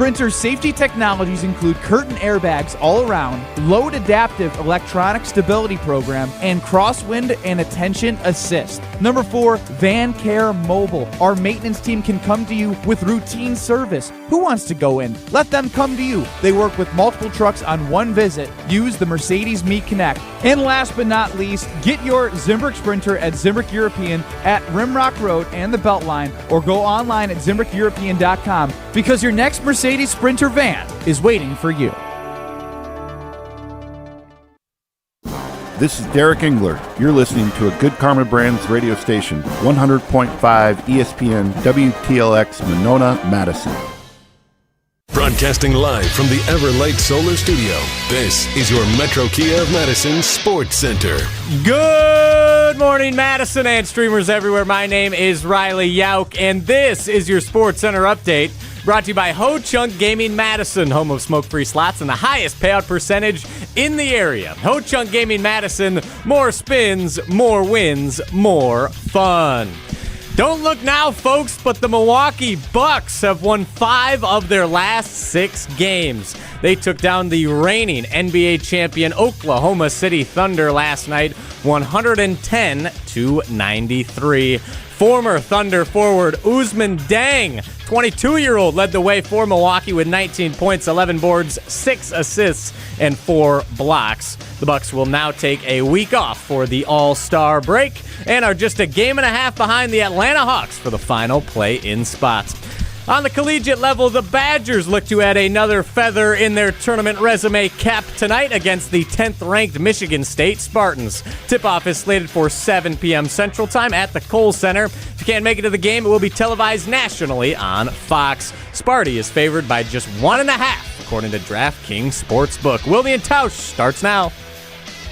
Sprinter's safety technologies include curtain airbags all around, load adaptive electronic stability program, and crosswind and attention assist. Number 4, Van Care Mobile. Our maintenance team can come to you with routine service. Who wants to go in? Let them come to you. They work with multiple trucks on one visit. Use the Mercedes Me Connect. And last but not least, get your Zimbrick Sprinter at Zimbrick European at Rimrock Road and the Beltline, or go online at ZimbrickEuropean.com, because your next Mercedes Sprinter van is waiting for you. This is Derek Engler. You're listening to a Good Karma Brands radio station, 100.5 ESPN WTLX Monona, Madison. Broadcasting live from the Everlight Solar Studio, this is your Metro Kia of Madison Sports Center. Good morning, Madison and streamers everywhere. My name is Riley Yauk, and this is your Sports Center update, brought to you by Ho Chunk Gaming Madison, home of smoke-free slots and the highest payout percentage in the area. Ho Chunk Gaming Madison, more spins, more wins, more fun. Don't look now, folks, but the Milwaukee Bucks have won 5 of their last 6 games. They took down the reigning NBA champion Oklahoma City Thunder last night, 110-93. Former Thunder forward Usman Deng, 22-year-old, led the way for Milwaukee with 19 points, 11 boards, 6 assists, and 4 blocks. The Bucks will now take a week off for the All-Star break and are just a game and a half behind the Atlanta Hawks for the final play-in spot. On the collegiate level, the Badgers look to add another feather in their tournament resume cap tonight against the 10th-ranked Michigan State Spartans. Tip-off is slated for 7 p.m. Central Time at the Kohl Center. If you can't make it to the game, it will be televised nationally on Fox. Sparty is favored by just 1.5, according to DraftKings Sportsbook. Wilde and Tausch starts now.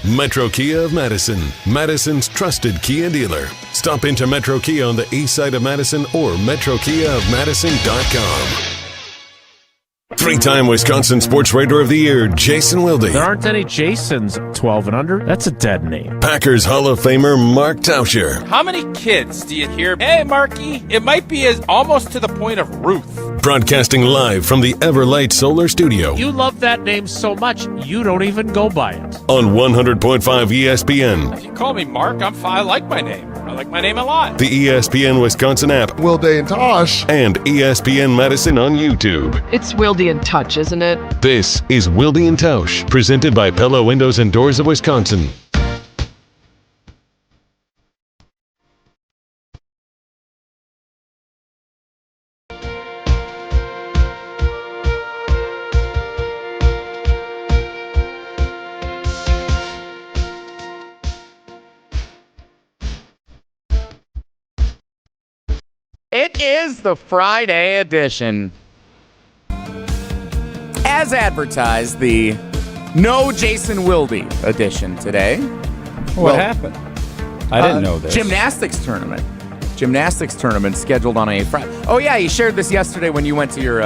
Metro Kia of Madison, Madison's trusted Kia dealer. Stop into Metro Kia on the east side of Madison or metrokiaofmadison.com. 3-time Wisconsin Sports Writer of the Year, Jason Wilde. There aren't any Jasons 12 and under. That's a dead name. Packers Hall of Famer Mark Tauscher. How many kids do you hear, hey, Marky? It might be as almost to the point of Ruth. Broadcasting live from the Everlight Solar Studio. You love that name so much, you don't even go by it. On 100.5 ESPN. If you call me Mark, I'm fine. I like my name. I like my name a lot. The ESPN Wisconsin app. Wilde and Tausch. And ESPN Madison on YouTube. It's Wilde and Tausch, isn't it? This is Wilde and Tausch, presented by Pella Windows and Doors of Wisconsin. It is the Friday edition. As advertised, the No Jason Wilde edition today. What happened? I didn't know this. Gymnastics tournament. Gymnastics tournament scheduled on a Friday. Oh, yeah, you shared this yesterday when you went to your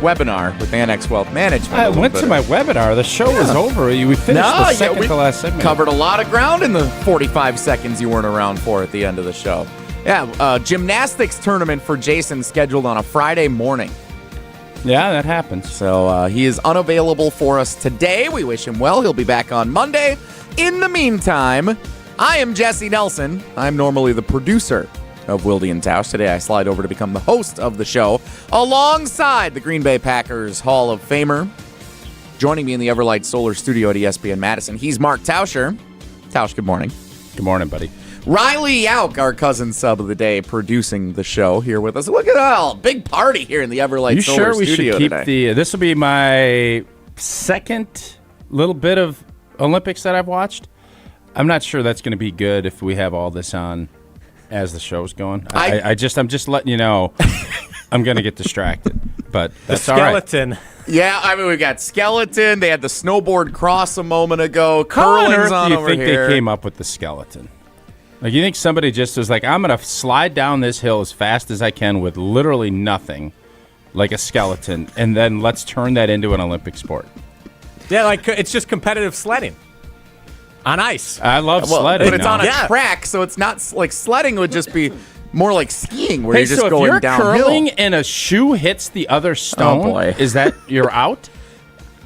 webinar with Annex Wealth Management. I went to my webinar. The show was over. We finished the second to last segment. Covered a lot of ground in the 45 seconds you weren't around for at the end of the show. Yeah, gymnastics tournament for Jason scheduled on a Friday morning. Yeah, that happens. So he is unavailable for us today. We wish him well. He'll be back on Monday. In the meantime, I am Jesse Nelson. I'm normally the producer of Wilde and Tausch. Today I slide over to become the host of the show alongside the Green Bay Packers Hall of Famer. Joining me in the Everlight Solar Studio at ESPN Madison, he's Mark Tauscher. Tausch, good morning. Good morning, buddy. Riley Yauk, our cousin sub of the day, producing the show here with us. Look at all, big party here in the Everlight Solar Studio today. You sure we should keep this will be my second little bit of Olympics that I've watched. I'm not sure that's going to be good if we have all this on as the show's going. I'm just letting you know I'm going to get distracted, but that's the skeleton. All right. Yeah, I mean, we got skeleton. They had the snowboard cross a moment ago. Curling's on over here. How on earth do you think they came up with the skeleton? Like, you think somebody just was like, I'm going to slide down this hill as fast as I can with literally nothing, like a skeleton, and then let's turn that into an Olympic sport. Yeah, like it's just competitive sledding on ice. I love sledding. But it's on a track, so it's not like sledding would just be more like skiing where Hey, you're just so if going you're downhill. curling and a shoe hits the other stone, Oh, boy. is that you're out?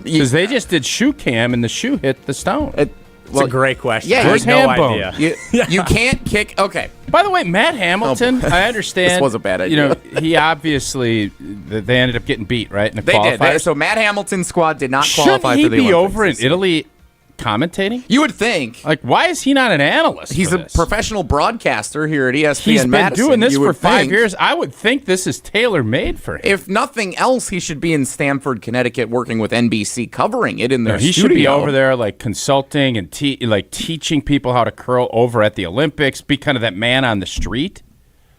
Because they just did shoe cam and the shoe hit the stone. It's a great question. Yeah, I where's have no hand bone? idea. You can't kick. Okay. By the way, Matt Hamilton, I understand. This was a bad idea. You know, he obviously they ended up getting beat, right? In the They did. qualifiers. So Matt Hamilton's squad did not Shouldn't qualify he for the be Olympics over in this year. Italy commentating? You would think. Like, why is he not an analyst? He's for a this? professional broadcaster here at ESPN He's been Madison. doing this You for would 5 think. years. I would think this is tailor-made for him. If nothing else, he should be in Stamford, Connecticut, working with NBC, covering it in their he studio. should be over there, like consulting and teaching people how to curl over at the Olympics. Be kind of that man on the street.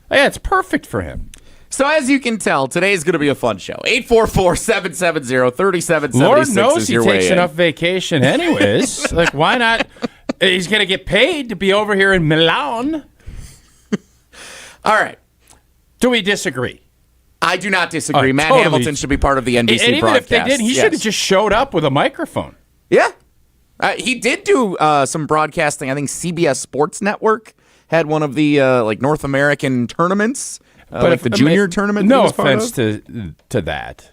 Yeah, it's perfect for him. So as you can tell, today is going to be a fun show. 844-770-3776 Lord knows is he your takes way in. enough vacation, anyways. Like, why not? He's gonna get paid to be over here in Milan. All right. Do we disagree? I do not disagree. Oh, Matt totally. Hamilton should be part of the NBC And even broadcast. if they did, he should have just showed up with a microphone. Yeah. He did do some broadcasting. I think CBS Sports Network had one of the North American tournaments, like the junior tournament. No he was part offense of. to that.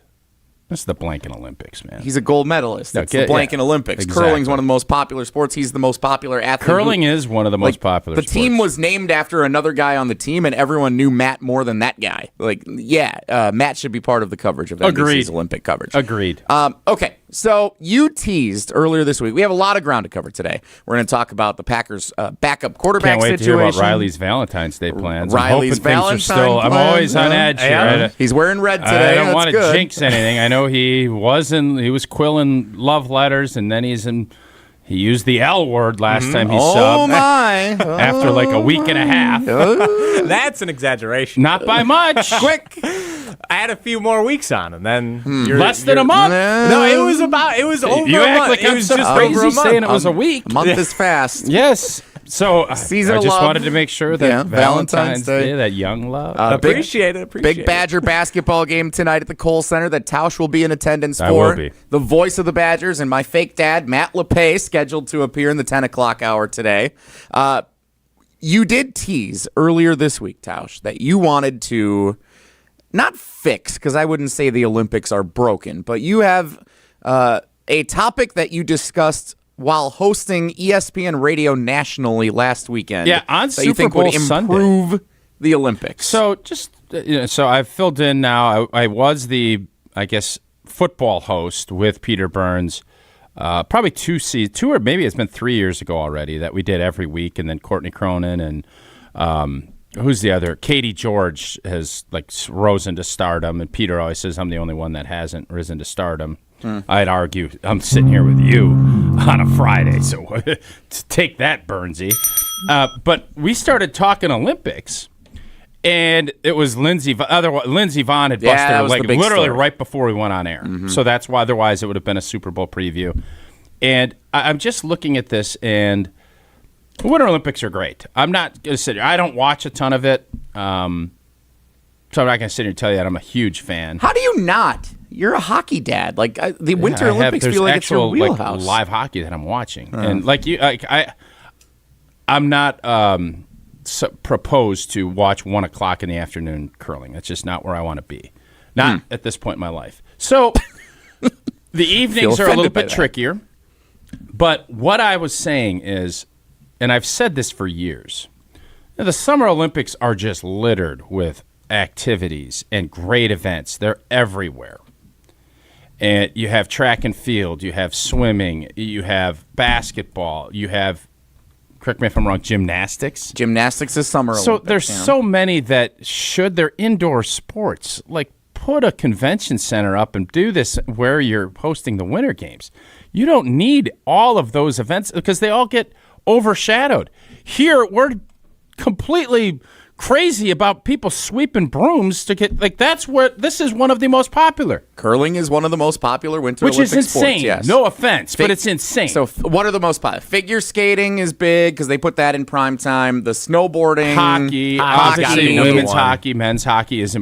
That's the blanking Olympics, man. He's a gold medalist. It's the blanking Olympics. Exactly. Curling's one of the most popular sports. He's the most popular athlete. Curling is one of the most popular The sports. team was named after another guy on the team, and everyone knew Matt more than that guy. Matt should be part of the coverage of NBC's Agreed. Olympic coverage. Agreed. Okay, so you teased earlier this week. We have a lot of ground to cover today. We're going to talk about the Packers' backup quarterback Can't wait situation. to hear about Riley's Valentine's Day plans. Riley's I'm hoping things are Valentine I'm plans, always on yeah. edge here. Yeah. He's wearing red today. I don't That's want to good. jinx anything. I know he was quilling love letters, and then he used the L word last time he Oh subbed. my! After like a week and a half. That's an exaggeration. Not by much. Quick. I had a few more weeks on, and then Less than a month. No, it was over You a act month. like It I'm was so just crazy over a month. saying it was a week. A month is fast. Yes. So I Season just of love. wanted to make sure that Yeah, Valentine's Valentine's Day. Day, that young love. Appreciate it. Big Badger basketball game tonight at the Kohl Center that Tausch will be in attendance for. I will be. The voice of the Badgers and my fake dad, Matt Lepay, scheduled to appear in the 10 o'clock hour today. You did tease earlier this week, Tausch, that you wanted to not fix, because I wouldn't say the Olympics are broken, but you have a topic that you discussed while hosting ESPN Radio nationally last weekend. Yeah, on that you Super think Bowl would improve the Olympics. So just so I've filled in now. I was the, I guess, football host with Peter Burns. Probably two or maybe it's been 3 years ago already that we did every week, and then Courtney Cronin and who's the other? Katie George has risen to stardom, and Peter always says I'm the only one that hasn't risen to stardom. I'd argue I'm sitting here with you on a Friday, so take that, Burnsy. But we started talking Olympics, and it was Lindsey Vonn had busted her was the leg big literally story. right before we went on air. So that's why otherwise it would have been a Super Bowl preview. And I'm just looking at this, and the Winter Olympics are great. I'm not going to sit here. I don't watch a ton of it, so I'm not going to sit here and tell you that I'm a huge fan. How do you not? You're a hockey dad. The Winter Yeah, Olympics there's feel like it's your actual, wheelhouse. live hockey that I'm watching, and I'm not proposed to watch 1 o'clock in the afternoon curling. That's just not where I want to be. Not at this point in my life. So the evenings are a little offended by bit that. trickier. But what I was saying is, and I've said this for years, the Summer Olympics are just littered with activities and great events. They're everywhere. And you have track and field, you have swimming, you have basketball, you have, correct me if I'm wrong, gymnastics. Gymnastics is Summer So Olympics. there's so many that they're indoor sports, put a convention center up and do this where you're hosting the Winter Games. You don't need all of those events because they all get overshadowed. Here, we're completely crazy about people sweeping brooms to get that's what this is one of the most popular. Curling is one of the most popular Winter Which Olympic is insane. sports. Yes. No offense, but it's insane. So what are the most popular? Figure skating is big because they put that in prime time. The snowboarding, hockey, obviously number women's one. hockey, men's hockey is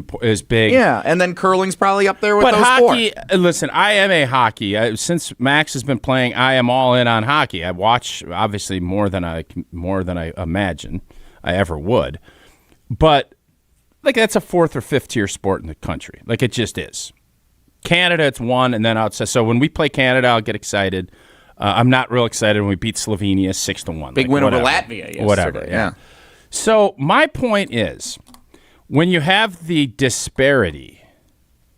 big. Yeah, and then curling's probably up there with But those hockey, four. listen, I am a hockey. Since Max has been playing, I am all in on hockey. I watch obviously more than I imagine I ever would. But like that's a 4th or 5th tier sport in the country. Like it just is. Canada, it's 1, and then outside. So when we play Canada, I'll get excited. I'm not real excited when we beat Slovenia 6-1. Big win over Latvia yesterday. Whatever, yeah. So my point is, when you have the disparity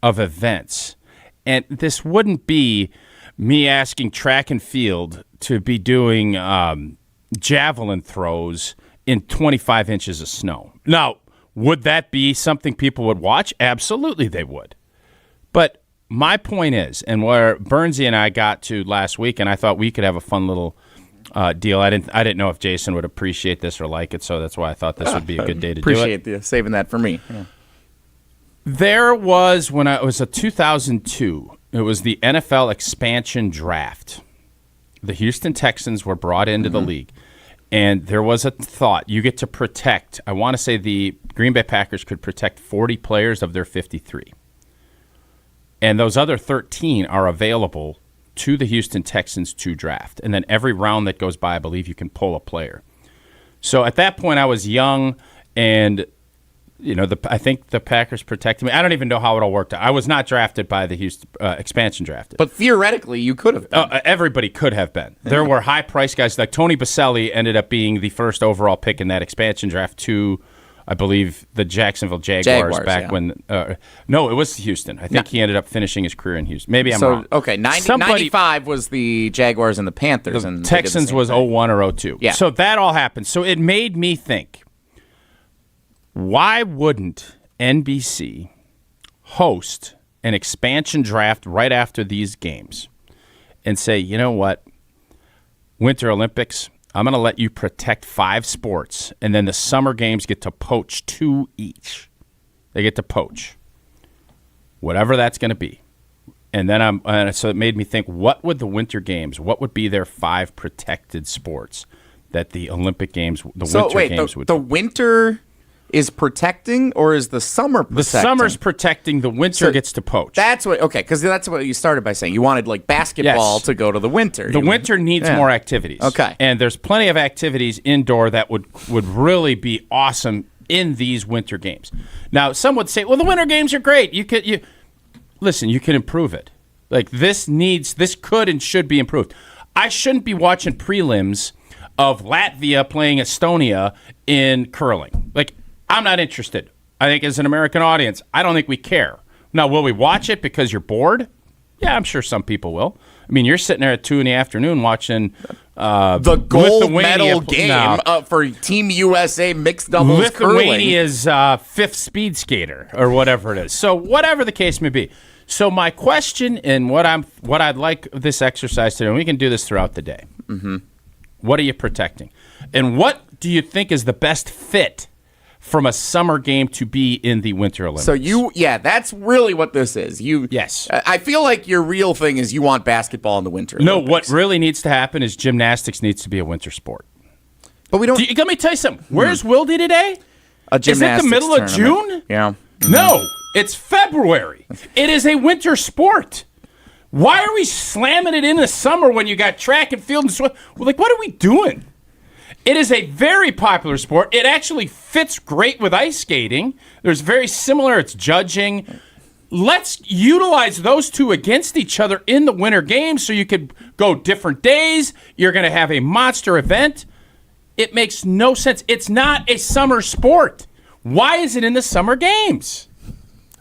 of events, and this wouldn't be me asking track and field to be doing javelin throws in 25 inches of snow. Now, would that be something people would watch? Absolutely they would. But my point is, and where Bernsey and I got to last week, and I thought we could have a fun little deal. I didn't know if Jason would appreciate this or like it, so that's why I thought this would be a good day to do it. Appreciate you saving that for me. Yeah. There was, when it was a 2002, it was the NFL expansion draft. The Houston Texans were brought into the league, and there was a thought, you get to protect, I want to say the Green Bay Packers could protect 40 players of their 53. And those other 13 are available to the Houston Texans to draft. And then every round that goes by, I believe you can pull a player. So at that point, I was young, and I think the Packers protected me. I don't even know how it all worked out. I was not drafted by the Houston expansion draft. But theoretically, you could have been. Everybody could have been. There were high-priced guys. Like Tony Baselli ended up being the first overall pick in that expansion draft to, I believe, the Jacksonville Jaguars back when no, it was Houston. I think he ended up finishing his career in Houston. Maybe I'm wrong. Okay, 95 was the Jaguars and the Panthers. The Texans was 01 or 02. Yeah. So that all happened. So it made me think, why wouldn't NBC host an expansion draft right after these games and say, you know what, Winter Olympics, I'm going to let you protect 5 sports, and then the summer games get to poach 2 each. They get to poach, whatever that's going to be. And then so it made me think, what would the Winter Games, what would be their 5 protected sports that the Olympic Games, Games would the winter is protecting, or is the summer protecting? The summer's protecting, the winter gets to poach. That's what, because that's what you started by saying. You wanted like basketball to go to the winter. The winter needs more activities. Okay. And there's plenty of activities indoor that would really be awesome in these winter games. Now, some would say, well, the winter games are great. Listen, you can improve it. Like this could and should be improved. I shouldn't be watching prelims of Latvia playing Estonia in curling. Like, I'm not interested. I think as an American audience, I don't think we care. Now, will we watch it because you're bored? Yeah, I'm sure some people will. I mean, you're sitting there at 2 p.m. watching the gold medal game for Team USA mixed doubles curling. Lithuania's 5th speed skater or whatever it is. So whatever the case may be. So my question and what I'd like this exercise to do, and we can do this throughout the day. Mm-hmm. What are you protecting? And what do you think is the best fit from a summer game to be in the Winter Olympics? So that's really what this is. Yes. I feel like your real thing is you want basketball in the Winter Olympics. No, what really needs to happen is gymnastics needs to be a winter sport. But we don't. Let me tell you something. Where's Wilde today? A gymnastics Is it the middle tournament. of June? Yeah. Mm-hmm. No, it's February. It is a winter sport. Why are we slamming it in the summer when you got track and field and swim? Like, what are we doing? It is a very popular sport. It actually fits great with ice skating. There's very similar. It's judging. Let's utilize those two against each other in the Winter Games so you could go different days. You're going to have a monster event. It makes no sense. It's not a summer sport. Why is it in the Summer Games?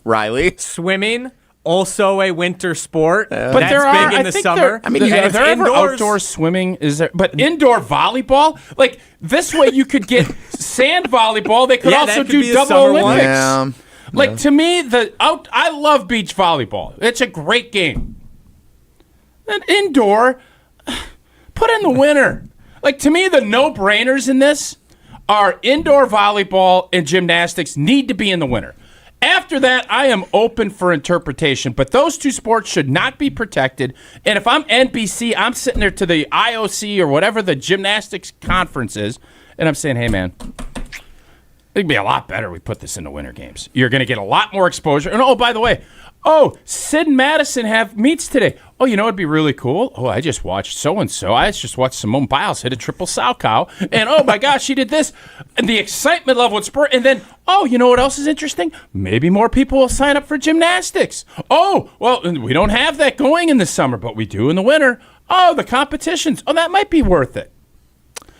Riley? Swimming, also a winter sport. But that's there are, big in the summer. Are there ever outdoor swimming? Is there? But indoor volleyball? Like, this way you could get sand volleyball. They could also do double Olympics. Yeah. Like, to me, I love beach volleyball. It's a great game. And indoor, put in the winter. Like, to me, the no-brainers in this are indoor volleyball and gymnastics need to be in the winter. After that, I am open for interpretation, but those two sports should not be protected. And if I'm NBC, I'm sitting there to the IOC or whatever the gymnastics conference is, and I'm saying, hey, man, it'd be a lot better we put this in the Winter Games. You're going to get a lot more exposure. And, oh, by the way, Oh, Sid and Madison have meets today. Oh, you know what'd be really cool? Oh, I just watched so-and-so. I just watched Simone Biles hit a triple sow cow. And, oh, my gosh, she did this. And the excitement level would spur. And then, oh, you know what else is interesting? Maybe more people will sign up for gymnastics. Oh, well, we don't have that going in the summer, but we do in the winter. Oh, the competitions. Oh, that might be worth it.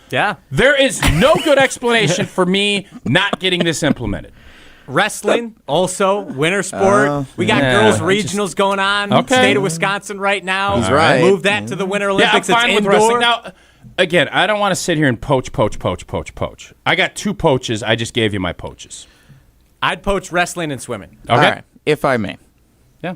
Yeah. There is no good explanation for me not getting this implemented. Wrestling, also winter sport. We got girls regionals going on. Okay. State of Wisconsin right now. He's right. Move that to the Winter Olympics. Yeah, I'm fine it's with indoor. wrestling. Now, again, I don't want to sit here and poach. I got 2 poaches. I just gave you my poaches. I'd poach wrestling and swimming. Okay. All right, if I may. Yeah.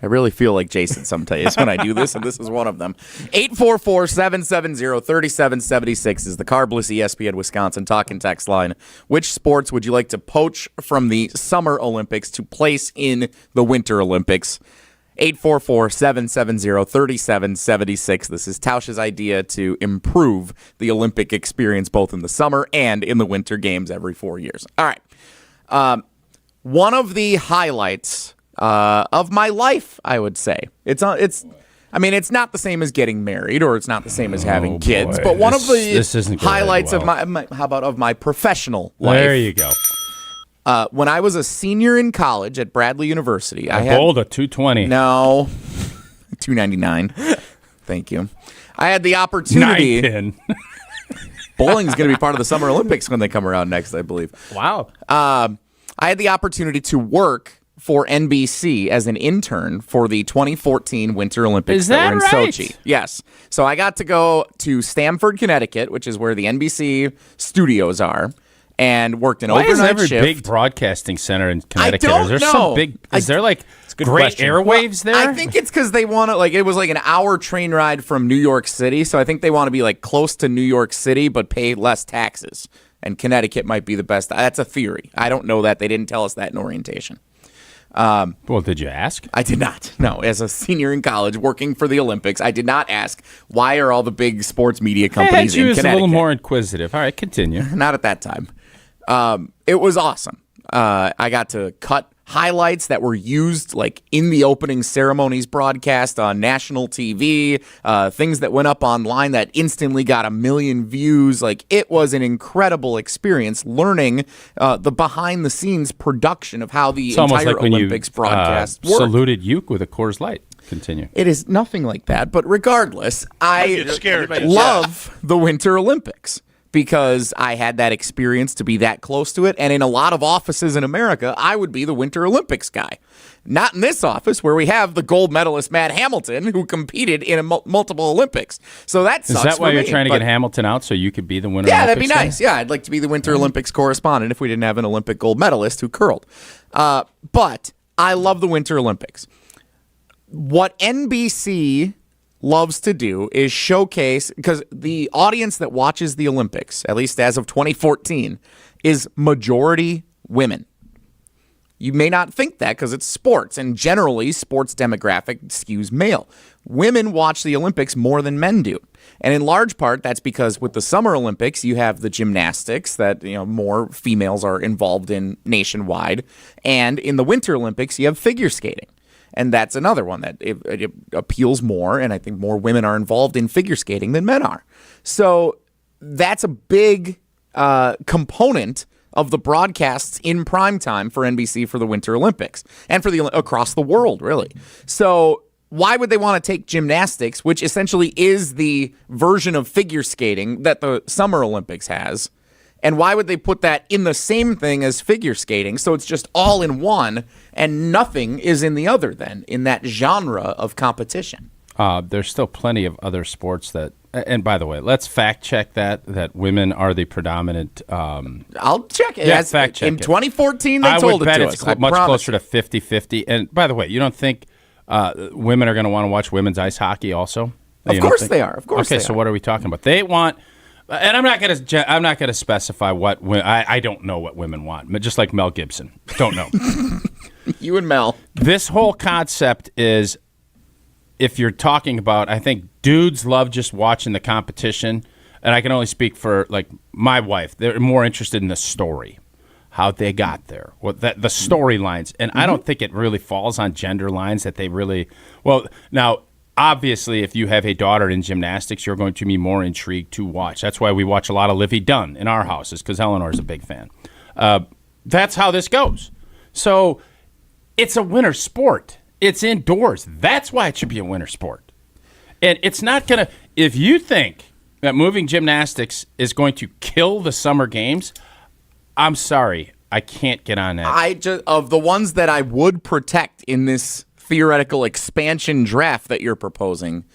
I really feel like Jason sometimes when I do this, and this is one of them. 844-770-3776 is the Carbless ESPN Wisconsin talk and text line. Which sports would you like to poach from the Summer Olympics to place in the Winter Olympics? 844-770-3776. This is Tausch's idea to improve the Olympic experience both in the summer and in the Winter Games every 4 years. All right. One of the highlights of my life, I would say. It's not the same as getting married, or it's not the same as having kids, but one of the highlights of my professional life. There you go. When I was a senior in college at Bradley University, I bowled a 220. No, 299. Thank you. I had the opportunity. 9-pin. Bowling is going to be part of the Summer Olympics when they come around next, I believe. Wow. I had the opportunity to work for NBC as an intern for the 2014 Winter Olympics that were in Sochi. Yes. So I got to go to Stamford, Connecticut, which is where the NBC studios are, and worked an overnight shift. Why is every big broadcasting center in Connecticut? I don't know. Is there like great airwaves there? I think it's because they want to, it was like an hour train ride from New York City, so I think they want to be like close to New York City but pay less taxes. And Connecticut might be the best. That's a theory. I don't know that. They didn't tell us that in orientation. Well, did you ask? I did not. No, as a senior in college working for the Olympics, I did not ask, why are all the big sports media companies in Connecticut? A little more inquisitive. All right, continue. Not at that time. It was awesome. I got to cut highlights that were used in the opening ceremonies broadcast on national TV, things that went up online that instantly got 1 million views. It was an incredible experience learning the behind-the-scenes production of how the entire Olympics broadcast worked. Saluted Uke with a Coors Light. Continue. It is nothing like that, but regardless, I love the Winter Olympics, because I had that experience to be that close to it. And in a lot of offices in America, I would be the Winter Olympics guy. Not in this office where we have the gold medalist Matt Hamilton, who competed in multiple Olympics. So that sucks. Is that why for you're me, trying to get Hamilton out so you could be the Winter Olympics? Yeah, that'd be guy? nice. Yeah, I'd like to be the Winter Olympics correspondent if we didn't have an Olympic gold medalist who curled. But I love the Winter Olympics. What NBC loves to do is showcase, because the audience that watches the Olympics, at least as of 2014, is majority women. You may not think that because it's sports, and generally sports demographic skews male. Women watch the Olympics more than men do. And in large part, that's because with the Summer Olympics, you have the gymnastics that more females are involved in nationwide. And in the Winter Olympics, you have figure skating. And that's another one that it appeals more, and I think more women are involved in figure skating than men are. So that's a big component of the broadcasts in primetime for NBC for the Winter Olympics and for across the world, really. So why would they want to take gymnastics, which essentially is the version of figure skating that the Summer Olympics has, and why would they put that in the same thing as figure skating? So it's just all in one, and nothing is in the other then, in that genre of competition. There's still plenty of other sports that, and by the way, let's fact check that women are the predominant. I'll check it. Yeah, fact check in 2014, they told it to us. I much closer to 50-50. And by the way, you don't think women are going to want to watch women's ice hockey also? Of course they are. Of course they are. Okay, so what are we talking about? They want... And I'm not gonna specify what I don't know what women want, but just like Mel Gibson, don't know. You and Mel. This whole concept is, if you're talking about, I think dudes love just watching the competition, and I can only speak for my wife. They're more interested in the story. how they got there, the storylines. And I don't think it really falls on gender lines that they really – well, now, obviously, if you have a daughter in gymnastics, you're going to be more intrigued to watch. That's why we watch a lot of Livy Dunn in our houses, because Eleanor's a big fan. That's how this goes. So it's a winter sport. It's indoors. That's why it should be a winter sport. And it's not going to – if you think that moving gymnastics is going to kill the summer games – I'm sorry, I can't get on that. Of the ones that I would protect in this theoretical expansion draft that you're proposing,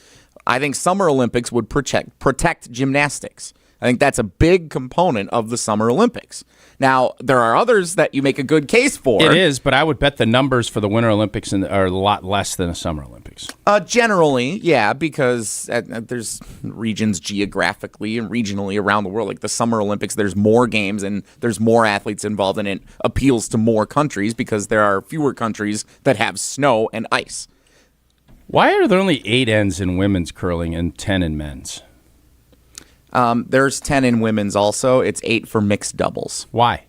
I think Summer Olympics would protect gymnastics. I think that's a big component of the Summer Olympics. Now, there are others that you make a good case for. It is, but I would bet the numbers for the Winter Olympics are a lot less than the Summer Olympics. Generally, yeah, because there's regions geographically and regionally around the world. Like the Summer Olympics, there's more games and there's more athletes involved, and it appeals to more countries because there are fewer countries that have snow and ice. Why are there only 8 ends in women's curling and 10 in men's? There's 10 in women's also. It's 8 for mixed doubles. Why?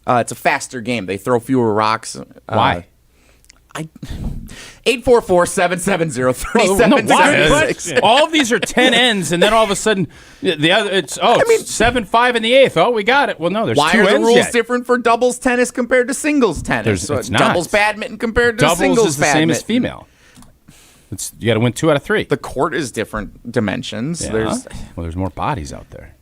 It's a faster game. They throw fewer rocks. Why? 844-770-3776. All of these are 10 ends, and then all of a sudden, the other it's 7-5 in the 8th. Oh, we got it. Well, no, there's why 2 are the ends rules yet. different for doubles tennis compared to singles tennis? It's not. Doubles badminton compared to doubles singles is the badminton. same as female. You got to win 2 out of 3. The court is different dimensions. Yeah. There's more bodies out there.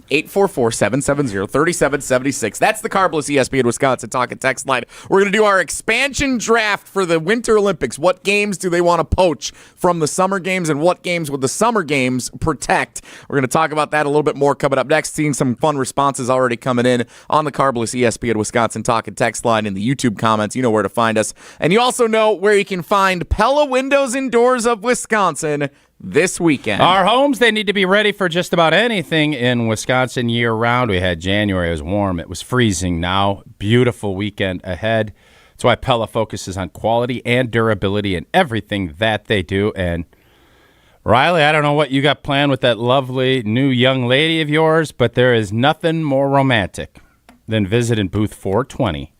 844-770-3776. That's the Carbless ESPN Wisconsin Talk and Text line. We're going to do our expansion draft for the Winter Olympics. What games do they want to poach from the Summer Games, and what games would the Summer Games protect? We're going to talk about that a little bit more coming up next. Seeing some fun responses already coming in on the Carbless ESPN Wisconsin Talk and Text line in the YouTube comments. You know where to find us. And you also know where you can find Pella Windows and Doors of Wisconsin this weekend. Our homes, they need to be ready for just about anything in Wisconsin year-round. We had January. It was warm. It was freezing now. Beautiful weekend ahead. That's why Pella focuses on quality and durability in everything that they do. And, Riley, I don't know what you got planned with that lovely new young lady of yours, but there is nothing more romantic than visiting booth 420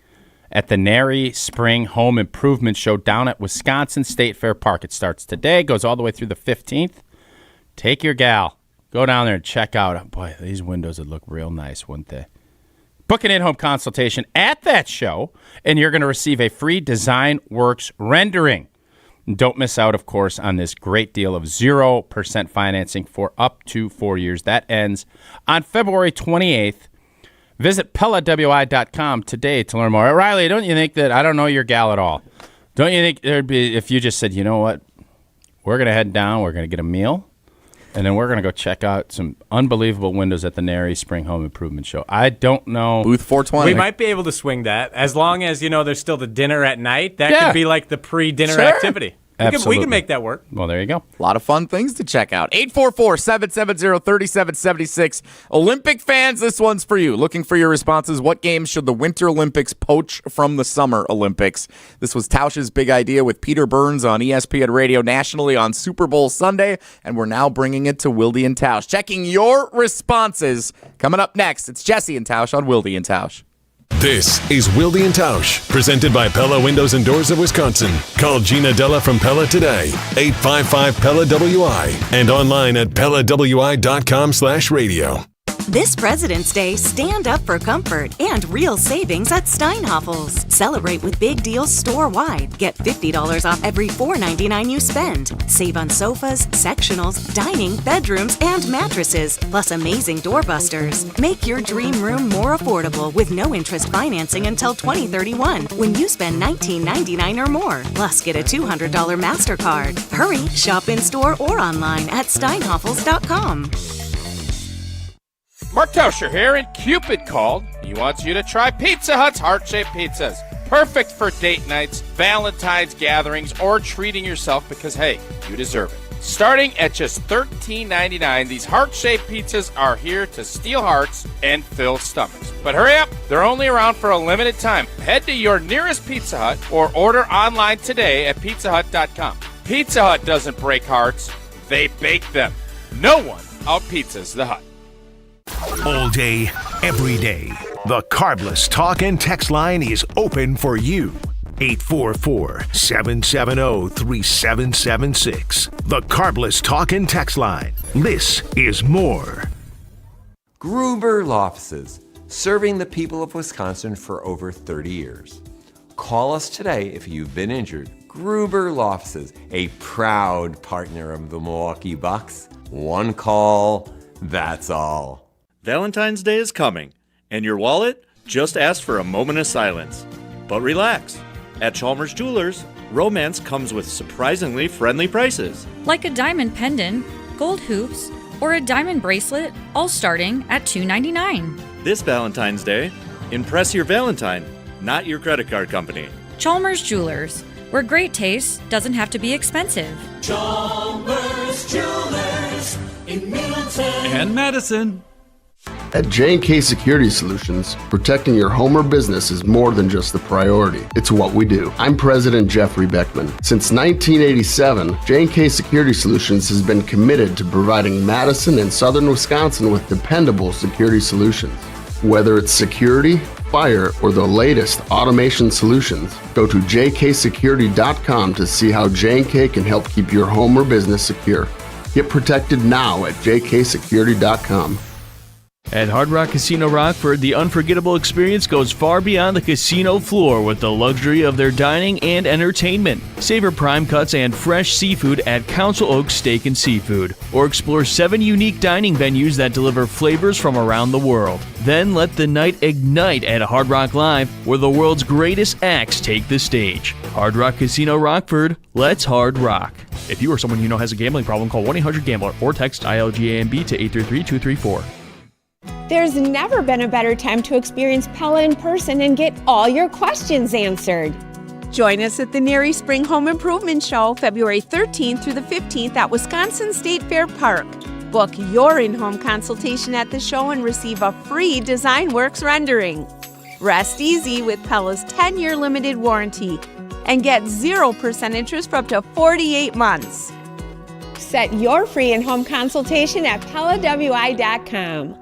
at the Nary Spring Home Improvement Show down at Wisconsin State Fair Park. It starts today, goes all the way through the 15th. Take your gal. Go down there and check out. Oh, boy, these windows would look real nice, wouldn't they? Book an in-home consultation at that show, and you're going to receive a free Design Works rendering. And don't miss out, of course, on this great deal of 0% financing for up to 4 years. That ends on February 28th. Visit PellaWI.com today to learn more. Riley, don't you think that, I don't know your gal at all, don't you think there'd be, if you just said, you know what, we're going to head down, we're going to get a meal, and then we're going to go check out some unbelievable windows at the Nary Spring Home Improvement Show. I don't know. Booth 420. We might be able to swing that as long as, there's still the dinner at night. That could be like the pre-dinner activity. We can make that work. Well, there you go. A lot of fun things to check out. 844-770-3776. Olympic fans, this one's for you. Looking for your responses. What games should the Winter Olympics poach from the Summer Olympics? This was Tausch's big idea with Peter Burns on ESPN Radio nationally on Super Bowl Sunday, and we're now bringing it to Wilde and Tausch. Checking your responses. Coming up next, it's Jesse and Tausch on Wilde and Tausch. This is Wilde and Tausch, presented by Pella Windows and Doors of Wisconsin. Call Gina Della from Pella today, 855-PELLA-WI, and online at PellaWI.com/radio. This President's Day, stand up for comfort and real savings at Steinhafels. Celebrate with big deals store-wide. Get $50 off every $4.99 you spend. Save on sofas, sectionals, dining, bedrooms, and mattresses, plus amazing doorbusters. Make your dream room more affordable with no interest financing until 2031 when you spend $19.99 or more. Plus, get a $200 MasterCard. Hurry, shop in-store or online at steinhafels.com. Mark Tauscher here, and Cupid called. He wants you to try Pizza Hut's heart-shaped pizzas. Perfect for date nights, Valentine's gatherings, or treating yourself because, hey, you deserve it. Starting at just $13.99, these heart-shaped pizzas are here to steal hearts and fill stomachs. But hurry up, they're only around for a limited time. Head to your nearest Pizza Hut or order online today at pizzahut.com. Pizza Hut doesn't break hearts, they bake them. No one out-pizzas the Hut. All day, every day. The Carbless talk and text line is open for you. 844-770-3776. The Carbless talk and text line. This is more. Gruber Law Offices, serving the people of Wisconsin for over 30 years. Call us today if you've been injured. Gruber Law Offices, a proud partner of the Milwaukee Bucks. One call, that's all. Valentine's Day is coming, and your wallet just asked for a moment of silence. But relax. At Chalmers Jewelers, romance comes with surprisingly friendly prices. Like a diamond pendant, gold hoops, or a diamond bracelet, all starting at $2.99. This Valentine's Day, impress your Valentine, not your credit card company. Chalmers Jewelers, where great taste doesn't have to be expensive. Chalmers Jewelers in Middleton and Madison. At J&K Security Solutions, protecting your home or business is more than just a priority. It's what we do. I'm President Jeffrey Beckman. Since 1987, J&K Security Solutions has been committed to providing Madison and southern Wisconsin with dependable security solutions. Whether it's security, fire, or the latest automation solutions, go to jksecurity.com to see how J&K can help keep your home or business secure. Get protected now at jksecurity.com. At Hard Rock Casino Rockford, the unforgettable experience goes far beyond the casino floor with the luxury of their dining and entertainment. Savor prime cuts and fresh seafood at Council Oaks Steak and Seafood, or explore 7 unique dining venues that deliver flavors from around the world. Then let the night ignite at Hard Rock Live, where the world's greatest acts take the stage. Hard Rock Casino Rockford, let's hard rock. If you or someone you know has a gambling problem, call 1-800-GAMBLER or text ILGAMB to 833-234. There's never been a better time to experience Pella in person and get all your questions answered. Join us at the Neary Spring Home Improvement Show, February 13th through the 15th at Wisconsin State Fair Park. Book your in-home consultation at the show and receive a free DesignWorks rendering. Rest easy with Pella's 10-year limited warranty and get 0% interest for up to 48 months. Set your free in-home consultation at PellaWI.com.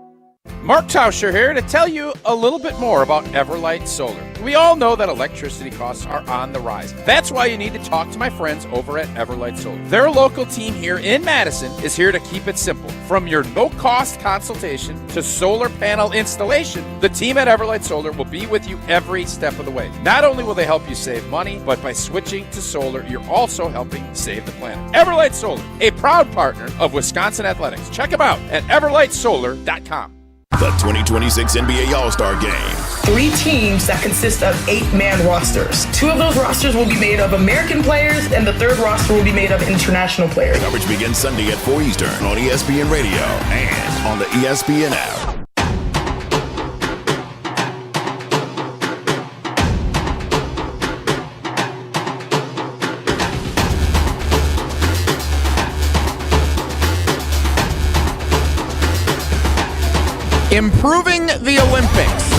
Mark Tauscher here to tell you a little bit more about Everlight Solar. We all know that electricity costs are on the rise. That's why you need to talk to my friends over at Everlight Solar. Their local team here in Madison is here to keep it simple. From your no-cost consultation to solar panel installation, the team at Everlight Solar will be with you every step of the way. Not only will they help you save money, but by switching to solar, you're also helping save the planet. Everlight Solar, a proud partner of Wisconsin Athletics. Check them out at everlightsolar.com. The 2026 NBA All-Star Game. 3 teams that consist of 8-man rosters. 2 of those rosters will be made of American players, and the 3rd roster will be made of international players. Coverage begins Sunday at 4 Eastern on ESPN Radio and on the ESPN app. Improving the Olympics.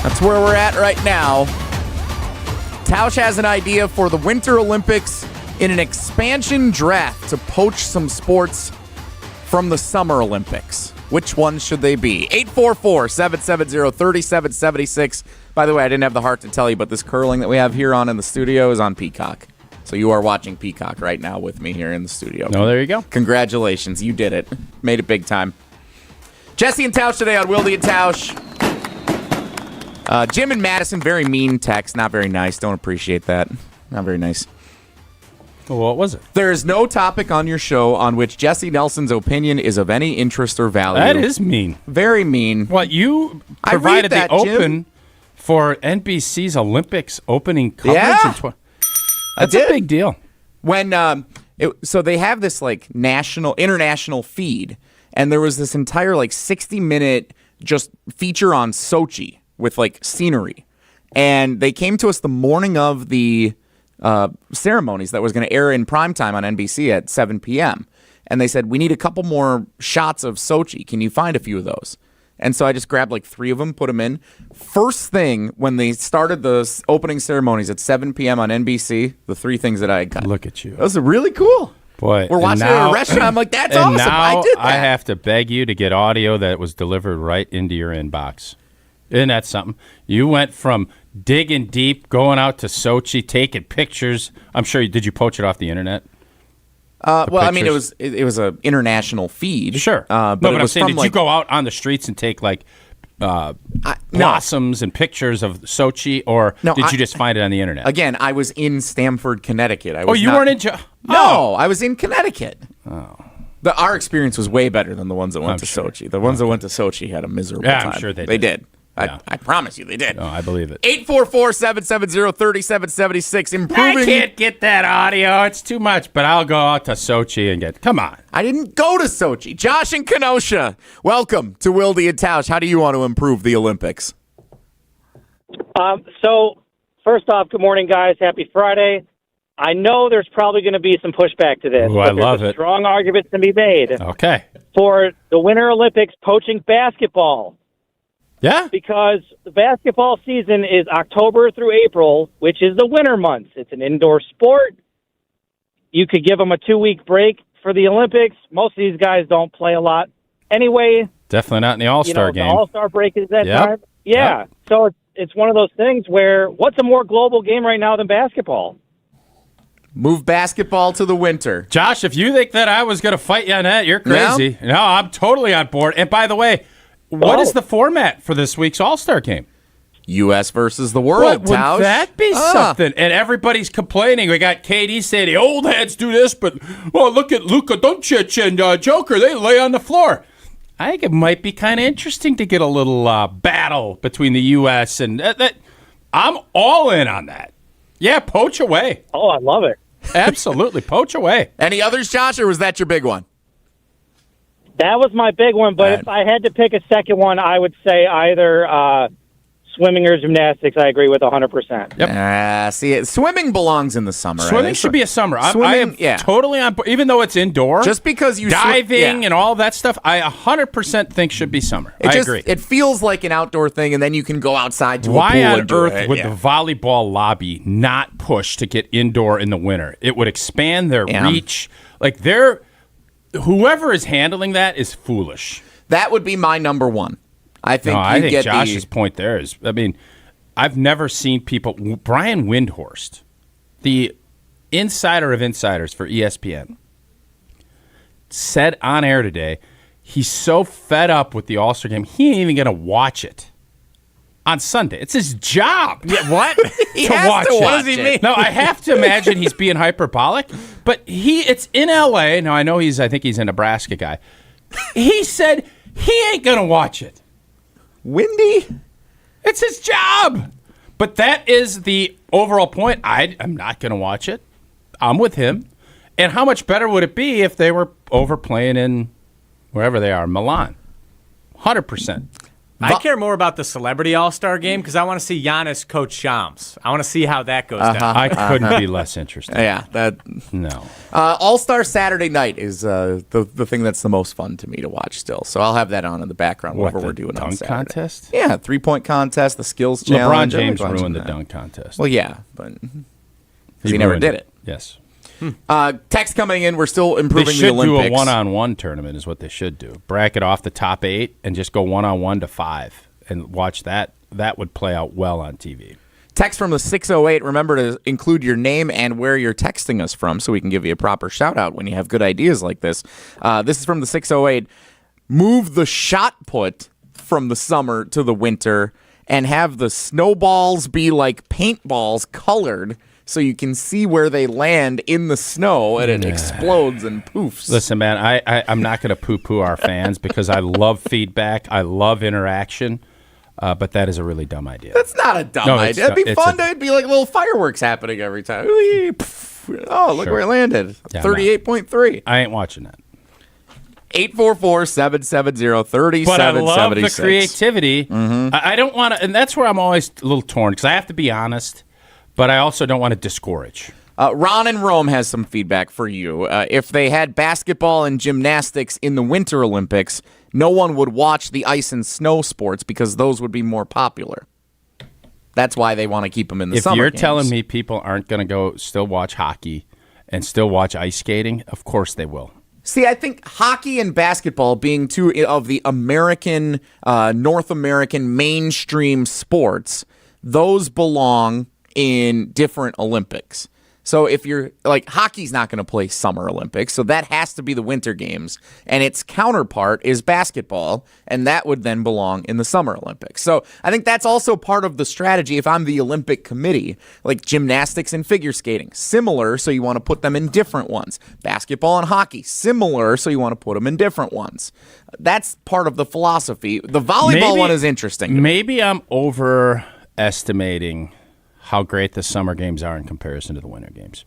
That's where we're at right now. Tausch has an idea for the Winter Olympics in an expansion draft to poach some sports from the Summer Olympics. Which ones should they be? 844-770-3776. By the way, I didn't have the heart to tell you, but this curling that we have here on in the studio is on Peacock. So you are watching Peacock right now with me here in the studio. Oh, there you go. Congratulations. You did it. Made it big time. Jesse and Tausch today on Wilde and Tausch. Jim and Madison, very mean text. Not very nice. Don't appreciate that. Not very nice. Well, what was it? There is no topic on your show on which Jesse Nelson's opinion is of any interest or value. That is mean. Very mean. What, you provided the open for NBC's Olympics opening coverage? Yeah. That's a big deal. When so they have this like international feed. And there was this entire 60-minute just feature on Sochi with scenery. And they came to us the morning of the ceremonies that was going to air in primetime on NBC at 7 p.m. And they said, we need a couple more shots of Sochi. Can you find a few of those? And so I just grabbed 3 of them, put them in. First thing, when they started the opening ceremonies at 7 p.m. on NBC, the 3 things that I had cut. Look at you. Those are really cool. Boy, we're watching it at a restaurant. I'm like, that's awesome. Now I did that. I have to beg you to get audio that was delivered right into your inbox. Isn't that something? You went from digging deep, going out to Sochi, taking pictures. I'm sure did you poach it off the internet? I mean, it was an international feed. Sure. But I'm saying, did you go out on the streets and take like blossoms and pictures of Sochi, or did you just find it on the internet? Again, I was in Stamford, Connecticut. Weren't in? No, I was in Connecticut. Oh. Our experience was way better than the ones that went to Sochi. The ones that went to Sochi had a miserable time. I'm sure they did. Yeah. I promise you they did. No, I believe it. 844-770-3776. Improving. I can't get that audio. It's too much, but I'll go out to Sochi and get. Come on. I didn't go to Sochi. Josh and Kenosha, welcome to Wilde and Tausch. How do you want to improve the Olympics? So, first off, good morning, guys. Happy Friday. I know there's probably going to be some pushback to this. Ooh, I love it. Strong arguments to be made. Okay. For the Winter Olympics poaching basketball. Yeah. Because the basketball season is October through April, which is the winter months. It's an indoor sport. You could give them a 2-week break for the Olympics. Most of these guys don't play a lot anyway. Definitely not in the All-Star game. The All-Star break is that time. Yeah. Yep. So it's one of those things where what's a more global game right now than basketball? Move basketball to the winter. Josh, if you think that I was going to fight you on that, you're crazy. No, I'm totally on board. And by the way, what is the format for this week's All-Star game? U.S. versus the world, Tausch. Would that be something? And everybody's complaining. We got KD saying the old heads do this, but look at Luka Doncic and Joker. They lay on the floor. I think it might be kind of interesting to get a little battle between the U.S. and that. I'm all in on that. Yeah, poach away. Oh, I love it. Absolutely, poach away. Any others, Josh, or was that your big one? That was my big one, but if I had to pick a second one, I would say either swimming or gymnastics. I agree with 100%. Yep. See, swimming belongs in the summer. Swimming should be a summer. I am totally on board, even though it's indoor. Just because you diving and all that stuff, I 100% think should be summer. I agree. It feels like an outdoor thing, and then you can go outside to a pool. Why on and do earth it. would the volleyball lobby not push to get indoor in the winter? It would expand their reach. Like whoever is handling that is foolish. That would be my number one. I think Josh's point there is, I've never seen people. Brian Windhorst, the insider of insiders for ESPN, said on air today he's so fed up with the All-Star game, he ain't even going to watch it on Sunday. It's his job. Yeah, what? He to has watch to it. watch it. No, I have to imagine he's being hyperbolic, but it's in L.A. Now, I know I think he's a Nebraska guy. He said he ain't going to watch it. Windy? It's his job. But that is the overall point. I'm not going to watch it. I'm with him. And how much better would it be if they were overplaying in wherever they are, Milan? 100%. I care more about the Celebrity All-Star game because I want to see Giannis coach Shams. I want to see how that goes down. I couldn't be less interested. Yeah. No. All-Star Saturday night is the thing that's the most fun to me to watch still. So I'll have that on in the background whatever we're doing on Saturday. Dunk contest? Yeah, 3-point contest, the skills challenge. LeBron James ruined the dunk contest. Well, yeah, but he never did it. Yes. Text coming in. We're still improving the Olympics. They should do a one-on-one tournament is what they should do. Bracket off the top 8 and just go one-on-1 to 5 and watch that. That would play out well on TV. Text from the 608. Remember to include your name and where you're texting us from so we can give you a proper shout-out when you have good ideas like this. This is from the 608. Move the shot put from the summer to the winter and have the snowballs be like paintballs colored so you can see where they land in the snow and it explodes and poofs. Listen, man, I'm not going to poo-poo our fans because I love feedback. I love interaction, but that is a really dumb idea. That's not a dumb idea. It'd be fun. It'd be like little fireworks happening every time. Oh, look where it landed. Yeah, 38.3. I ain't watching that. 844-770-3776. But I love the creativity. Mm-hmm. I don't want to, and that's where I'm always a little torn because I have to be honest. But I also don't want to discourage. Ron in Rome has some feedback for you. If they had basketball and gymnastics in the Winter Olympics, no one would watch the ice and snow sports because those would be more popular. That's why they want to keep them in the summer If you're games. telling me people aren't going to go still watch hockey and still watch ice skating, of course they will. See, I think hockey and basketball being two of the American, North American mainstream sports, those belong in different Olympics. So if you're like, hockey's not going to play Summer Olympics, so that has to be the Winter Games, and its counterpart is basketball, and that would then belong in the Summer Olympics. So I think that's also part of the strategy if I'm the Olympic committee, like gymnastics and figure skating, similar, so you want to put them in different ones. Basketball and hockey, similar, so you want to put them in different ones. That's part of the philosophy. The volleyball one is interesting. Maybe I'm overestimating how great the Summer Games are in comparison to the Winter Games.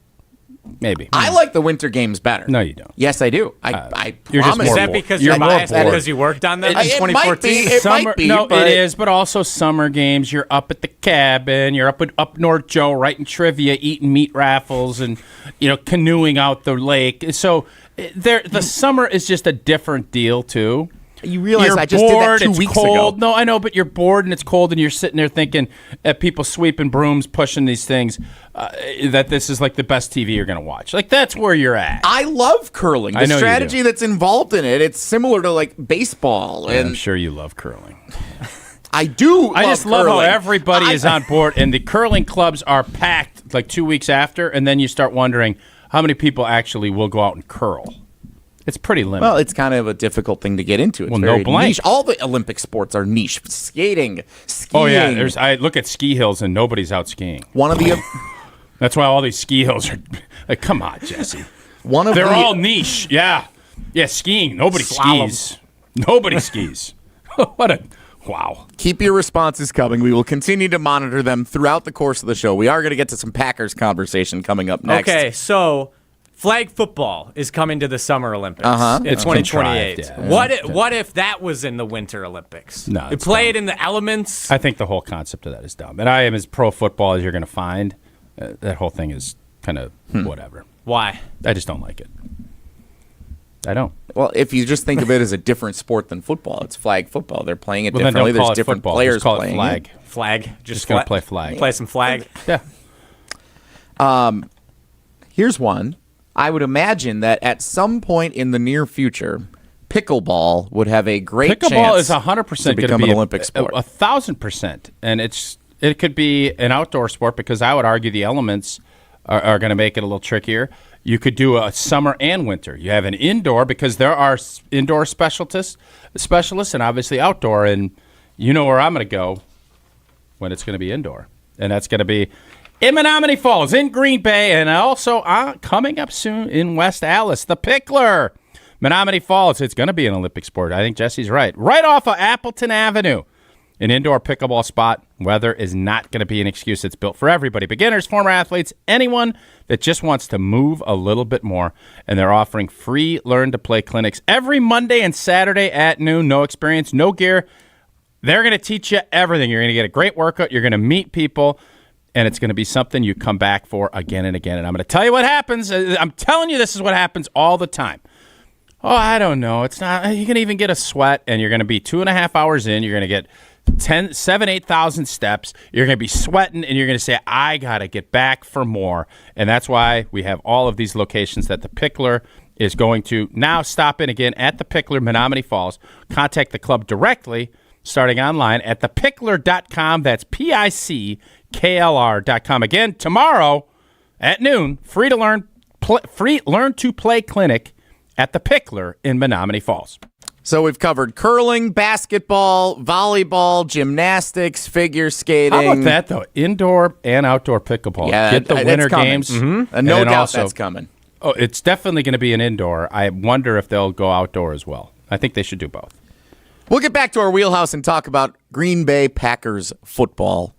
Maybe. I like the Winter Games better. No, you don't. Yes, I do. I You're just promise. more Is that bored. because You're you're more biased bored. because you worked on them in It might 2014? be. It might be. No, but it is, but also Summer Games. You're up at the cabin. You're up North Joe writing trivia, eating meat raffles, and canoeing out the lake. So the summer is just a different deal too. You realize you're I just bored, did that 2 it's weeks cold. ago. No, I know, but you're bored and it's cold, and you're sitting there thinking at people sweeping brooms, pushing these things, that this is like the best TV you're going to watch. Like, that's where you're at. I love curling. The strategy that's involved in it, it's similar to like baseball. Yeah, And I'm sure you love curling. I do. I just love how curling. everybody is on board, and the curling clubs are packed like 2 weeks after, and then you start wondering how many people actually will go out and curl. It's pretty limited. Well, it's kind of a difficult thing to get into. It's Well, very no blank. niche. All the Olympic sports are niche. Skiing. Oh yeah, I look at ski hills and nobody's out skiing. One of the That's why all these ski hills are like, come on, Jesse. They're all niche. Yeah, skiing. Nobody skis. Nobody skis. Wow. Keep your responses coming. We will continue to monitor them throughout the course of the show. We are going to get to some Packers conversation coming up next. Okay, so flag football is coming to the Summer Olympics in It's 2028. contrived, yeah. What if that was in the Winter Olympics? No, it it's played in the elements. I think the whole concept of that is dumb. And I am as pro football as you're going to find. That whole thing is kind of whatever. Why? I just don't like it. I don't. Well, if you just think of it as a different sport than football, it's flag football. They're playing it Well, then differently. don't call There's it different football. players Just call it playing flag. Flag. Just going to play flag. Play some flag. Yeah. Here's one. I would imagine that at some point in the near future, pickleball would have a great Pickleball chance is 100% to become be an Olympic sport. 1,000%. And it could be an outdoor sport because I would argue the elements are going to make it a little trickier. You could do a summer and winter. You have an indoor because there are indoor specialists and obviously outdoor. And you know where I'm going to go when it's going to be indoor. And that's going to be in Menominee Falls, in Green Bay, and also coming up soon in West Allis, the Pickler. Menominee Falls, it's going to be an Olympic sport. I think Jesse's right. Right off of Appleton Avenue. An indoor pickleball spot. Weather is not going to be an excuse. It's built for everybody. Beginners, former athletes, anyone that just wants to move a little bit more. And they're offering free learn-to-play clinics every Monday and Saturday at noon. No experience, no gear. They're going to teach you everything. You're going to get a great workout. You're going to meet people. And it's going to be something you come back for again and again. And I'm going to tell you what happens. I'm telling you this is what happens all the time. Oh, I don't know. It's not. You can even get a sweat, and you're going to be 2.5 hours in. You're going to get 8,000 steps. You're going to be sweating, and you're going to say, I got to get back for more. And that's why we have all of these locations that the Pickler is going to now stop in again at the Pickler, Menominee Falls. Contact the club directly, starting online at thepickler.com. That's PICKLR.com. Again, tomorrow at noon, free learn to play clinic at the Pickler in Menominee Falls. So we've covered curling, basketball, volleyball, gymnastics, figure skating. How about that, though? Indoor and outdoor pickleball. Yeah, get the winter games. Mm-hmm. No doubt that's coming. Oh, it's definitely going to be an indoor. I wonder if they'll go outdoor as well. I think they should do both. We'll get back to our wheelhouse and talk about Green Bay Packers football.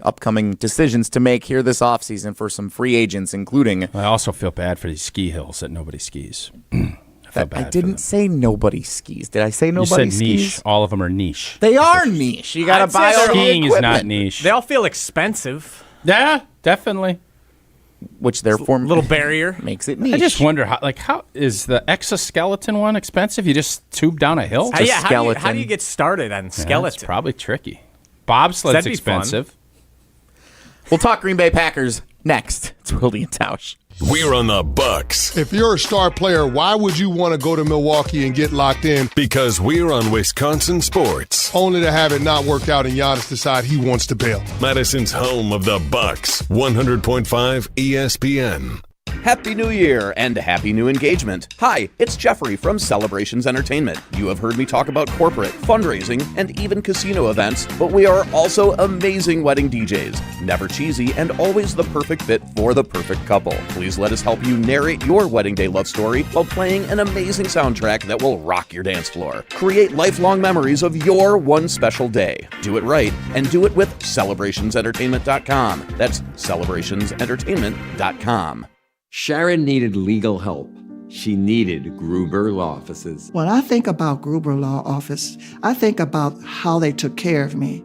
Upcoming decisions to make here this offseason for some free agents, including... I also feel bad for these ski hills that nobody skis. I didn't say nobody skis. Did I say nobody skis? You said niche. All of them are niche. They are niche. You got to buy all the skiing equipment. is not niche. They all feel expensive. Yeah, definitely. Which therefore little barrier makes it niche. I just wonder how is the exoskeleton one expensive? You just tube down a hill? How do you get started on skeleton? It's probably tricky. Bobsled's expensive. We'll talk Green Bay Packers next. It's Wilde and Tausch. We're on the Bucks. If you're a star player, why would you want to go to Milwaukee and get locked in? Because we're on Wisconsin sports. Only to have it not work out and Giannis decide he wants to bail. Madison's home of the Bucks. 100.5 ESPN. Happy New Year and happy new engagement. Hi, it's Jeffrey from Celebrations Entertainment. You have heard me talk about corporate, fundraising, and even casino events, but we are also amazing wedding DJs. Never cheesy and always the perfect fit for the perfect couple. Please let us help you narrate your wedding day love story while playing an amazing soundtrack that will rock your dance floor. Create lifelong memories of your one special day. Do it right and do it with celebrationsentertainment.com. That's celebrationsentertainment.com. Sharon needed legal help. She needed Gruber Law Offices. When I think about Gruber Law Office, I think about how they took care of me,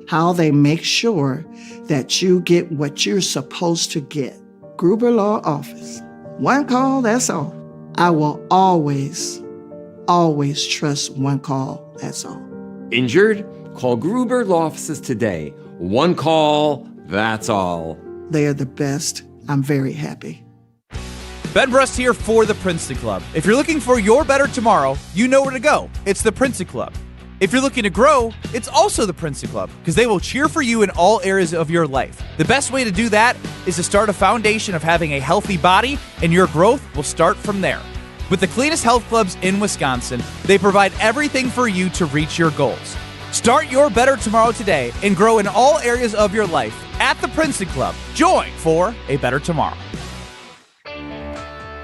how they make sure that you get what you're supposed to get. Gruber Law Office. One call, that's all. I will always trust one call, that's all. Injured? Call Gruber Law Offices today. One call, that's all. They are the best. I'm very happy. Ben Brust here for the Princeton Club. If you're looking for your better tomorrow, you know where to go. It's the Princeton Club. If you're looking to grow, it's also the Princeton Club, because they will cheer for you in all areas of your life. The best way to do that is to start a foundation of having a healthy body, and your growth will start from there. With the cleanest health clubs in Wisconsin, they provide everything for you to reach your goals. Start your better tomorrow today and grow in all areas of your life at the Princeton Club. Join for a better tomorrow.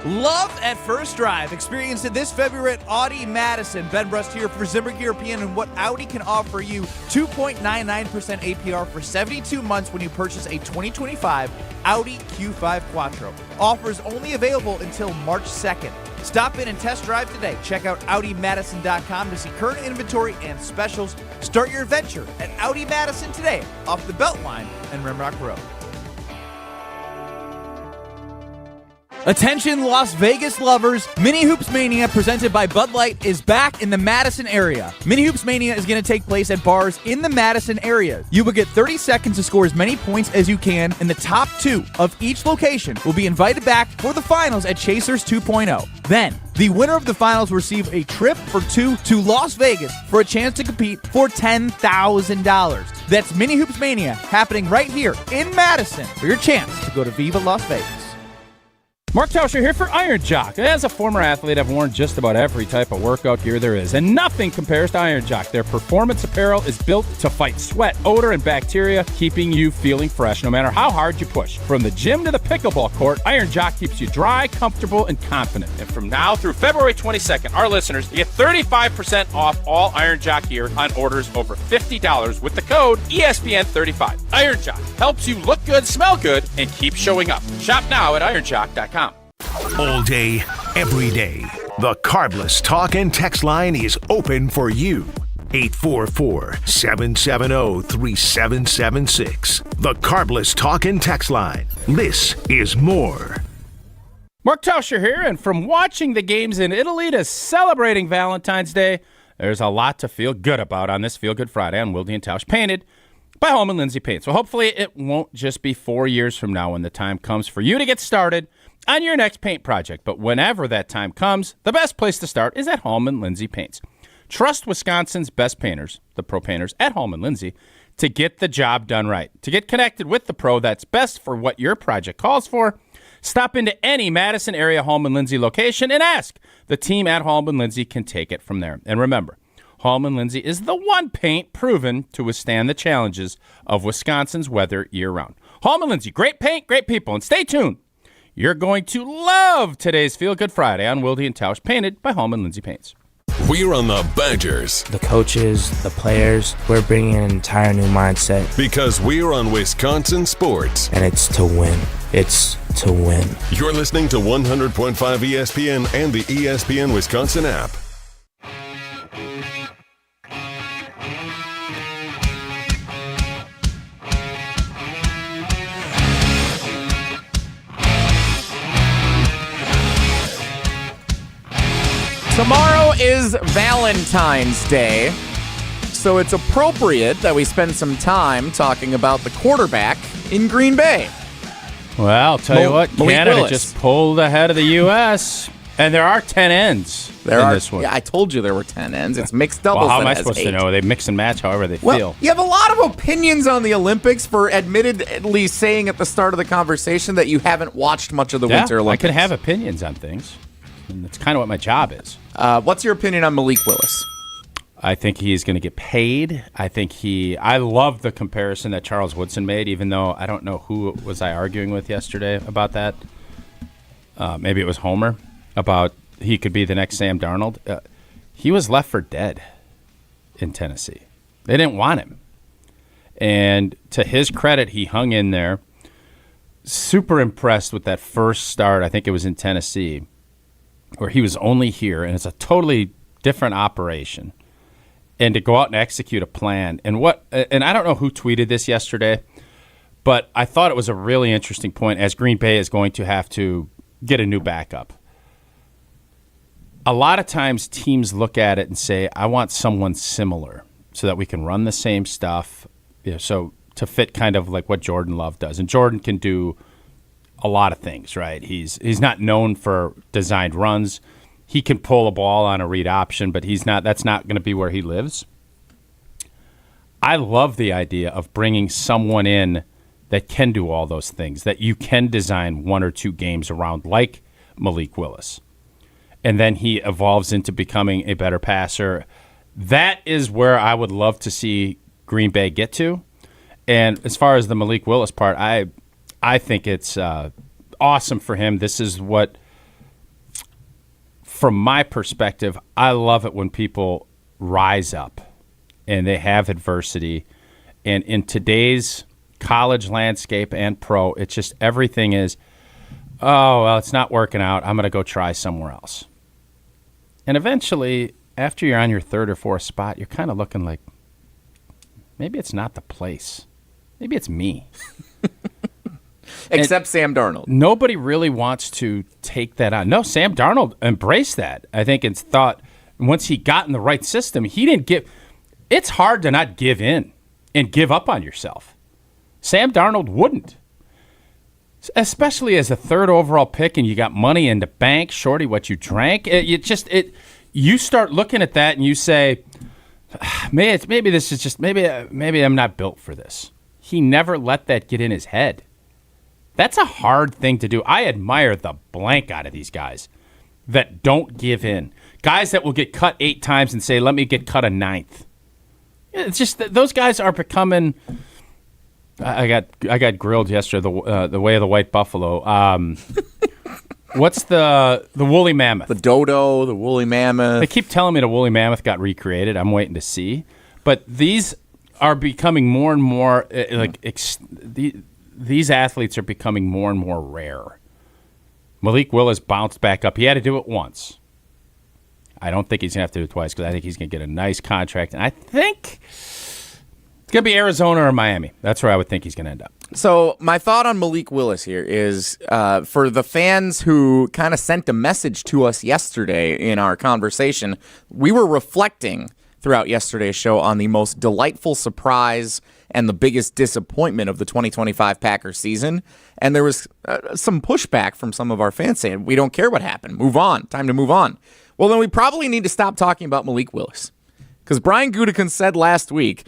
Love at First Drive. Experience it this February at Audi Madison. Ben Brust here for Zimmerg European and what Audi can offer you. 2.99% APR for 72 months when you purchase a 2025 Audi Q5 Quattro. Offers only available until March 2nd. Stop in and test drive today. Check out AudiMadison.com to see current inventory and specials. Start your adventure at Audi Madison today off the Beltline and Rimrock Road. Attention Las Vegas lovers, Mini Hoops Mania presented by Bud Light is back in the Madison area. Mini Hoops Mania is going to take place at bars in the Madison area. You will get 30 seconds to score as many points as you can, and the top two of each location will be invited back for the finals at Chasers 2.0. Then, the winner of the finals will receive a trip for two to Las Vegas for a chance to compete for $10,000. That's Mini Hoops Mania happening right here in Madison for your chance to go to Viva Las Vegas. Mark Tauscher here for Iron Jock. As a former athlete, I've worn just about every type of workout gear there is, and nothing compares to Iron Jock. Their performance apparel is built to fight sweat, odor, and bacteria, keeping you feeling fresh no matter how hard you push. From the gym to the pickleball court, Iron Jock keeps you dry, comfortable, and confident. And from now through February 22nd, our listeners get 35% off all Iron Jock gear on orders over $50 with the code ESPN35. Iron Jock helps you look good, smell good, and keep showing up. Shop now at ironjock.com. All day, every day, the Carbless Talk and Text line is open for you. 844-770-3776. The Carbless Talk and Text line. This is more. Mark Tauscher here, and from watching the games in Italy to celebrating Valentine's Day, there's a lot to feel good about on this Feel Good Friday on Wilde and Tausch, painted by Holman Lindsay Paint. So hopefully it won't just be 4 years from now when the time comes for you to get started on your next paint project. But whenever that time comes, the best place to start is at Holman Lindsay Paints. Trust Wisconsin's best painters, the pro painters at Holman Lindsay, to get the job done right. To get connected with the pro that's best for what your project calls for, stop into any Madison area Holman Lindsay location and ask. The team at Holman Lindsay can take it from there. And remember, Holman Lindsay is the one paint proven to withstand the challenges of Wisconsin's weather year-round. Holman Lindsay, great paint, great people, and stay tuned. You're going to love today's Feel Good Friday on Wilde and Tausch, painted by Holman Lindsay Paints. We're on the Badgers. The coaches, the players, we're bringing an entire new mindset. Because we're on Wisconsin sports. And it's to win. It's to win. You're listening to 100.5 ESPN and the ESPN Wisconsin app. Tomorrow is Valentine's Day, so it's appropriate that we spend some time talking about the quarterback in Green Bay. Well, I'll tell you what, Malik Canada Willis. just pulled ahead of the U.S., and there are 10 ends this one. Yeah, I told you there were 10 ends. It's mixed doubles. Well, how am I that has supposed 8. to know? They mix and match however they Well, feel. you have a lot of opinions on the Olympics for admittedly saying at the start of the conversation that you haven't watched much of the Winter Olympics. I can have opinions on things, and that's kind of what my job is. What's your opinion on Malik Willis? I think he's going to get paid. I love the comparison that Charles Woodson made, even though I don't know who was I arguing with yesterday about that. Maybe it was Homer, about he could be the next Sam Darnold. He was left for dead in Tennessee. They didn't want him. And to his credit, he hung in there. Super impressed with that first start. I think it was in Tennessee, where he was only here, and it's a totally different operation. And to go out and execute a plan. And I don't know who tweeted this yesterday, but I thought it was a really interesting point, as Green Bay is going to have to get a new backup. A lot of times teams look at it and say, I want someone similar so that we can run the same stuff, so to fit kind of like what Jordan Love does. And Jordan can do a lot of things, right? He's not known for designed runs. He can pull a ball on a read option, but that's not going to be where he lives. I love the idea of bringing someone in that can do all those things, that you can design 1 or 2 games around, like Malik Willis. And then he evolves into becoming a better passer. That is where I would love to see Green Bay get to. And as far as the Malik Willis part, I think it's awesome for him. This is what, from my perspective, I love it when people rise up and they have adversity. And in today's college landscape and pro, it's just everything is, oh, well, it's not working out. I'm going to go try somewhere else. And eventually, after you're on your 3rd or 4th spot, you're kind of looking like, maybe it's not the place. Maybe it's me. Except Sam Darnold. Nobody really wants to take that on. No, Sam Darnold embraced that. I think it's thought once he got in the right system, he didn't give. It's hard to not give in and give up on yourself. Sam Darnold wouldn't. Especially as a 3rd overall pick and you got money in the bank, shorty what you drank. You start looking at that and you say, maybe this is just maybe I'm not built for this. He never let that get in his head. That's a hard thing to do. I admire the blank out of these guys that don't give in. Guys that will get cut 8 times and say, let me get cut a 9th. It's just that those guys are becoming. I got grilled yesterday. The way of the white buffalo. What's the woolly mammoth? The dodo, the woolly mammoth. They keep telling me the woolly mammoth got recreated. I'm waiting to see. But these are becoming more and more these athletes are becoming more and more rare. Malik Willis bounced back up. He had to do it once. I don't think he's going to have to do it twice because I think he's going to get a nice contract. And I think it's going to be Arizona or Miami. That's where I would think he's going to end up. So my thought on Malik Willis here is for the fans who kind of sent a message to us yesterday in our conversation, we were reflecting throughout yesterday's show on the most delightful surprise and the biggest disappointment of the 2025 Packers season. And there was some pushback from some of our fans saying, we don't care what happened. Move on. Time to move on. Well, then we probably need to stop talking about Malik Willis. Because Brian Gutekunst said last week,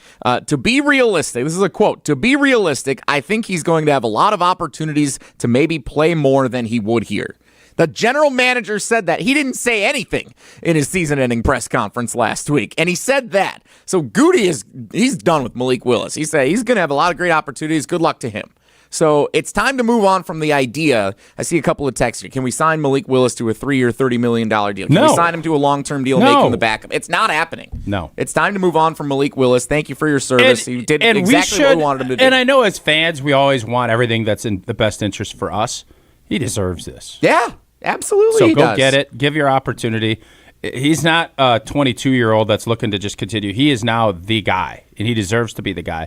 to be realistic, this is a quote, to be realistic, I think he's going to have a lot of opportunities to maybe play more than he would here. The general manager said that. He didn't say anything in his season-ending press conference last week, and he said that. So Goody he's done with Malik Willis. He said he's going to have a lot of great opportunities. Good luck to him. So it's time to move on from the idea. I see a couple of texts here. Can we sign Malik Willis to a 3-year, $30 million deal? Can we sign him to a long-term deal and make him the backup? It's not happening. No. It's time to move on from Malik Willis. Thank you for your service. You did exactly what we wanted him to do. And I know as fans, we always want everything that's in the best interest for us. He deserves this. Yeah, absolutely. So he go does. get it. Give your opportunity. He's not a 22-year-old that's looking to just continue. He is now the guy, and he deserves to be the guy.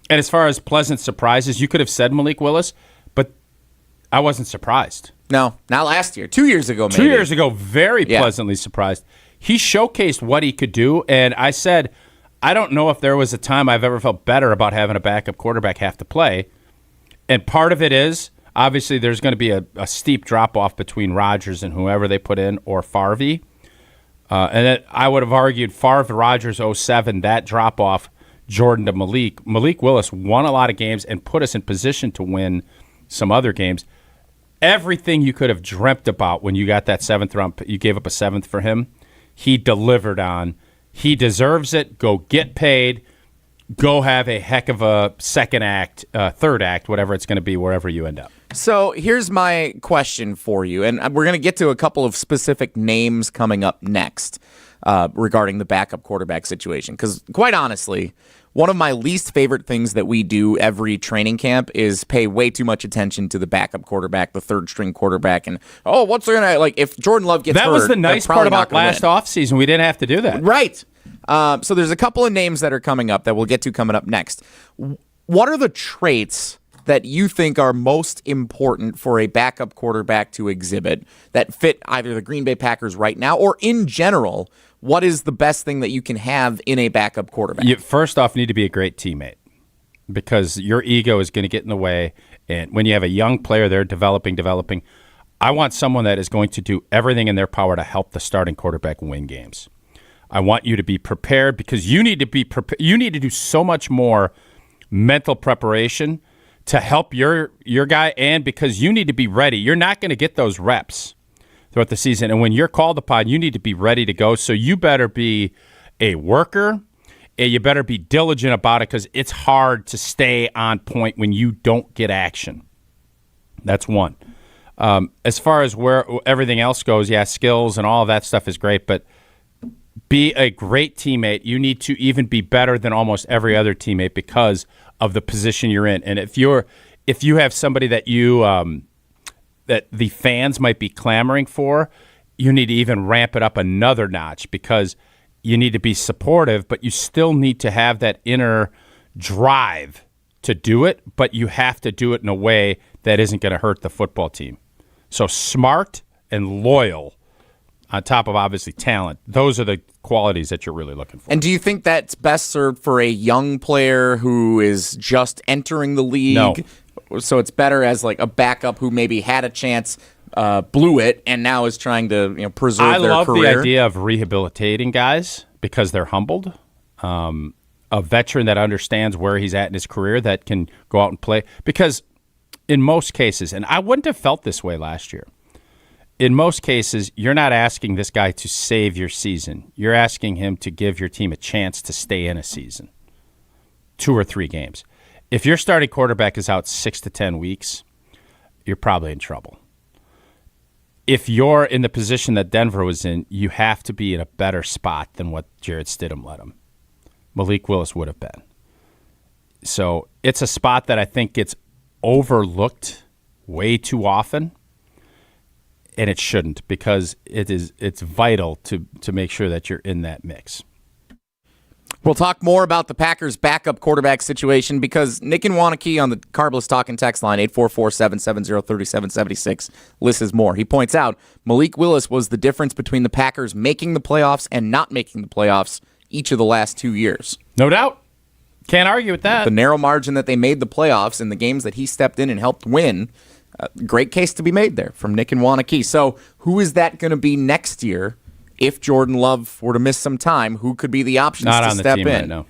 And as far as pleasant surprises, you could have said Malik Willis, but I wasn't surprised. No, not last year. 2 years ago, maybe. 2 years ago, very pleasantly surprised. He showcased what he could do, and I said, I don't know if there was a time I've ever felt better about having a backup quarterback have to play. And part of it is Obviously, there's going to be a steep drop-off between Rodgers and whoever they put in, or Favre. And I would have argued Favre, Rodgers, 07, that drop-off, Jordan to Malik. Malik Willis won a lot of games and put us in position to win some other games. Everything you could have dreamt about when you got that 7th round, you gave up a 7th for him, he delivered on. He deserves it. Go get paid. Go have a heck of a second act, third act, whatever it's going to be, wherever you end up. So here's my question for you, and we're going to get to a couple of specific names coming up next regarding the backup quarterback situation, because quite honestly, one of my least favorite things that we do every training camp is pay way too much attention to the backup quarterback, the third-string quarterback, and, what's going to, like, if Jordan Love gets hurt, that was the nice part about last offseason. We didn't have to do that. Right. So there's a couple of names that are coming up that we'll get to coming up next. What are the traits that you think are most important for a backup quarterback to exhibit that fit either the Green Bay Packers right now or in general? What is the best thing that you can have in a backup quarterback? You, first off, need to be a great teammate, because your ego is going to get in the way. And when you have a young player there developing, I want someone that is going to do everything in their power to help the starting quarterback win games. I want you to be prepared, because you need to be prepared. You need to do so much more mental preparation to help your guy, and because you need to be ready. You're not going to get those reps throughout the season, and when you're called upon, you need to be ready to go. So you better be a worker, and you better be diligent about it, because it's hard to stay on point when you don't get action. That's one. As far as where everything else goes, yeah, skills and all of that stuff is great, but be a great teammate. You need to even be better than almost every other teammate because of the position you're in. And if you have somebody that you that the fans might be clamoring for, you need to even ramp it up another notch, because you need to be supportive, but you still need to have that inner drive to do it, but you have to do it in a way that isn't going to hurt the football team. So smart and loyal, on top of obviously talent, those are the qualities that you're really looking for. And do you think that's best served for a young player who is just entering the league? No. So it's better as like a backup who maybe had a chance, blew it, and now is trying to preserve their career? I love the idea of rehabilitating guys because they're humbled. A veteran that understands where he's at in his career that can go out and play. Because in most cases, and I wouldn't have felt this way last year, in most cases, you're not asking this guy to save your season. You're asking him to give your team a chance to stay in a season, 2 or 3 games. If your starting quarterback is out 6 to 10 weeks, you're probably in trouble. If you're in the position that Denver was in, you have to be in a better spot than what Jarrett Stidham led him. Malik Willis would have been. So it's a spot that I think gets overlooked way too often. And it shouldn't, because it's vital to make sure that you're in that mix. We'll talk more about the Packers' backup quarterback situation, because Nick and Wanakee on the Carbless Talking text line, 844-770-3776, lists more. He points out Malik Willis was the difference between the Packers making the playoffs and not making the playoffs each of the last 2 years. No doubt. Can't argue with that. The narrow margin that they made the playoffs in the games that he stepped in and helped win. Great case to be made there from Nick and Wanakee. So who is that going to be next year if Jordan Love were to miss some time? Who could be the options not to on step the team in? Right now.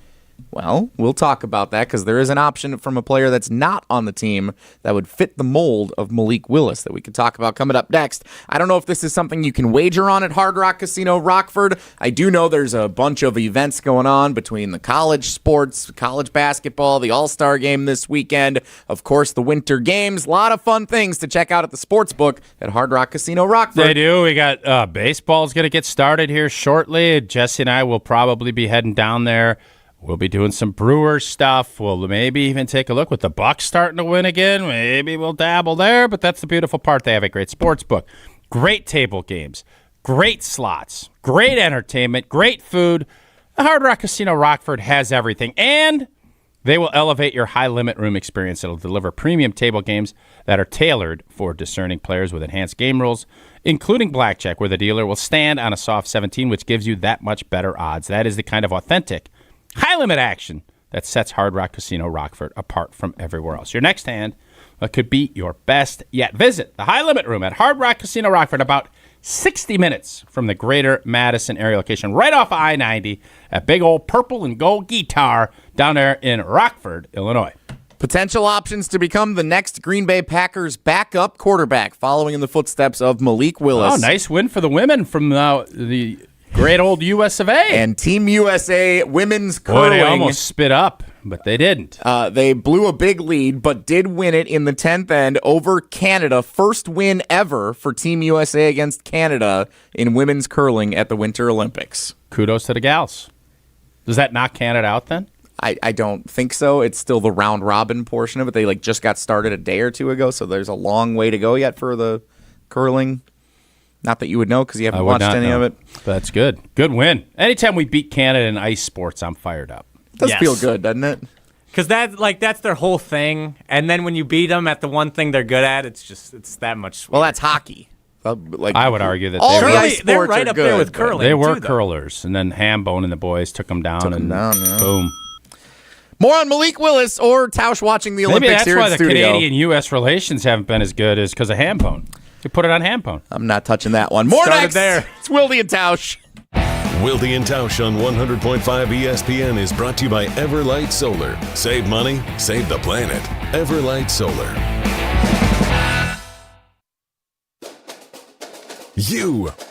Well, we'll talk about that, because there is an option from a player that's not on the team that would fit the mold of Malik Willis that we could talk about coming up next. I don't know if this is something you can wager on at Hard Rock Casino Rockford. I do know there's a bunch of events going on between the college sports, college basketball, the All-Star game this weekend, of course, the Winter Games. A lot of fun things to check out at the sports book at Hard Rock Casino Rockford. They do. We got baseball's going to get started here shortly. Jesse and I will probably be heading down there. We'll be doing some Brewers stuff. We'll maybe even take a look with the Bucks starting to win again. Maybe we'll dabble there, but that's the beautiful part. They have a great sports book, great table games, great slots, great entertainment, great food. The Hard Rock Casino Rockford has everything, and they will elevate your high-limit room experience. It'll deliver premium table games that are tailored for discerning players with enhanced game rules, including blackjack, where the dealer will stand on a soft 17, which gives you that much better odds. That is the kind of authentic high-limit action that sets Hard Rock Casino Rockford apart from everywhere else. Your next hand that could be your best yet. Visit the High Limit Room at Hard Rock Casino Rockford, about 60 minutes from the greater Madison area location, right off of I-90, at big old purple and gold guitar down there in Rockford, Illinois. Potential options to become the next Green Bay Packers backup quarterback, following in the footsteps of Malik Willis. Oh, nice win for the women from the great old US of A. And Team USA women's curling. Boy, they almost spit up, but they didn't. They blew a big lead, but did win it in the 10th end over Canada. First win ever for Team USA against Canada in women's curling at the Winter Olympics. Kudos to the gals. Does that knock Canada out then? I don't think so. It's still the round robin portion of it. They just got started a day or two ago, so there's a long way to go yet for the curling. Not that you would know because you haven't watched any of it. That's good. Good win. Anytime we beat Canada in ice sports, I'm fired up. It does feel good, doesn't it? Because that's their whole thing, and then when you beat them at the one thing they're good at, it's that much. Well, that's hockey. I would argue that they're right up there with curling. They were too, curlers, and then Hambone and the boys took them down. Boom. More on Malik Willis or Tausch watching the Olympics here in Maybe that's why studio. the Canadian-U.S. relations haven't been as good as because of Hambone. You put it on Hambone. I'm not touching that one. More Started next. there. It's Wilde and Tausch. Wilde and Tausch on 100.5 ESPN is brought to you by Everlight Solar. Save money, save the planet. Everlight Solar.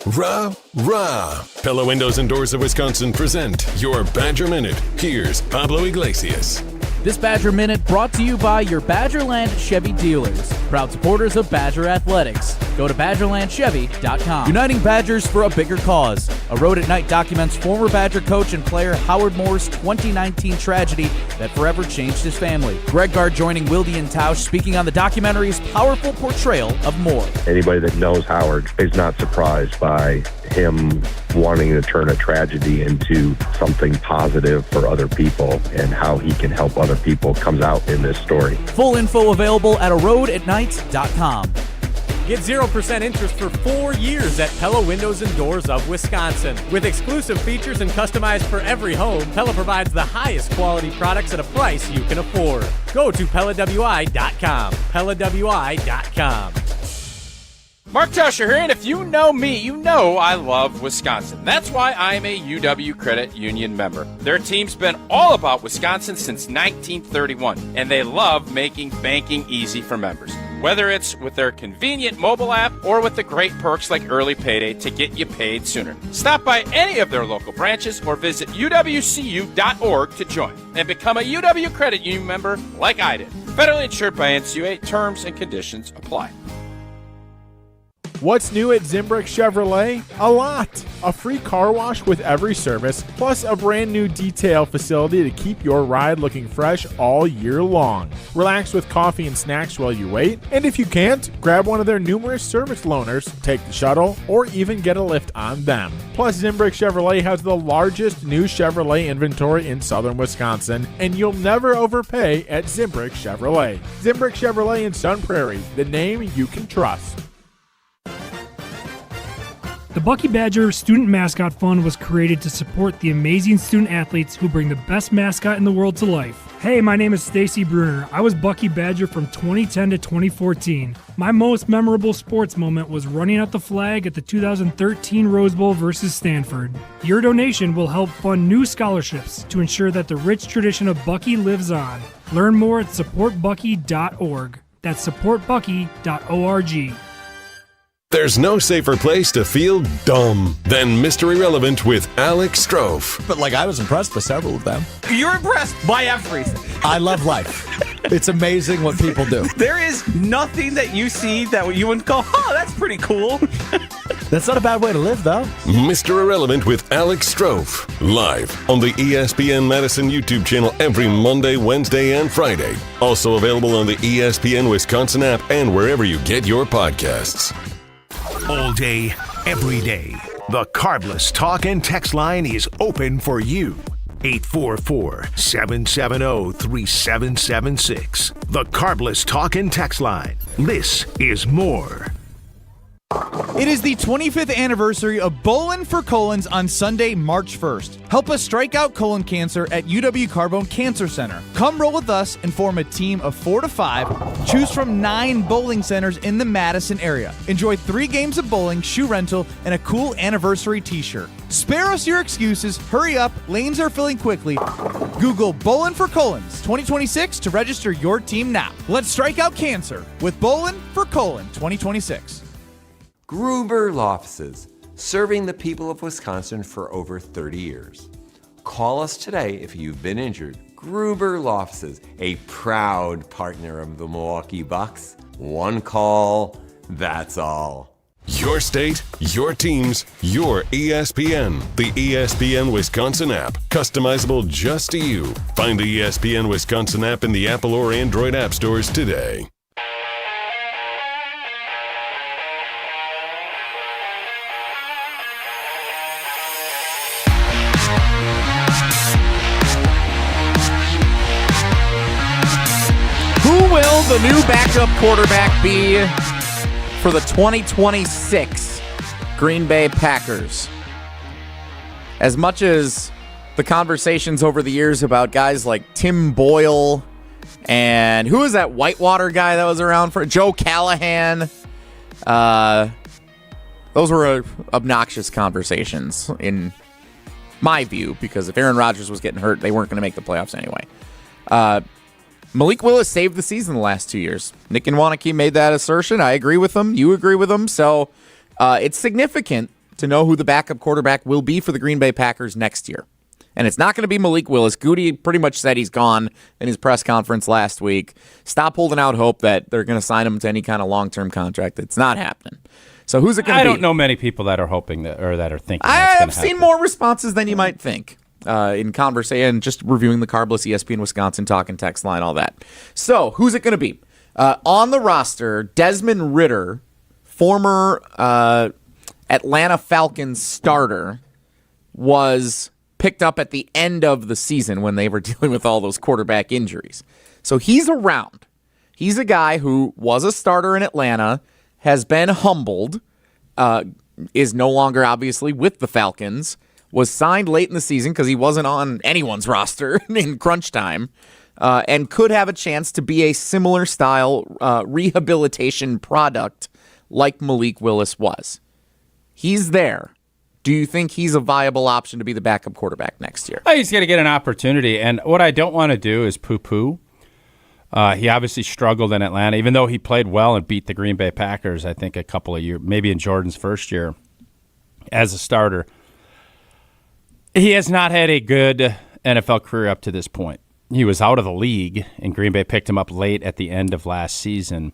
Rah. Pella Windows and Doors of Wisconsin present your Badger Minute. Here's Pablo Iglesias. This Badger Minute brought to you by your Badgerland Chevy dealers, proud supporters of Badger Athletics. Go to BadgerlandChevy.com. Uniting Badgers for a bigger cause. A Road at Night documents former Badger coach and player Howard Moore's 2019 tragedy that forever changed his family. Greg Gard joining Wilde and Tausch, speaking on the documentary's powerful portrayal of Moore. Anybody that knows Howard is not surprised by him wanting to turn a tragedy into something positive for other people, and how he can help other people comes out in this story. Full info available at aroadatnight.com. Get 0% interest for 4 years at Pella Windows and Doors of Wisconsin. With exclusive features and customized for every home, Pella provides the highest quality products at a price you can afford. Go to PellaWI.com. PellaWI.com. Mark Tauscher here, and if you know me, you know I love Wisconsin. That's why I'm a UW Credit Union member. Their team's been all about Wisconsin since 1931, and they love making banking easy for members. Whether it's with their convenient mobile app or with the great perks like early payday to get you paid sooner. Stop by any of their local branches or visit uwcu.org to join and become a UW Credit Union member like I did. Federally insured by NCUA. Terms and conditions apply. What's new at Zimbrick Chevrolet? A lot. A free car wash with every service, plus a brand new detail facility to keep your ride looking fresh all year long. Relax with coffee and snacks while you wait, and if you can't, grab one of their numerous service loaners, take the shuttle, or even get a lift on them. Plus, Zimbrick Chevrolet has the largest new Chevrolet inventory in southern Wisconsin, and you'll never overpay at Zimbrick Chevrolet. Zimbrick Chevrolet in Sun Prairie, the name you can trust. The Bucky Badger Student Mascot Fund was created to support the amazing student athletes who bring the best mascot in the world to life. Hey, my name is Stacy Bruner. I was Bucky Badger from 2010 to 2014. My most memorable sports moment was running out the flag at the 2013 Rose Bowl versus Stanford. Your donation will help fund new scholarships to ensure that the rich tradition of Bucky lives on. Learn more at supportbucky.org. That's supportbucky.org. There's no safer place to feel dumb than Mr. Irrelevant with Alex Strofe. But I was impressed with several of them. You're impressed by everything. I love life. It's amazing what people do. There is nothing that you see that you wouldn't go, oh, that's pretty cool. That's not a bad way to live, though. Mr. Irrelevant with Alex Strofe. Live on the ESPN Madison YouTube channel every Monday, Wednesday, and Friday. Also available on the ESPN Wisconsin app and wherever you get your podcasts. All day, every day. The Carbless Talk and Text line is open for you. 844-770-3776. The Carbless Talk and Text line. This is more. It is the 25th anniversary of Bowling for Colons on Sunday, March 1st. Help us strike out colon cancer at UW Carbone Cancer Center. Come roll with us and form a team of 4 to 5. Choose from 9 bowling centers in the Madison area. Enjoy 3 games of bowling, shoe rental, and a cool anniversary t-shirt. Spare us your excuses. Hurry up. Lanes are filling quickly. Google Bowling for Colons 2026 to register your team now. Let's strike out cancer with Bowling for Colon 2026. Gruber Law Offices, serving the people of Wisconsin for over 30 years. Call us today if you've been injured. Gruber Law Offices, a proud partner of the Milwaukee Bucks. One call, that's all. Your state, your teams, your ESPN. The ESPN Wisconsin app. Customizable just to you. Find the ESPN Wisconsin app in the Apple or Android app stores today. Who will the new backup quarterback be for the 2026 Green Bay Packers? As much as the conversations over the years about guys like Tim Boyle and who was that Whitewater guy that was around for Joe Callahan, those were obnoxious conversations in my view, because if Aaron Rodgers was getting hurt, they weren't going to make the playoffs anyway. Malik Willis saved the season the last 2 years. Nick and Waneke made that assertion. I agree with them. You agree with them. So it's significant to know who the backup quarterback will be for the Green Bay Packers next year. And it's not going to be Malik Willis. Goody pretty much said he's gone in his press conference last week. Stop holding out hope that they're going to sign him to any kind of long-term contract. It's not happening. So who's it going to be? I don't know many people that are hoping that, or that are thinking I that's have seen more responses than you might think. In conversation, just reviewing the Carbless ESPN Wisconsin talk and text line, all that. So, who's it going to be? On the roster, Desmond Ridder, former Atlanta Falcons starter, was picked up at the end of the season when they were dealing with all those quarterback injuries. So, he's around. He's a guy who was a starter in Atlanta, has been humbled, is no longer obviously with the Falcons, was signed late in the season because he wasn't on anyone's roster in crunch time, and could have a chance to be a similar style rehabilitation product like Malik Willis was. He's there. Do you think he's a viable option to be the backup quarterback next year? He's going to get an opportunity, and what I don't want to do is poo-poo. He obviously struggled in Atlanta, even though he played well and beat the Green Bay Packers, I think, a couple of years, maybe in Jordan's first year as a starter. He has not had a good NFL career up to this point. He was out of the league, and Green Bay picked him up late at the end of last season.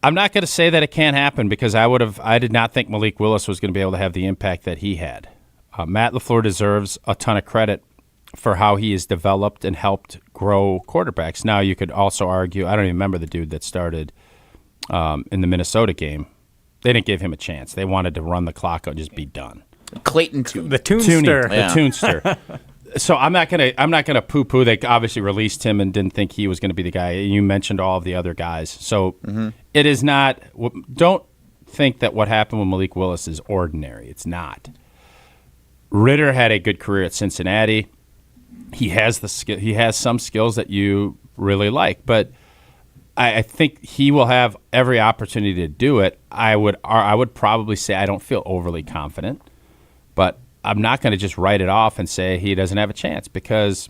I'm not going to say that it can't happen because I did not think Malik Willis was going to be able to have the impact that he had. Matt LaFleur deserves a ton of credit for how he has developed and helped grow quarterbacks. Now, you could also argue, I don't even remember the dude that started in the Minnesota game. They didn't give him a chance. They wanted to run the clock out and just be done. Clayton Tooney. The Toonster. So I'm not gonna poo-poo. They obviously released him and didn't think he was going to be the guy. You mentioned all of the other guys. So It is not. Don't think that what happened with Malik Willis is ordinary. It's not. Ridder had a good career at Cincinnati. He has the skill. He has some skills that you really like, but I think he will have every opportunity to do it. I would probably say I don't feel overly confident. But I'm not going to just write it off and say he doesn't have a chance, because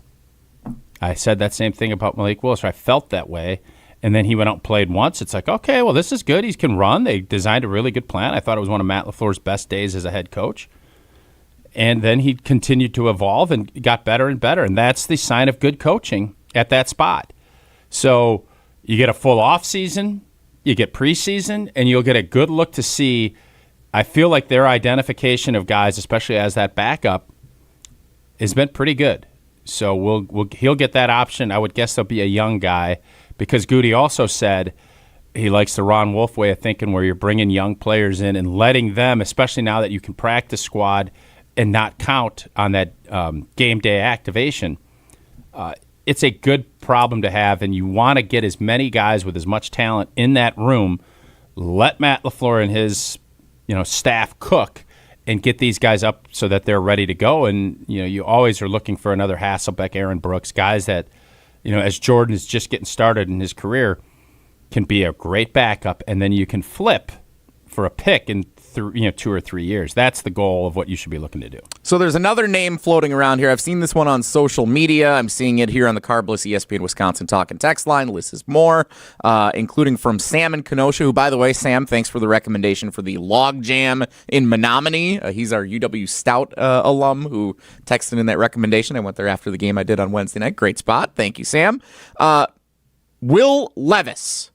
I said that same thing about Malik Willis. I felt that way, and then he went out and played once. It's like, okay, well, this is good. He can run. They designed a really good plan. I thought it was one of Matt LaFleur's best days as a head coach. And then he continued to evolve and got better and better, and that's the sign of good coaching at that spot. So you get a full offseason, you get preseason, and you'll get a good look to see. I feel like their identification of guys, especially as that backup, has been pretty good. So he'll get that option. I would guess there'll be a young guy, because Goody also said he likes the Ron Wolf way of thinking, where you're bringing young players in and letting them, especially now that you can practice squad and not count on that game day activation. It's a good problem to have, and you want to get as many guys with as much talent in that room let Matt LaFleur and his staff cook and get these guys up so that they're ready to go. And you always are looking for another Hasselbeck, Aaron Brooks, guys that as Jordan is just getting started in his career, can be a great backup, and then you can flip for a pick in 2 or 3 years. That's the goal of what you should be looking to do. So there's another name floating around here. I've seen this one on social media. I'm seeing it here on the Carbless ESPN Wisconsin Talk and Text line. This is more, including from Sam in Kenosha, who, by the way, Sam, thanks for the recommendation for the Log Jam in Menominee. He's our UW Stout alum who texted in that recommendation. I went there after the game I did on Wednesday night. Great spot. Thank you, Sam. Will Levis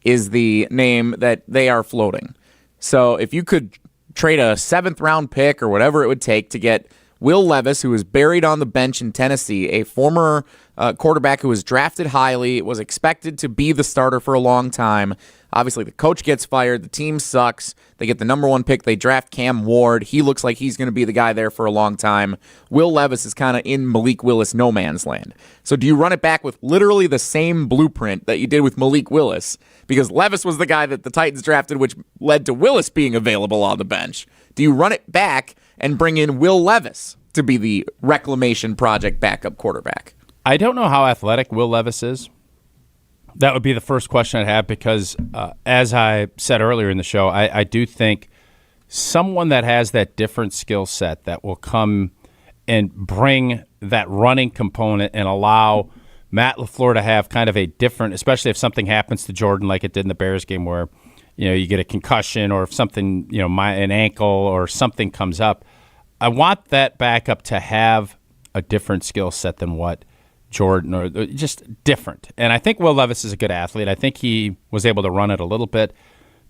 is the name that they are floating. So if you could trade a 7th-round pick or whatever it would take to get Will Levis, who is buried on the bench in Tennessee, a former quarterback who was drafted highly, was expected to be the starter for a long time. Obviously, the coach gets fired. The team sucks. They get the number 1 pick. They draft Cam Ward. He looks like he's going to be the guy there for a long time. Will Levis is kind of in Malik Willis no man's land. So do you run it back with literally the same blueprint that you did with Malik Willis? Because Levis was the guy that the Titans drafted, which led to Willis being available on the bench. Do you run it back and bring in Will Levis to be the reclamation project backup quarterback? I don't know how athletic Will Levis is. That would be the first question I'd have because, as I said earlier in the show, I do think someone that has that different skill set that will come and bring that running component and allow Matt LaFleur to have kind of a different, especially if something happens to Jordan like it did in the Bears game where you get a concussion or if something, an ankle or something comes up. I want that backup to have a different skill set than what Jordan, or just different. And I think Will Levis is a good athlete. I think he was able to run it a little bit.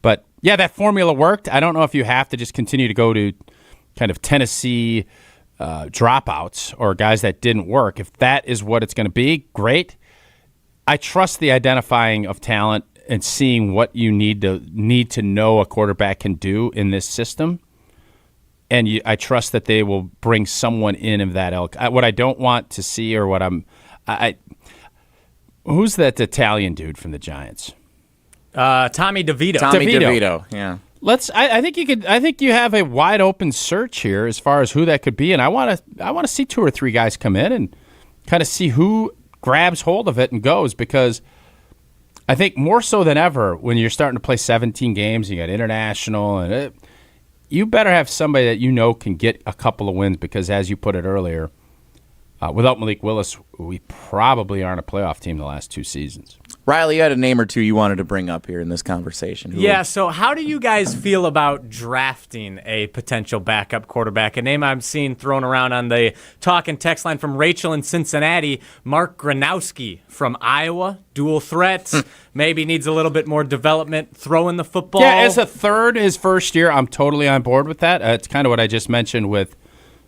But, yeah, that formula worked. I don't know if you have to just continue to go to kind of Tennessee dropouts or guys that didn't work. If that is what it's going to be, great. I trust the identifying of talent and seeing what you need to know a quarterback can do in this system. And I trust that they will bring someone in of that ilk. What I don't want to see or what who's that Italian dude from the Giants? Tommy DeVito. Tommy DeVito. Yeah. I think you have a wide open search here as far as who that could be, and I want to see 2 or 3 guys come in and kind of see who grabs hold of it and goes, because I think more so than ever when you're starting to play 17 games, you got international, and you better have somebody that can get a couple of wins, because as you put it earlier, without Malik Willis, we probably aren't a playoff team the last 2 seasons. Riley, you had a name or two you wanted to bring up here in this conversation. So how do you guys feel about drafting a potential backup quarterback? A name I'm seeing thrown around on the talk and text line from Rachel in Cincinnati, Mark Gronowski from Iowa, dual threat, maybe needs a little bit more development, throwing the football. Yeah, as a third his first year, I'm totally on board with that. It's kind of what I just mentioned with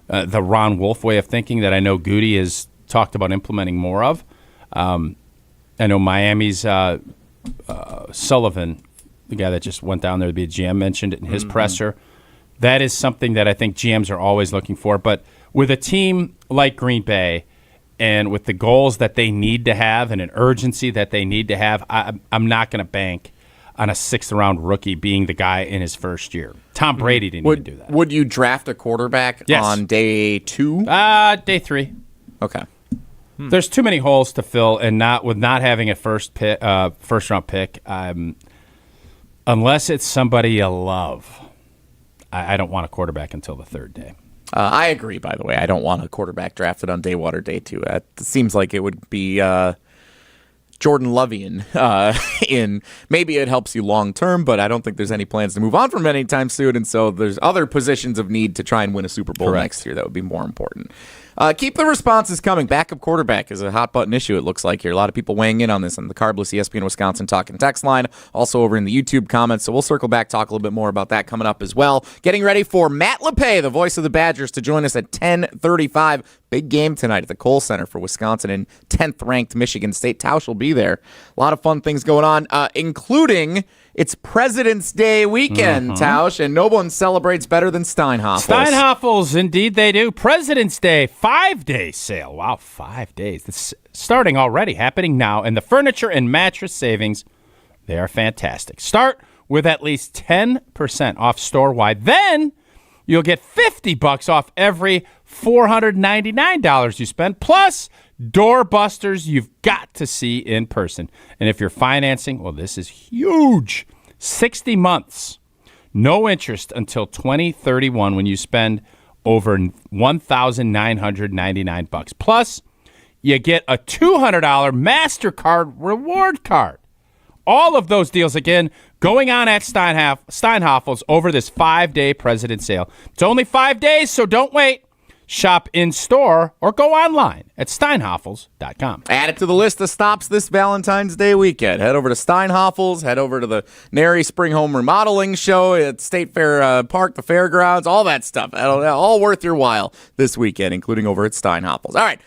the Ron Wolf way of thinking that I know Goody has talked about implementing more of. I know Miami's Sullivan, the guy that just went down there to be a GM, mentioned it in his presser. That is something that I think GMs are always looking for. But with a team like Green Bay and with the goals that they need to have and an urgency that they need to have, I'm not going to bank on a 6th-round rookie being the guy in his first year. Tom Brady didn't even do that. Would you draft a quarterback on day 2? Day 3. Okay. There's too many holes to fill, and not having a first-round pick, unless it's somebody you love, I don't want a quarterback until the 3rd day. I agree, by the way. I don't want a quarterback drafted on day 1 or day 2. It seems like it would be Jordan Lovian. Maybe it helps you long-term, but I don't think there's any plans to move on from it anytime soon, and so there's other positions of need to try and win a Super Bowl next year that would be more important. Keep the responses coming. Backup quarterback is a hot-button issue, it looks like here. A lot of people weighing in on this on the Carbless ESPN Wisconsin Talk and Text line, also over in the YouTube comments, so we'll circle back, talk a little bit more about that coming up as well. Getting ready for Matt Lepay, the voice of the Badgers, to join us at 10:35. Big game tonight at the Kohl Center for Wisconsin and 10th-ranked Michigan State. Tausch will be there. A lot of fun things going on, including it's President's Day weekend, Tausch, and no one celebrates better than Steinhoffels. Steinhoffels, indeed they do. President's Day, 5-day sale. Wow, 5 days. It's starting already, happening now. And the furniture and mattress savings, they are fantastic. Start with at least 10% off store-wide. Then you'll get $50 off every $499 you spend, plus doorbusters you've got to see in person. And if you're financing, well, this is huge. 60 months, no interest until 2031 when you spend over $1,999. Plus, you get a $200 MasterCard reward card. All of those deals, again, going on at Steinhafels over this 5-day President's Sale. It's only 5 days, so don't wait. Shop in-store or go online at steinhafels.com. Add it to the list of stops this Valentine's Day weekend. Head over to Steinhafels, head over to the Nary Spring Home Remodeling Show at State Fair Park, the fairgrounds, all that stuff. All worth your while this weekend, including over at Steinhafels. All right,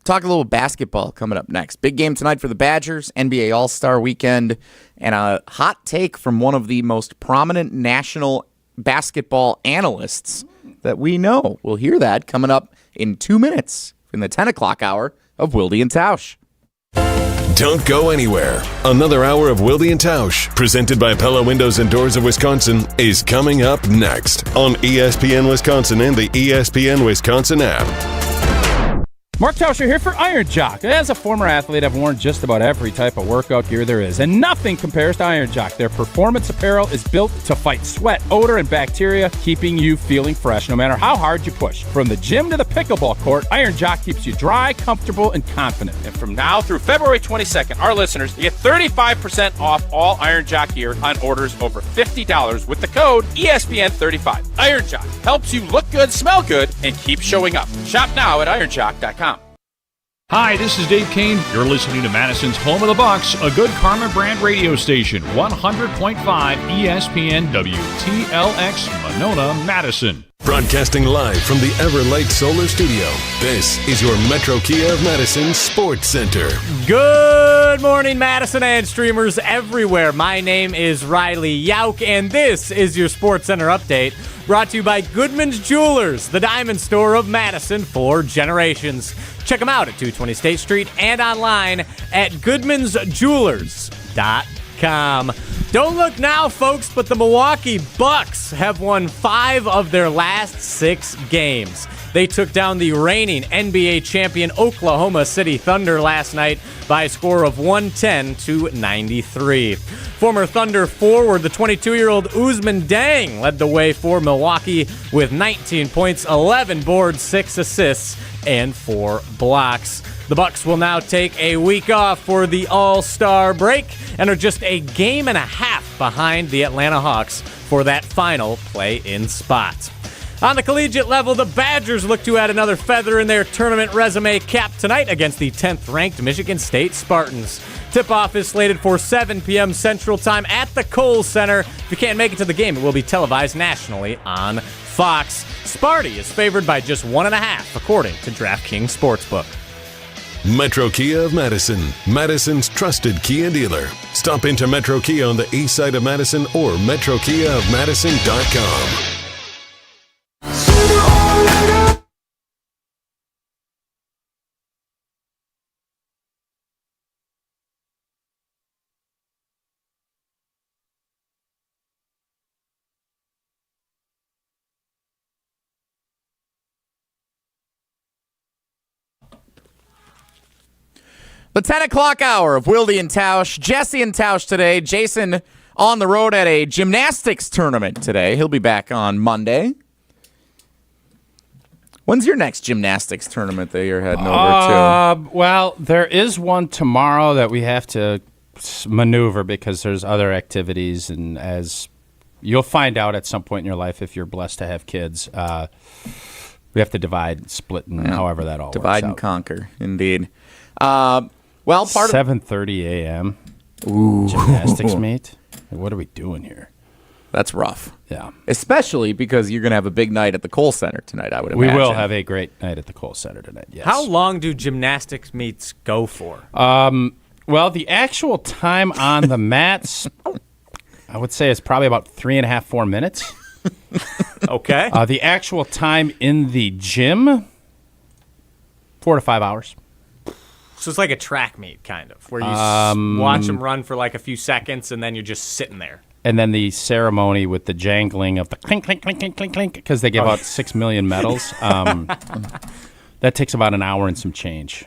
talk a little basketball coming up next. Big game tonight for the Badgers, NBA All-Star Weekend, and a hot take from one of the most prominent national basketball analysts that we know. We'll hear that coming up in 2 minutes in the 10 o'clock hour of Wilde and Tausch. Don't go anywhere. Another hour of Wilde and Tausch, presented by Pella Windows and Doors of Wisconsin, is coming up next on ESPN Wisconsin and the ESPN Wisconsin app. Mark Tauscher here for Iron Jock. As a former athlete, I've worn just about every type of workout gear there is, and nothing compares to Iron Jock. Their performance apparel is built to fight sweat, odor, and bacteria, keeping you feeling fresh no matter how hard you push. From the gym to the pickleball court, Iron Jock keeps you dry, comfortable, and confident. And from now through February 22nd, our listeners get 35% off all Iron Jock gear on orders over $50 with the code ESPN35. Iron Jock helps you look good, smell good, and keep showing up. Shop now at ironjock.com. Hi, this is Dave Kane. You're listening to Madison's Home of the Bucks, a good Karma brand radio station, 100.5 ESPN WTLX, Monona, Madison. Broadcasting live from the Everlight Solar Studio, this is your Metro Kia of Madison Sports Center. Good morning, Madison and streamers everywhere. My name is Riley Yauk, and this is your Sports Center update, brought to you by Goodman's Jewelers, the diamond store of Madison for generations. Check them out at 220 State Street and online at goodmansjewelers.com. Don't look now, folks, but the Milwaukee Bucks have won 5 of their last 6 games. They took down the reigning NBA champion Oklahoma City Thunder last night by a score of 110-93. Former Thunder forward, the 22-year-old Ousmane Dieng, led the way for Milwaukee with 19 points, 11 boards, 6 assists, and 4 blocks. The Bucks will now take a week off for the All-Star break and are just a game and a half behind the Atlanta Hawks for that final play-in spot. On the collegiate level, the Badgers look to add another feather in their tournament resume cap tonight against the 10th-ranked Michigan State Spartans. Tip-off is slated for 7 p.m. Central Time at the Kohl Center. If you can't make it to the game, it will be televised nationally on Fox. Sparty is favored by just 1.5, according to DraftKings Sportsbook. Metro Kia of Madison, Madison's trusted Kia dealer. Stop into Metro Kia on the east side of Madison or metrokiaofmadison.com. The 10 o'clock hour of Wilde and Tausch. Jesse and Tausch today. Jason on the road at a gymnastics tournament today. He'll be back on Monday. When's your next gymnastics tournament that you're heading over to? Well, there is one tomorrow that we have to maneuver because there's other activities, and as you'll find out at some point in your life if you're blessed to have kids, we have to divide, split, and however that all works out. Divide and conquer, indeed. Well, part 7:30 a.m. Ooh, gymnastics meet. What are we doing here? That's rough. Yeah, especially because you're going to have a big night at the Kohl Center tonight. I would imagine. We will have a great night at the Kohl Center tonight. Yes. How long do gymnastics meets go for? Well, the actual time on the mats, I would say, is probably about 3.5, 4 minutes. Okay. The actual time in the gym, 4 to 5 hours. So it's like a track meet, kind of, where you watch them run for like a few seconds, and then you're just sitting there. and then the ceremony with the jangling of the clink, clink, clink, clink, clink, clink, because they give out 6 million medals. That takes about an hour and some change.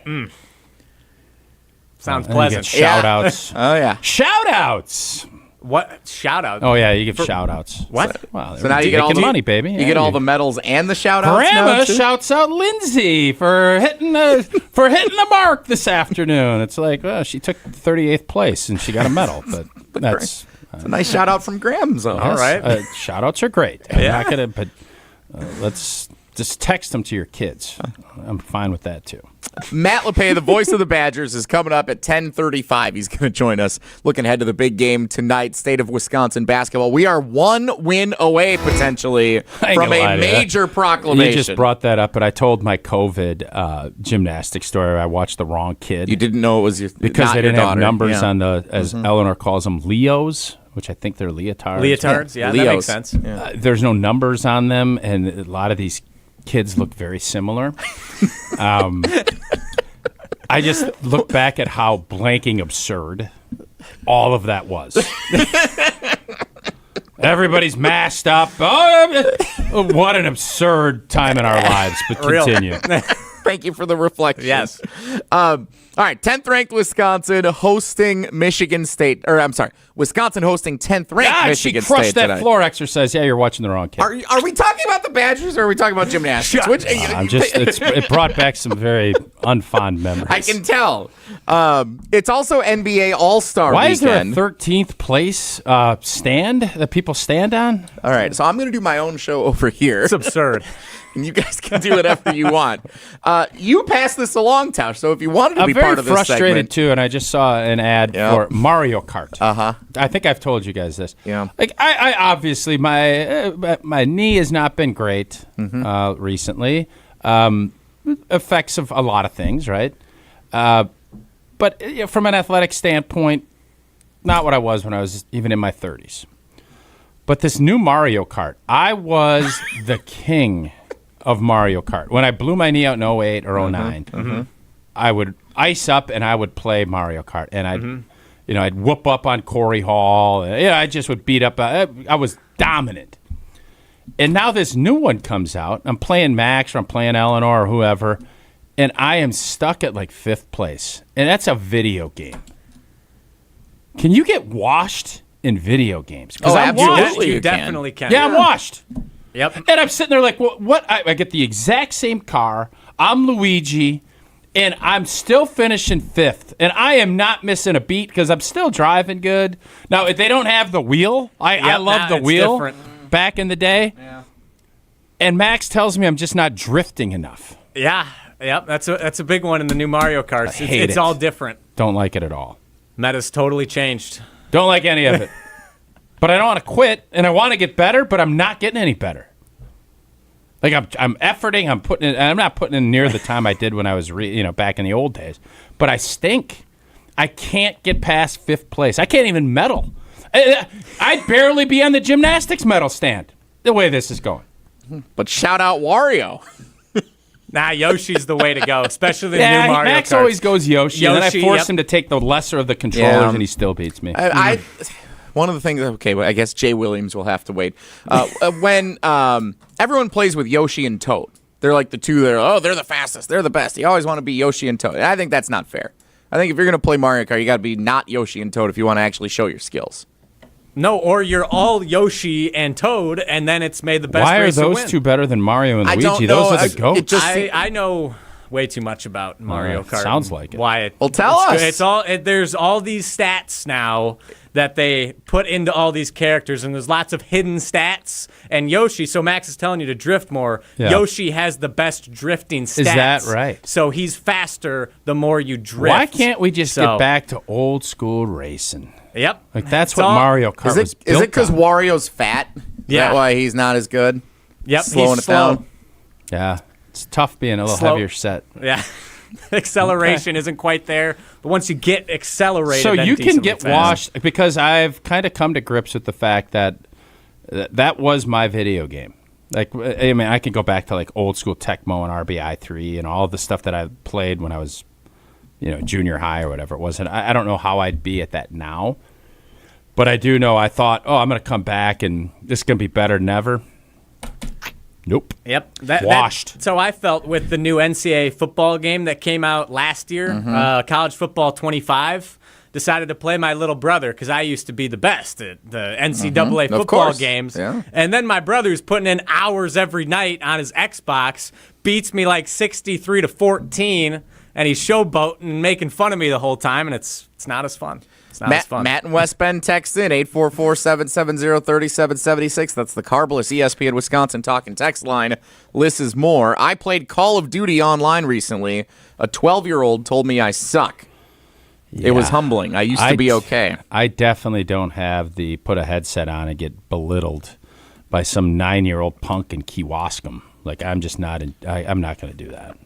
Sounds pleasant. Shout-outs. Oh, yeah. Shout-outs! What? Shout-out? Oh, yeah, you give shout-outs. What? Well, So now you get all the money, baby. You get all the medals and the shout-outs. Grandma shouts out Lindsay for hitting the mark this afternoon. It's like, well, she took 38th place and she got a medal, but that's it's a nice shout-out from Graham. So all right, shout-outs are great. I'm not gonna, but let's just text them to your kids. I'm fine with that too. Matt Lepay, the voice of the Badgers, is coming up at 10:35. He's going to join us. Looking ahead to the big game tonight, State of Wisconsin basketball. We are 1 win away, potentially, from a major proclamation. You just brought that up, but I told my COVID gymnastics story. I watched the wrong kid. You didn't know it was because they didn't have numbers on the, as Mm-hmm. Eleanor calls them, Leos, which I think they're leotards. Leotards, yeah, that makes sense. Yeah. There's no numbers on them, and a lot of these kids look very similar. I just look back at how blanking absurd all of that was. Everybody's masked up. Oh, what an absurd time in our lives, but continue. Thank you for the reflection. Yes. All right, 10th ranked Wisconsin hosting Michigan State. Or I'm sorry, Wisconsin hosting 10th ranked Michigan State. She crushed that tonight. floor exercise. Yeah, you're watching the wrong kid. Are we talking about the Badgers or are we talking about gymnastics? Which, it brought back some very unfond memories. I can tell. It's also NBA All-Star Why weekend. is there a 13th place stand that people stand on? All right, so I'm going to do my own show over here. It's absurd. And you guys can do whatever you want. You passed this along, Tausch, so if you wanted to be part of this I'm very frustrated, segment. too, and I just saw an ad for Mario Kart. Uh-huh. I think I've told you guys this. Yeah. Like, I obviously, my knee has not been great recently. Effects of a lot of things, right? But from an athletic standpoint, not what I was when I was even in my 30s. But this new Mario Kart, I was the king of Mario Kart. When I blew my knee out in 08 or 09, I would ice up and I would play Mario Kart. And I'd whoop up on Corey Hall. I just would beat up. I was dominant. And now this new one comes out. I'm playing Max or I'm playing Eleanor or whoever. And I am stuck at like 5th place. And that's a video game. Can you get washed in video games? Oh, I'm absolutely. You definitely can. Yeah, I'm washed. Yep. And I'm sitting there like, what? I get the exact same car. I'm Luigi, and I'm still finishing 5th. And I am not missing a beat because I'm still driving good. Now, if they don't have the wheel, I love the wheel back in the day. Yeah. And Max tells me I'm just not drifting enough. Yeah. Yep. That's a big one in the new Mario Kart. It's all different. Don't like it at all. Meta's totally changed. Don't like any of it. But I don't want to quit, and I want to get better, but I'm not getting any better. Like I'm efforting, I'm not putting in near the time I did when I was back in the old days. But I stink. I can't get past 5th place. I can't even medal. I'd barely be on the gymnastics medal stand the way this is going. But shout out Wario. Nah, Yoshi's the way to go, especially the new Mario Max Kart. always goes Yoshi, and then I force him to take the lesser of the controllers, and he still beats me. One of the things, well, I guess Jay Williams will have to wait. When everyone plays with Yoshi and Toad, they're like the two that are, they're the fastest, they're the best. You always want to be Yoshi and Toad. And I think that's not fair. I think if you're going to play Mario Kart, you got to be not Yoshi and Toad if you want to actually show your skills. No, or you're all Yoshi and Toad, and then it's made the best Why are racer those win. two better than Mario and Luigi? don't know. Those are the goats. I know way too much about Mario Kart. Sounds like it. Why? Well, tell us. There's all these stats now that they put into all these characters, and there's lots of hidden stats. And Yoshi, so Max is telling you to drift more. Yeah. Yoshi has the best drifting stats. Is that right? So he's faster the more you drift. Why can't we just get back to old school racing? Yep. Like that's what Mario Kart was built Is it because on. Wario's fat? Yeah. That's why he's not as good? Yep. Slowing he's it down? Yeah. It's tough being a little Slow. heavier set. Yeah. Acceleration isn't quite there, but once you get accelerated, So then you can decently get fast. washed because I've kind of come to grips with the fact that that was my video game. Like, I mean, I can go back to like old school Tecmo and RBI3 and all the stuff that I played when I was, junior high or whatever it was. And I don't know how I'd be at that now. But I do know I thought, I'm going to come back and this is going to be better than ever. Nope. Yep. Washed. So I felt with the new NCAA football game that came out last year, College Football 25, decided to play my little brother because I used to be the best at the NCAA football games. Yeah. And then my brother's putting in hours every night on his Xbox, beats me like 63-14, and he's showboating and making fun of me the whole time, and it's not as fun. It's not as fun. Matt and West Bend text in 844-770-3776. That's the Carbless ESPN Wisconsin talk and text line. Liz is more. I played Call of Duty online recently. A 12-year-old told me I suck. Yeah. It was humbling. I used to be okay. I definitely don't have the put a headset on and get belittled by some 9-year-old punk in Kewaskum. Like, I'm just not. I'm not going to do that.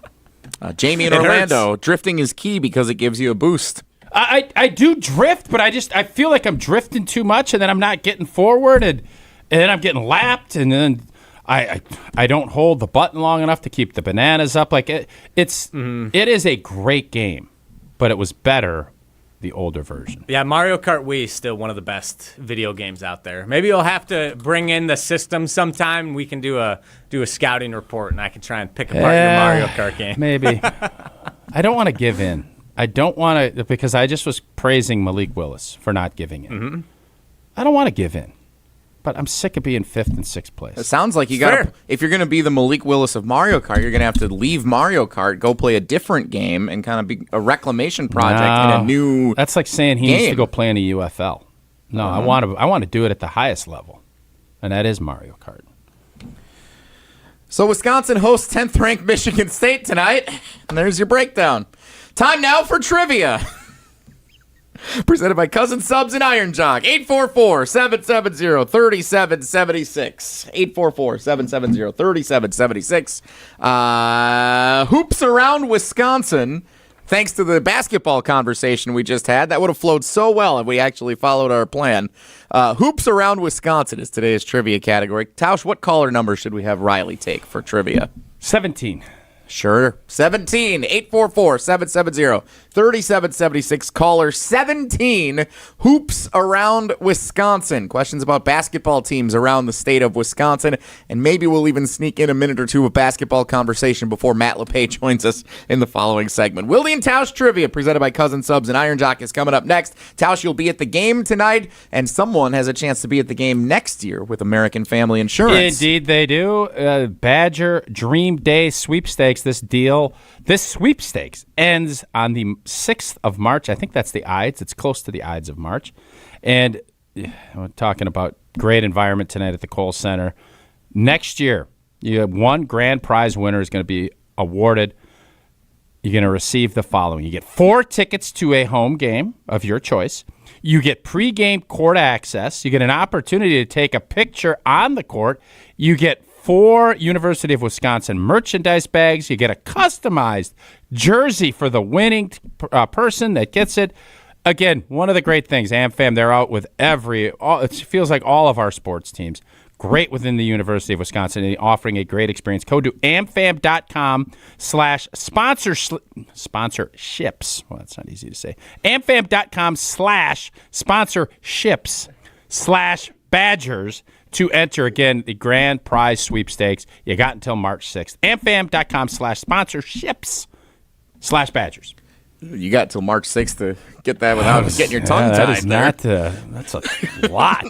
Jamie in Orlando, drifting is key because it gives you a boost. I do drift, but I feel like I'm drifting too much, and then I'm not getting forward, and then I'm getting lapped, and then I don't hold the button long enough to keep the bananas up. Like it is a great game, but it was better the older version. Yeah, Mario Kart Wii is still one of the best video games out there. Maybe you'll have to bring in the system sometime. We can do a scouting report, and I can try and pick apart your Mario Kart game. Maybe. I don't want to give in. I don't want to, because I just was praising Malik Willis for not giving in. I don't want to give in, but I'm sick of being 5th and 6th place. It sounds like you got. If you're going to be the Malik Willis of Mario Kart, you're going to have to leave Mario Kart, go play a different game, and kind of be a reclamation project in a new. That's like saying he needs to go play in a UFL. No, I want to do it at the highest level, and that is Mario Kart. So Wisconsin hosts 10th ranked Michigan State tonight, and there's your breakdown. Time now for trivia. Presented by Cousin Subs and Iron Jock. 844-770-3776. 844-770-3776. Hoops around Wisconsin. Thanks to the basketball conversation we just had. That would have flowed so well if we actually followed our plan. Hoops around Wisconsin is today's trivia category. Tausch, what caller number should we have Riley take for trivia? 17. Sure. 17. 844-770-3776. Caller 17. Hoops around Wisconsin. Questions about basketball teams around the state of Wisconsin. And maybe we'll even sneak in a minute or two of basketball conversation before Matt Lepay joins us in the following segment. Wilde and Tausch trivia presented by Cousin Subs and Iron Jock is coming up next. Tausch, you'll be at the game tonight, and someone has a chance to be at the game next year with American Family Insurance. Indeed they do. Badger Dream Day Sweepstakes. This sweepstakes ends on the 6th of March. I think that's the Ides. It's close to the Ides of March. And we're talking about great environment tonight at the Kohl Center. Next year, you have one grand prize winner is going to be awarded. You're going to receive the following. You get 4 tickets to a home game of your choice. You get pregame court access. You get an opportunity to take a picture on the court. You get 4 University of Wisconsin merchandise bags. You get a customized jersey for the winning person that gets it. Again, one of the great things, Amfam, they're out with it feels like all of our sports teams. Great within the University of Wisconsin and offering a great experience. Go to amfam.com/sponsorships. Well, that's not easy to say. amfam.com/sponsorships/Badgers to enter, again, the grand prize sweepstakes. You got until March 6th. amfam.com/sponsorships/Badgers. You got till March 6th to get that without getting your tongue tied. That is not, that's a lot.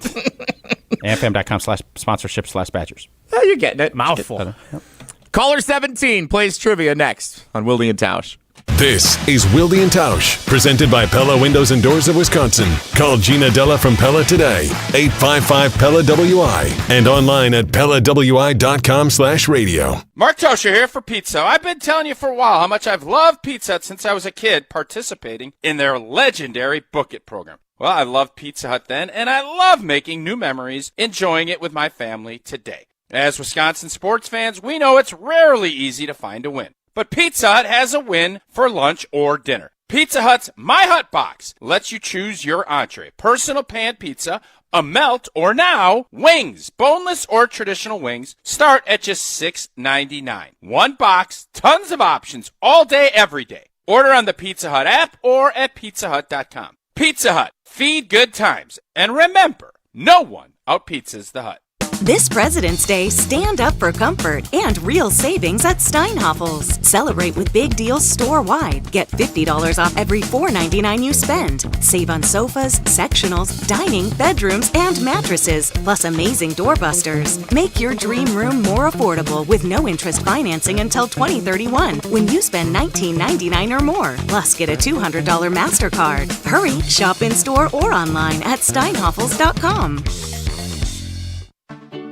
amfam.com/sponsorships/Badgers. Oh, you're getting it. Mouthful. Yep. Caller 17 plays trivia next on Wilde and Tausch. This is Wilde and Tausch, presented by Pella Windows and Doors of Wisconsin. Call Gina Della from Pella today, 855-PELLA-WI, and online at PellaWI.com/radio. Mark Tauscher here for Pizza. I've been telling you for a while how much I've loved Pizza Hut since I was a kid participating in their legendary Book It program. Well, I loved Pizza Hut then, and I love making new memories, enjoying it with my family today. As Wisconsin sports fans, we know it's rarely easy to find a win. But Pizza Hut has a win for lunch or dinner. Pizza Hut's My Hut Box lets you choose your entree, personal pan pizza, a melt, or now, wings. Boneless or traditional wings start at just $6.99. One box, tons of options, all day, every day. Order on the Pizza Hut app or at pizzahut.com. Pizza Hut. Feed good times. And remember, no one out-pizzas the Hut. This President's Day, stand up for comfort and real savings at Steinhoffel's. Celebrate with big deals store-wide. Get $50 off every $4.99 you spend. Save on sofas, sectionals, dining, bedrooms, and mattresses, plus amazing doorbusters. Make your dream room more affordable with no interest financing until 2031 when you spend $19.99 or more. Plus, get a $200 MasterCard. Hurry, shop in-store or online at steinhoffels.com.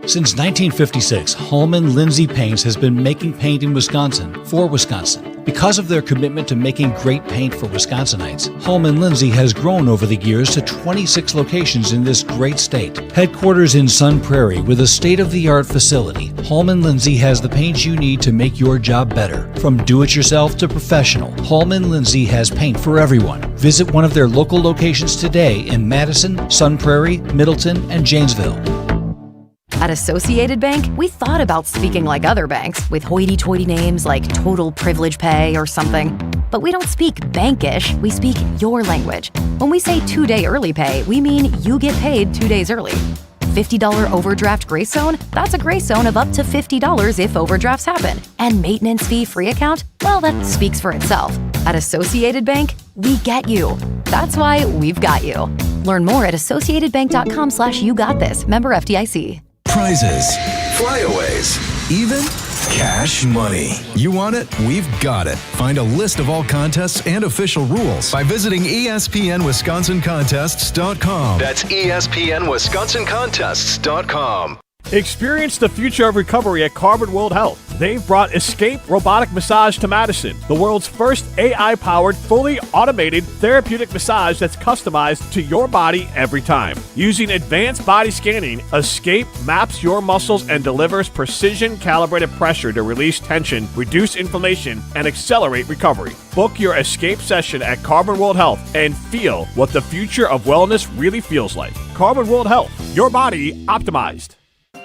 Since 1956, Holman Lindsay Paints has been making paint in Wisconsin for Wisconsin. Because of their commitment to making great paint for Wisconsinites, Holman Lindsay has grown over the years to 26 locations in this great state. Headquarters in Sun Prairie with a state-of-the-art facility, Holman Lindsay has the paint you need to make your job better. From do-it-yourself to professional, Holman Lindsay has paint for everyone. Visit one of their local locations today in Madison, Sun Prairie, Middleton, and Janesville. At Associated Bank, we thought about speaking like other banks with hoity-toity names like Total Privilege Pay or something. But we don't speak bankish, we speak your language. When we say 2-day early pay, we mean you get paid 2 days early. $50 overdraft grace zone? That's a grace zone of up to $50 if overdrafts happen. And maintenance fee free account? Well, that speaks for itself. At Associated Bank, we get you. That's why we've got you. Learn more at associatedbank.com/YouGotThis. Member FDIC. Prizes, flyaways, even cash money. You want it? We've got it. Find a list of all contests and official rules by visiting ESPNWisconsinContests.com. That's ESPNWisconsinContests.com. Experience the future of recovery at Carbon World Health. They've brought Escape Robotic Massage to Madison, the world's first AI-powered, fully automated therapeutic massage that's customized to your body every time. Using advanced body scanning, Escape maps your muscles and delivers precision-calibrated pressure to release tension, reduce inflammation, and accelerate recovery. Book your Escape session at Carbon World Health and feel what the future of wellness really feels like. Carbon World Health, your body optimized.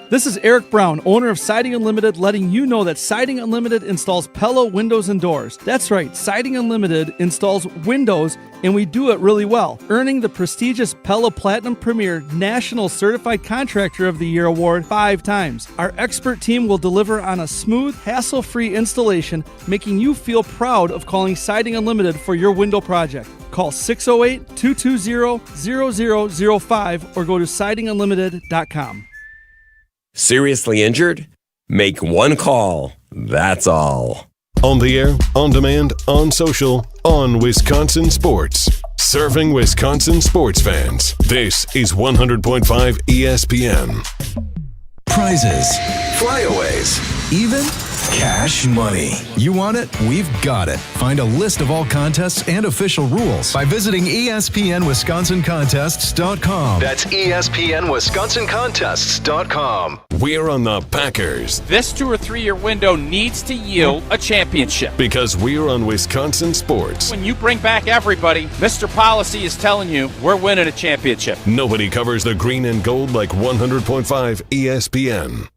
This is Eric Brown, owner of Siding Unlimited, letting you know that Siding Unlimited installs Pella windows and doors. That's right, Siding Unlimited installs windows, and we do it really well, earning the prestigious Pella Platinum Premier National Certified Contractor of the Year award 5 times. Our expert team will deliver on a smooth, hassle-free installation, making you feel proud of calling Siding Unlimited for your window project. Call 608-220-0005 or go to sidingunlimited.com. Seriously injured? Make one call. That's all. On the air, on demand, on social, on Wisconsin Sports. Serving Wisconsin sports fans. This is 100.5 ESPN. Prizes, flyaways, even cash money. You want it? We've got it. Find a list of all contests and official rules by visiting ESPNWisconsinContests.com. That's ESPNWisconsinContests.com. We're on the Packers. This 2 or 3 year window needs to yield a championship. Because we're on Wisconsin Sports. When you bring back everybody, Mr. Policy is telling you we're winning a championship. Nobody covers the green and gold like 100.5 ESPN.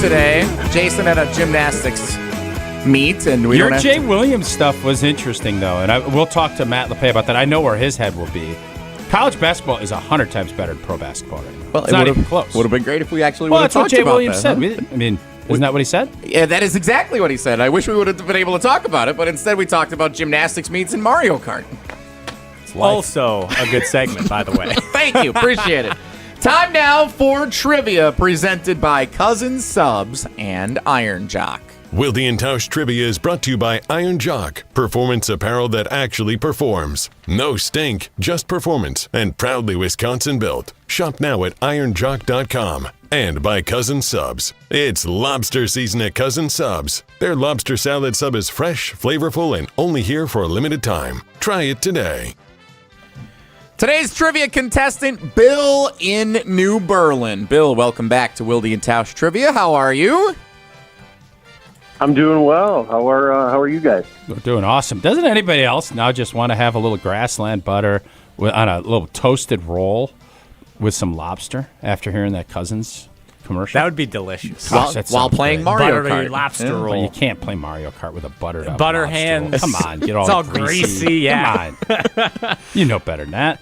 Today, Jason at a gymnastics meet, and your Jay Williams stuff was interesting, though, and we'll talk to Matt Lepay about that. I know where his head will be. College basketball is 100 times better than pro basketball right now. Well, it's not even close. Would have been great if we actually would have talked about that. Well, that's what Jay Williams said. Isn't that what he said? Yeah, that is exactly what he said. I wish we would have been able to talk about it, but instead we talked about gymnastics meets and Mario Kart. Also a good segment, by the way. Thank you. Appreciate it. Time now for trivia presented by Cousin Subs and Iron Jock. Wilde and Tausch Trivia is brought to you by Iron Jock, performance apparel that actually performs. No stink, just performance, and proudly Wisconsin built. Shop now at ironjock.com. And by Cousin Subs. It's lobster season at Cousin Subs. Their lobster salad sub is fresh, flavorful, and only here for a limited time. Try it today. Today's trivia contestant, Bill in New Berlin. Bill, welcome back to Wilde and Tausch Trivia. How are you? I'm doing well. How are you guys? We're doing awesome. Doesn't anybody else now just want to have a little grassland butter on a little toasted roll with some lobster after hearing that Cousins commercial? That would be delicious. Gosh, while playing Mario Buttery Kart. lobster roll. Well, you can't play Mario Kart with a buttered up Butter lobster hands. roll. Come on, get all, It's all greasy. greasy, yeah. Come on. You know better than that.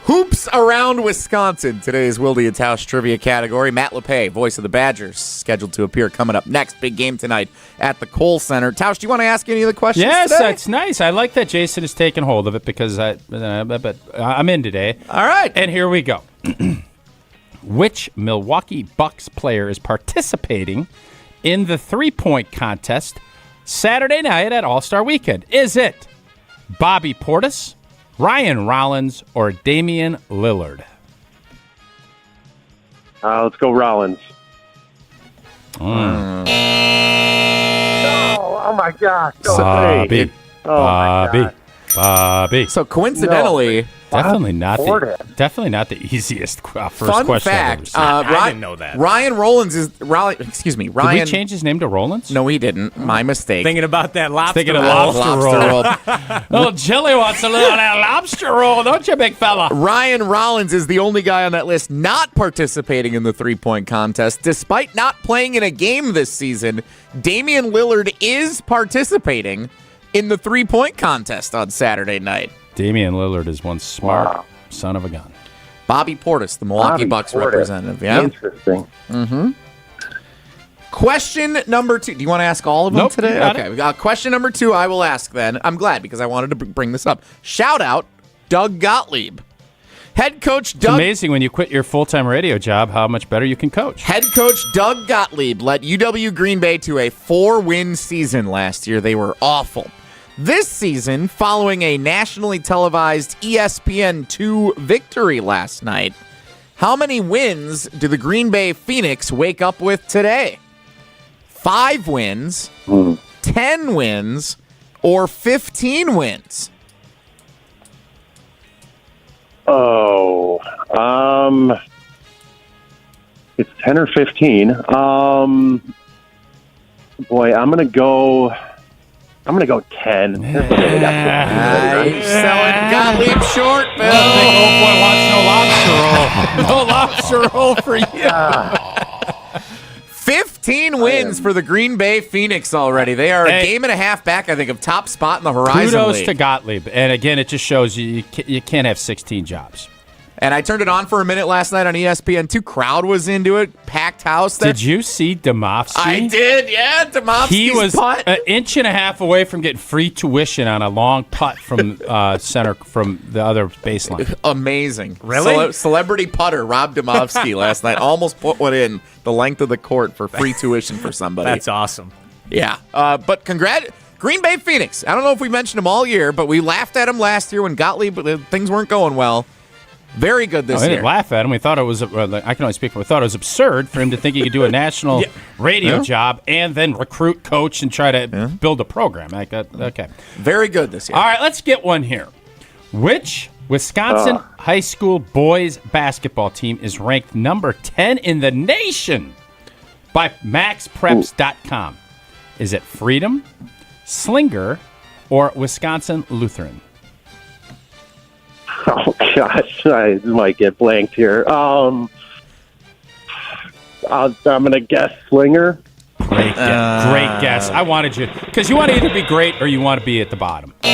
Hoops around Wisconsin. Today's Wilde and Tausch trivia category. Matt Lepay, voice of the Badgers, scheduled to appear coming up next. Big game tonight at the Kohl Center. Tausch, do you want to ask any of the questions Yes, today? that's nice. I like that Jason has taken hold of it because I'm in today. All right. And here we go. Which Milwaukee Bucks player is participating in the three-point contest Saturday night at All-Star Weekend? Is it Bobby Portis, Ryan Rollins, or Damian Lillard? Let's go Rollins. Mm. Oh my gosh. Bobby. Bobby. So coincidentally, definitely not Portis. definitely not the easiest first fun question fact, I've ever seen. I didn't know that. Ryan Rollins is Ryan. Did we change his name to Rollins? No, he didn't. My mistake. Thinking about that lobster Thinking of roll. lobster roll. Little Jilly wants a little of that lobster roll, don't you, big fella? Ryan Rollins is the only guy on that list not participating in the three-point contest. Despite not playing in a game this season, Damian Lillard is participating in the three-point contest on Saturday night. Damian Lillard is one smart son of a gun. Bobby Portis, the Milwaukee Bucks representative. Yeah. Interesting. Mm-hmm. Question number 2. Do you want to ask all of them Nope, today? you got Okay. Question number 2 I will ask then. I'm glad because I wanted to bring this up. Shout out Doug Gottlieb. Head coach It's Doug amazing when you quit your full-time radio job how much better you can coach. Head coach Doug Gottlieb led UW Green Bay to a 4-win season last year. They were awful. This season, following a nationally televised ESPN 2 victory last night, how many wins do the Green Bay Phoenix wake up with today? 5 wins, 10 wins, or 15 wins? Oh, it's 10 or 15. Boy, I'm gonna go 10. Selling Gottlieb short, Bill. Big old boy wants no lobster roll. No lobster roll for you. 15 wins for the Green Bay Phoenix already. They are a game and a half back, I think, of top spot in the Horizon Kudos League. to Gottlieb. And again, it just shows you can't have 16 jobs. And I turned it on for a minute last night on ESPN 2. Crowd was into it. Packed house. Did you see Domofsky? I did, yeah. Domofsky's He was putt. an inch and a half away from getting free tuition on a long putt from center from the other baseline. Amazing. Really? Celebrity putter Rob Domofsky last night. Almost put one in the length of the court for free tuition for somebody. That's awesome. Yeah. But Green Bay Phoenix. I don't know if we mentioned them all year, but we laughed at them last year when Gottlieb, things weren't going well. Very good this We year. didn't laugh at him. We thought it was, I can only speak for, we thought it was absurd for him to think he could do a national radio job and then recruit, coach, and try to build a program. Okay. Very good this year. All right, let's get one here. Which Wisconsin high school boys basketball team is ranked number 10 in the nation by MaxPreps.com? Is it Freedom, Slinger, or Wisconsin Lutheran? Oh gosh, I might get blanked here. I'm gonna guess Slinger. Great guess. I wanted you because you want to either be great or you want to be at the bottom. You,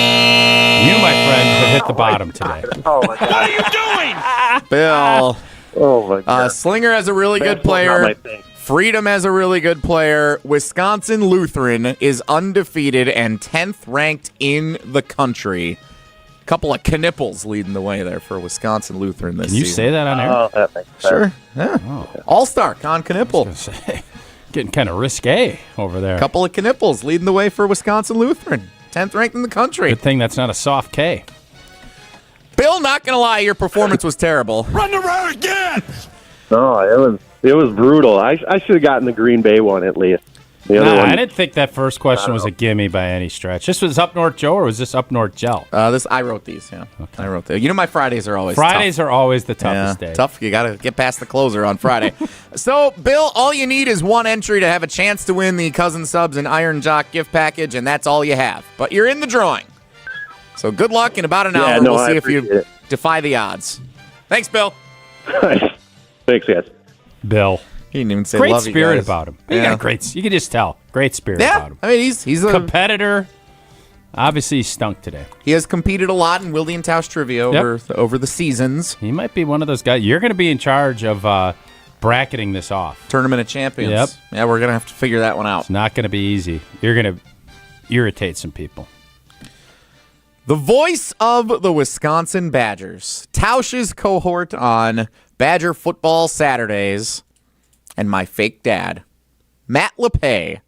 my friend, have hit the bottom today. Oh my god! What are you doing, Bill? Oh my god! Slinger has a really good player. Freedom has a really good player. Wisconsin Lutheran is undefeated and 10th ranked in the country. Couple of knipples leading the way there for Wisconsin Lutheran this season. Can you say that on air? Oh, that makes sense. Sure. Yeah. All-star Con Knippel. Getting kind of risque over there. Couple of knipples leading the way for Wisconsin Lutheran. 10th ranked in the country. Good thing that's not a soft K. Bill, not going to lie, your performance was terrible. Run around again! No, it was brutal. I should have gotten the Green Bay one at least. The other one, I didn't think that first question was a gimme by any stretch. This was Up North Joe, or was this Up North Gel? I wrote these, yeah. Okay. I wrote these. You know, my Fridays are always Fridays tough. are always the toughest day. Tough. You got to get past the closer on Friday. So, Bill, all you need is one entry to have a chance to win the Cousin Subs and Iron Jock gift package, and that's all you have. But you're in the drawing. So good luck. In about an hour, we'll see if you defy the odds. Thanks, Bill. Thanks, guys. Bill. He didn't even say great love you spirit guys. about him. Yeah. You can just tell. Great spirit about him. I mean, he's a competitor. Obviously, he stunk today. He has competed a lot in Wilde and Tausch trivia over the seasons. He might be one of those guys. You're going to be in charge of bracketing this off. Tournament of Champions. Yep. Yeah, we're going to have to figure that one out. It's not going to be easy. You're going to irritate some people. The voice of the Wisconsin Badgers. Tausch's cohort on Badger Football Saturdays. And my fake dad, Matt Lepay,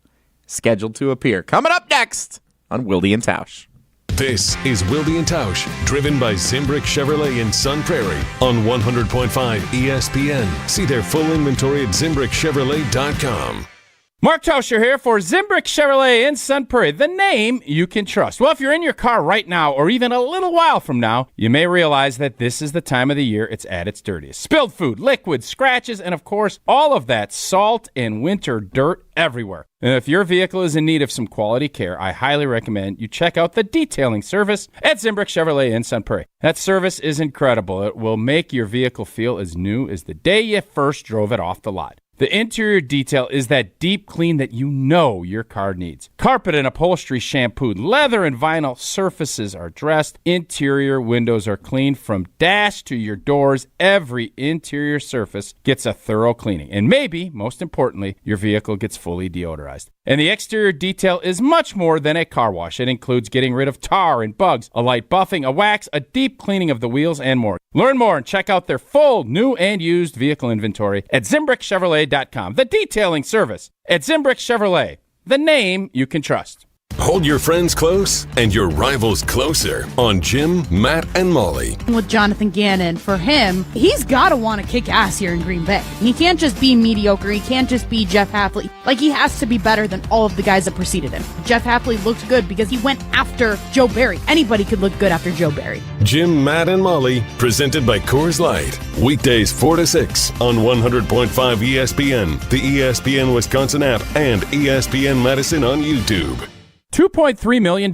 scheduled to appear. Coming up next on Wilde and Tausch. This is Wilde and Tausch, driven by Zimbrick Chevrolet in Sun Prairie on 100.5 ESPN. See their full inventory at ZimbrickChevrolet.com. Mark Tauscher here for Zimbrick Chevrolet in Sun Prairie, the name you can trust. Well, if you're in your car right now or even a little while from now, you may realize that this is the time of the year it's at its dirtiest. Spilled food, liquids, scratches, and of course, all of that salt and winter dirt everywhere. And if your vehicle is in need of some quality care, I highly recommend you check out the detailing service at Zimbrick Chevrolet in Sun Prairie. That service is incredible. It will make your vehicle feel as new as the day you first drove it off the lot. The interior detail is that deep clean that you know your car needs. Carpet and upholstery shampooed, leather and vinyl surfaces are dressed, interior windows are cleaned from dash to your doors. Every interior surface gets a thorough cleaning. And maybe, most importantly, your vehicle gets fully deodorized. And the exterior detail is much more than a car wash. It includes getting rid of tar and bugs, a light buffing, a wax, a deep cleaning of the wheels, and more. Learn more and check out their full new and used vehicle inventory at ZimbrickChevrolet.com. The detailing service at Zimbrick Chevrolet, the name you can trust. Hold your friends close and your rivals closer on Jim, Matt, and Molly. With Jonathan Gannon, for him, he's got to want to kick ass here in Green Bay. He can't just be mediocre. He can't just be Jeff Hafley. Like, he has to be better than all of the guys that preceded him. Jeff Hafley looked good because he went after Joe Barry. Anybody could look good after Joe Barry. Jim, Matt, and Molly, presented by Coors Light. Weekdays 4 to 6 on 100.5 ESPN, the ESPN Wisconsin app, and ESPN Madison on YouTube. $2.3 million.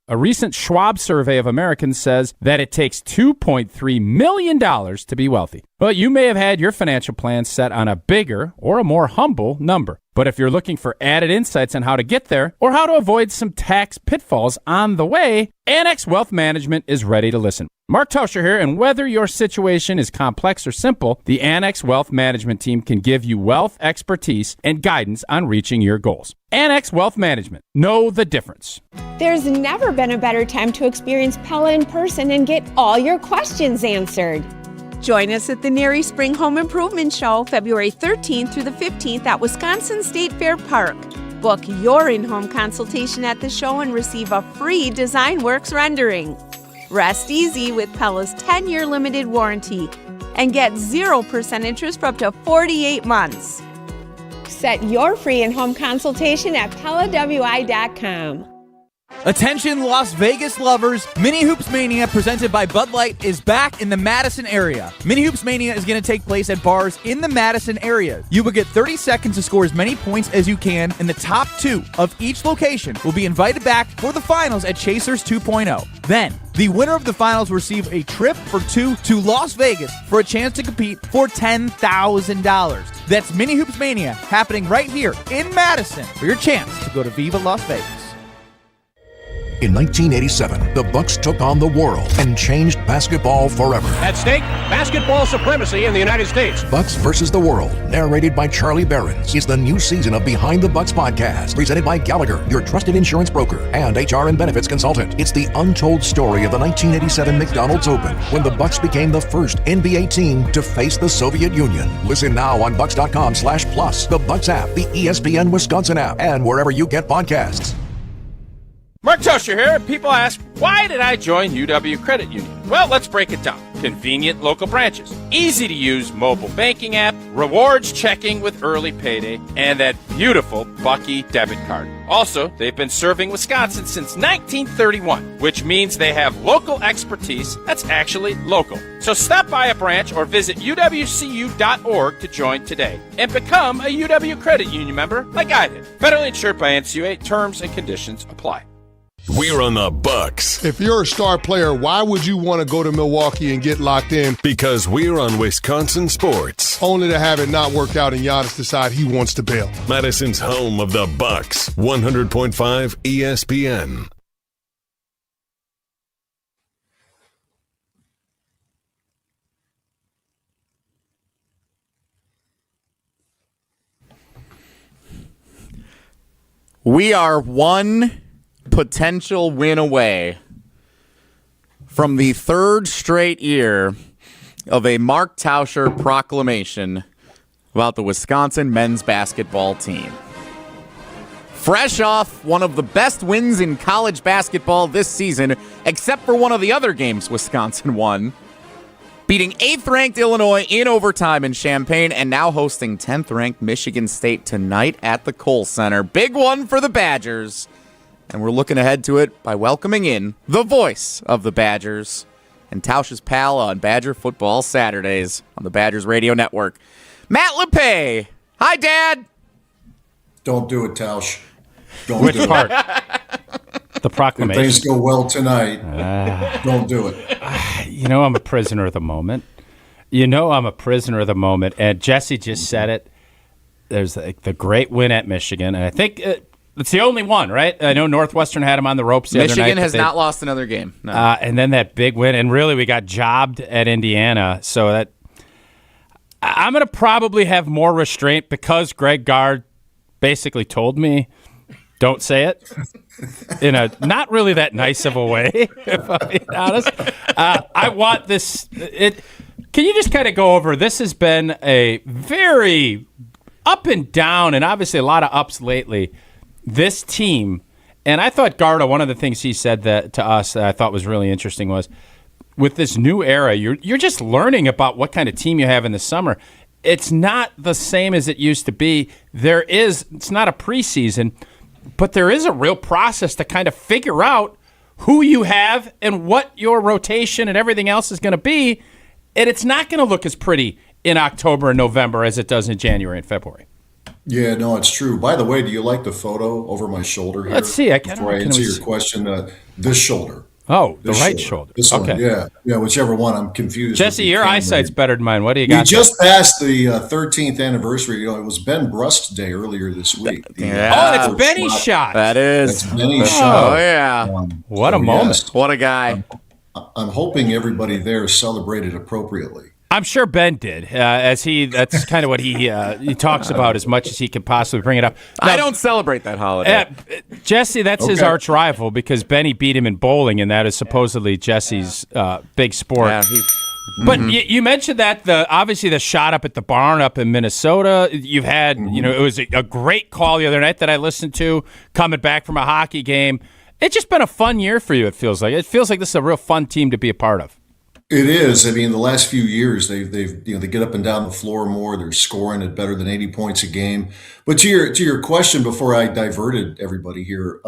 A recent Schwab survey of Americans says that it takes $2.3 million to be wealthy. Well, you may have had your financial plan set on a bigger or a more humble number. But if you're looking for added insights on how to get there or how to avoid some tax pitfalls on the way, Annex Wealth Management is ready to listen. Mark Tauscher here, and whether your situation is complex or simple, the Annex Wealth Management team can give you wealth expertise and guidance on reaching your goals. Annex Wealth Management. Know the difference. There's never been a better time to experience Pella in person and get all your questions answered. Join us at the NARI Spring Home Improvement Show, February 13th through the 15th at Wisconsin State Fair Park. Book your in-home consultation at the show and receive a free DesignWorks rendering. Rest easy with Pella's 10-year limited warranty and get 0% interest for up to 48 months. Set your free in-home consultation at PellaWI.com. Attention Las Vegas lovers, Mini Hoops Mania presented by Bud Light is back in the Madison area. Mini Hoops Mania is going to take place at bars in the Madison area. You will get 30 seconds to score as many points as you can, and the top two of each location will be invited back for the finals at Chasers 2.0. Then, the winner of the finals will receive a trip for two to Las Vegas for a chance to compete for $10,000. That's Mini Hoops Mania happening right here in Madison for your chance to go to Viva Las Vegas. In 1987, the Bucks took on the world and changed basketball forever. At stake, basketball supremacy in the United States. Bucks versus the World, narrated by Charlie Behrens, is the new season of Behind the Bucks podcast, presented by Gallagher, your trusted insurance broker and HR and benefits consultant. It's the untold story of the 1987 McDonald's Open, when the Bucks became the first NBA team to face the Soviet Union. Listen now on Bucks.com/plus, the Bucks app, the ESPN Wisconsin app, and wherever you get podcasts. Mark Tauscher here. People ask, why did I join UW Credit Union? Well, let's break it down. Convenient local branches, easy to use mobile banking app, rewards checking with early payday, and that beautiful Bucky debit card. Also, they've been serving Wisconsin since 1931, which means they have local expertise that's actually local. So stop by a branch or visit uwcu.org to join today and become a UW Credit Union member like I did. Federally insured by NCUA. Terms and conditions apply. We're on the Bucks. If you're a star player, why would you want to go to Milwaukee and get locked in? Because we're on Wisconsin sports. Only to have it not work out and Giannis decide he wants to bail. Madison's home of the Bucks. 100.5 ESPN. We are one potential win away from the third straight year of a Mark Tauscher proclamation about the Wisconsin men's basketball team. Fresh off one of the best wins in college basketball this season, except for one of the other games Wisconsin won, beating 8th-ranked Illinois in overtime in Champaign, and now hosting 10th-ranked Michigan State tonight at the Kohl Center. Big one for the Badgers. And we're looking ahead to it by welcoming in the voice of the Badgers and Tausch's pal on Badger Football Saturdays on the Badgers Radio Network, Matt Lepay. Hi, Dad. Don't do it, Tausch. Don't Which do part? It. The proclamation. If things go well tonight, don't do it. You know I'm a prisoner of the moment. And Jesse just said it. There's the great win at Michigan, and I think it's the only one, right? I know Northwestern had him on the ropes the other night. Michigan has not lost another game. No. And then that big win, and really we got jobbed at Indiana. So that I'm going to probably have more restraint because Greg Gard basically told me, don't say it in a not really that nice of a way, if I'm being honest. I want this. Can you just kind of go over, this has been a very up and down, and obviously a lot of ups lately, this team. And I thought Garda, one of the things he said to us that I thought was really interesting was, with this new era, you're just learning about what kind of team you have in the summer. It's not the same as it used to be. It's not a preseason, but there is a real process to kind of figure out who you have and what your rotation and everything else is going to be. And it's not going to look as pretty in October and November as it does in January and February. Yeah, no, it's true. By the way, do you like the photo over my shoulder here? Let's see. Before I answer your question, this shoulder. Oh, the right shoulder. This okay. One, yeah, whichever one. I'm confused. Jesse, your eyesight's better than mine. What do you got? We just passed the 13th anniversary. It was Ben Brust's day earlier this week. It's Benny's shot. That is. That's Benny's shot. Oh, yeah. What a moment. Yes. What a guy. I'm hoping everybody there celebrated appropriately. I'm sure Ben did, that's kind of what he talks about as much as he can possibly bring it up. Now, I don't celebrate that holiday. Jesse, that's his arch rival because Benny beat him in bowling, and that is supposedly Jesse's big sport. Yeah, But you mentioned that obviously the shot up at the barn up in Minnesota. You've had, it was a great call the other night that I listened to coming back from a hockey game. It's just been a fun year for you. It feels like this is a real fun team to be a part of. It is. I mean, the last few years, they've they get up and down the floor more. They're scoring at better than 80 points a game. But to your question, before I diverted everybody here,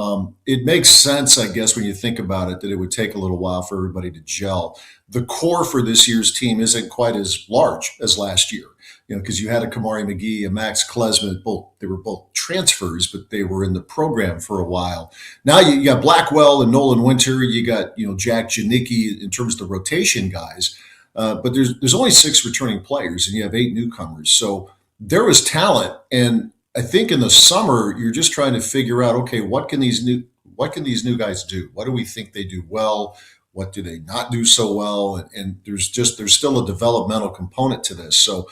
it makes sense, I guess, when you think about it, that it would take a little while for everybody to gel. The core for this year's team isn't quite as large as last year, because you had a Kamari McGee, a Max Klesman, they were both transfers, but they were in the program for a while. Now you got Blackwell and Nolan Winter. You got, Jack Janicki in terms of the rotation guys. But there's only 6 returning players and you have 8 newcomers. So there was talent. And I think in the summer, you're just trying to figure out, okay, what can these new guys do? What do we think they do well? What do they not do so well? And there's still a developmental component to this. So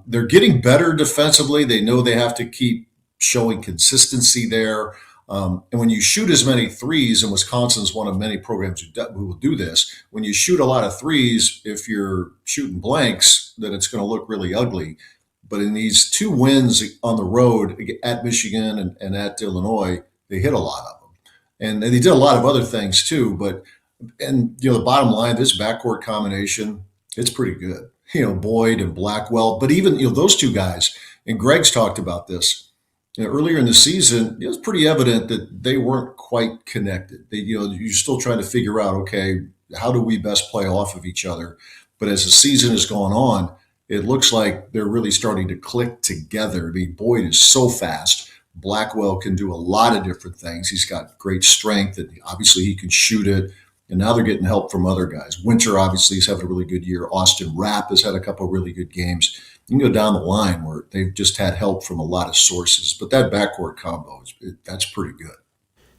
they're getting better defensively. They know they have to keep showing consistency there. And when you shoot as many threes, and Wisconsin's one of many programs who will do this, when you shoot a lot of threes, if you're shooting blanks, then it's going to look really ugly. But in these 2 wins on the road at Michigan and at Illinois, they hit a lot of them. And they did a lot of other things too. But the bottom line, this backcourt combination, it's pretty good. Boyd and Blackwell, but even those two guys. And Greg's talked about this earlier in the season. It was pretty evident that they weren't quite connected. You're still trying to figure out, okay, how do we best play off of each other? But as the season has gone on, it looks like they're really starting to click together. I mean, Boyd is so fast. Blackwell can do a lot of different things. He's got great strength, and obviously he can shoot it. And now they're getting help from other guys. Winter obviously is having a really good year. Austin Rapp has had a couple of really good games. You can go down the line where they've just had help from a lot of sources. But that backcourt combo, that's pretty good.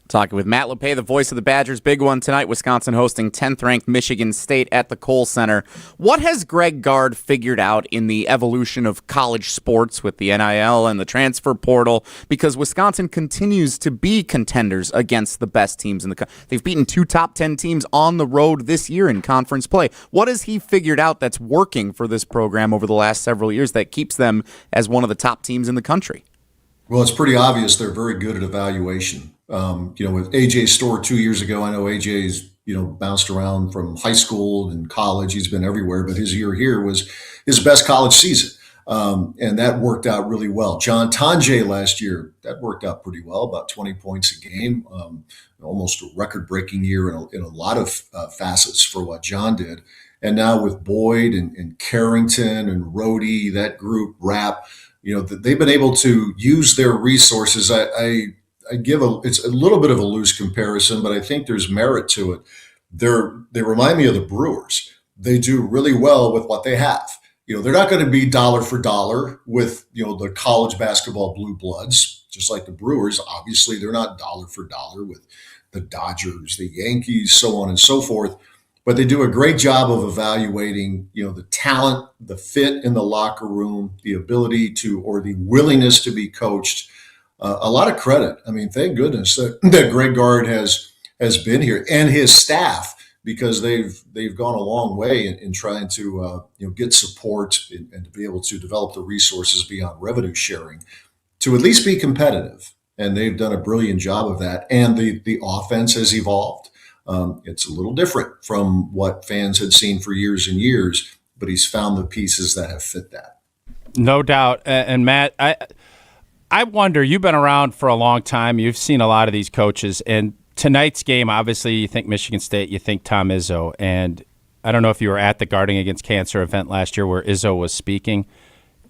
Talking with Matt Lepay, the voice of the Badgers. Big one tonight, Wisconsin hosting 10th-ranked Michigan State at the Kohl Center. What has Greg Gard figured out in the evolution of college sports with the NIL and the transfer portal? Because Wisconsin continues to be contenders against the best teams in the country. They've beaten 2 top 10 teams on the road this year in conference play. What has he figured out that's working for this program over the last several years that keeps them as one of the top teams in the country? Well, it's pretty obvious they're very good at evaluation. With AJ's Store 2 years ago, I know AJ's, bounced around from high school and college. He's been everywhere, but his year here was his best college season. And that worked out really well. John Tonje last year, that worked out pretty well, about 20 points a game, almost a record-breaking year in a lot of facets for what John did. And now with Boyd and Carrington and Rhodey, that group, Rapp, they've been able to use their resources. I give it's a little bit of a loose comparison, but I think there's merit to it. They remind me of the Brewers. They do really well with what they have. They're not going to be dollar for dollar with, the college basketball blue bloods, just like the Brewers. Obviously, they're not dollar for dollar with the Dodgers, the Yankees, so on and so forth. But they do a great job of evaluating, the talent, the fit in the locker room, the ability to, or the willingness to be coached. A lot of credit. I mean, thank goodness that Greg Gard has been here and his staff, because they've gone a long way in trying to get support and to be able to develop the resources beyond revenue sharing to at least be competitive. And they've done a brilliant job of that. And the offense has evolved. It's a little different from what fans had seen for years and years, but he's found the pieces that have fit that. No doubt. And Matt, I wonder, you've been around for a long time. You've seen a lot of these coaches. And tonight's game, obviously, you think Michigan State, you think Tom Izzo. And I don't know if you were at the Guarding Against Cancer event last year where Izzo was speaking.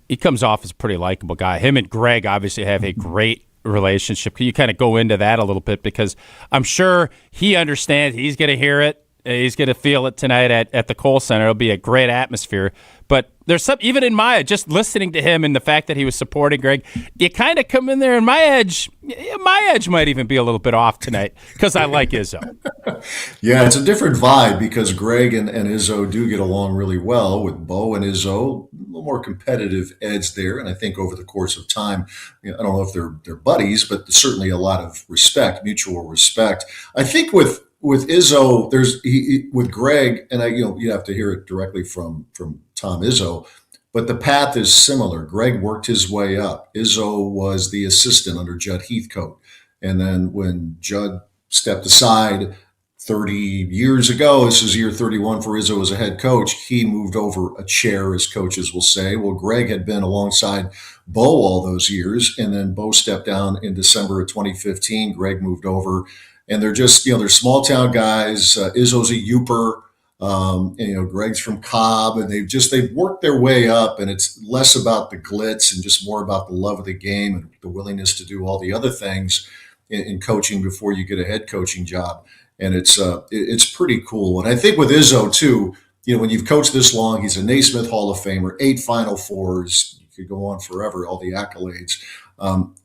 He comes off as a pretty likable guy. Him and Greg obviously have a great relationship. Can you kind of go into that a little bit? Because I'm sure he understands. He's going to hear it. He's going to feel it tonight at the Kohl Center. It'll be a great atmosphere. But there's some, even in my, just listening to him and the fact that he was supporting Greg, you kind of come in there and my edge might even be a little bit off tonight because I like Izzo. Yeah, it's a different vibe because Greg and Izzo do get along really well. With Bo and Izzo, a little more competitive edge there. And I think over the course of time, I don't know if they're buddies, but there's certainly a lot of respect, mutual respect. I think with Izzo, with Greg, and you have to hear it directly from Tom Izzo, but the path is similar. Greg worked his way up. Izzo was the assistant under Judd Heathcote. And then when Judd stepped aside 30 years ago, this is year 31 for Izzo as a head coach, he moved over a chair, as coaches will say. Well, Greg had been alongside Bo all those years, and then Bo stepped down in December of 2015. Greg moved over. And they're just, they're small town guys. Izzo's a Youper. Greg's from Cobb, and they've worked their way up, and it's less about the glitz and just more about the love of the game and the willingness to do all the other things in coaching before you get a head coaching job. And it's pretty cool. And I think with Izzo too, when you've coached this long, he's a Naismith Hall of Famer, 8 Final Fours. You could go on forever, all the accolades.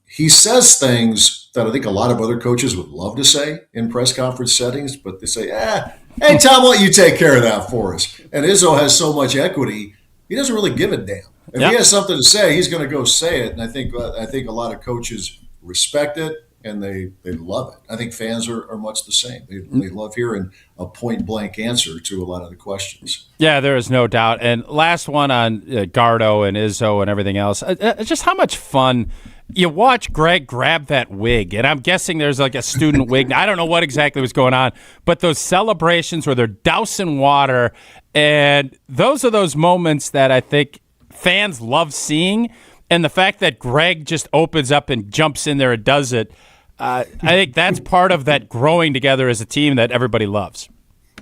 He says things that I think a lot of other coaches would love to say in press conference settings, but they say, hey, Tom, why don't you take care of that for us? And Izzo has so much equity, he doesn't really give a damn. If he has something to say, he's going to go say it. And I think a lot of coaches respect it and they love it. I think fans are much the same. They love hearing a point-blank answer to a lot of the questions. Yeah, there is no doubt. And last one on Gardo and Izzo and everything else, just how much fun you watch Greg grab that wig, and I'm guessing there's like a student wig. I don't know what exactly was going on, but those celebrations where they're dousing water And those are those moments that I think fans love seeing. And the fact that Greg just opens up and jumps in there and does it, I think that's part of that growing together as a team that everybody loves.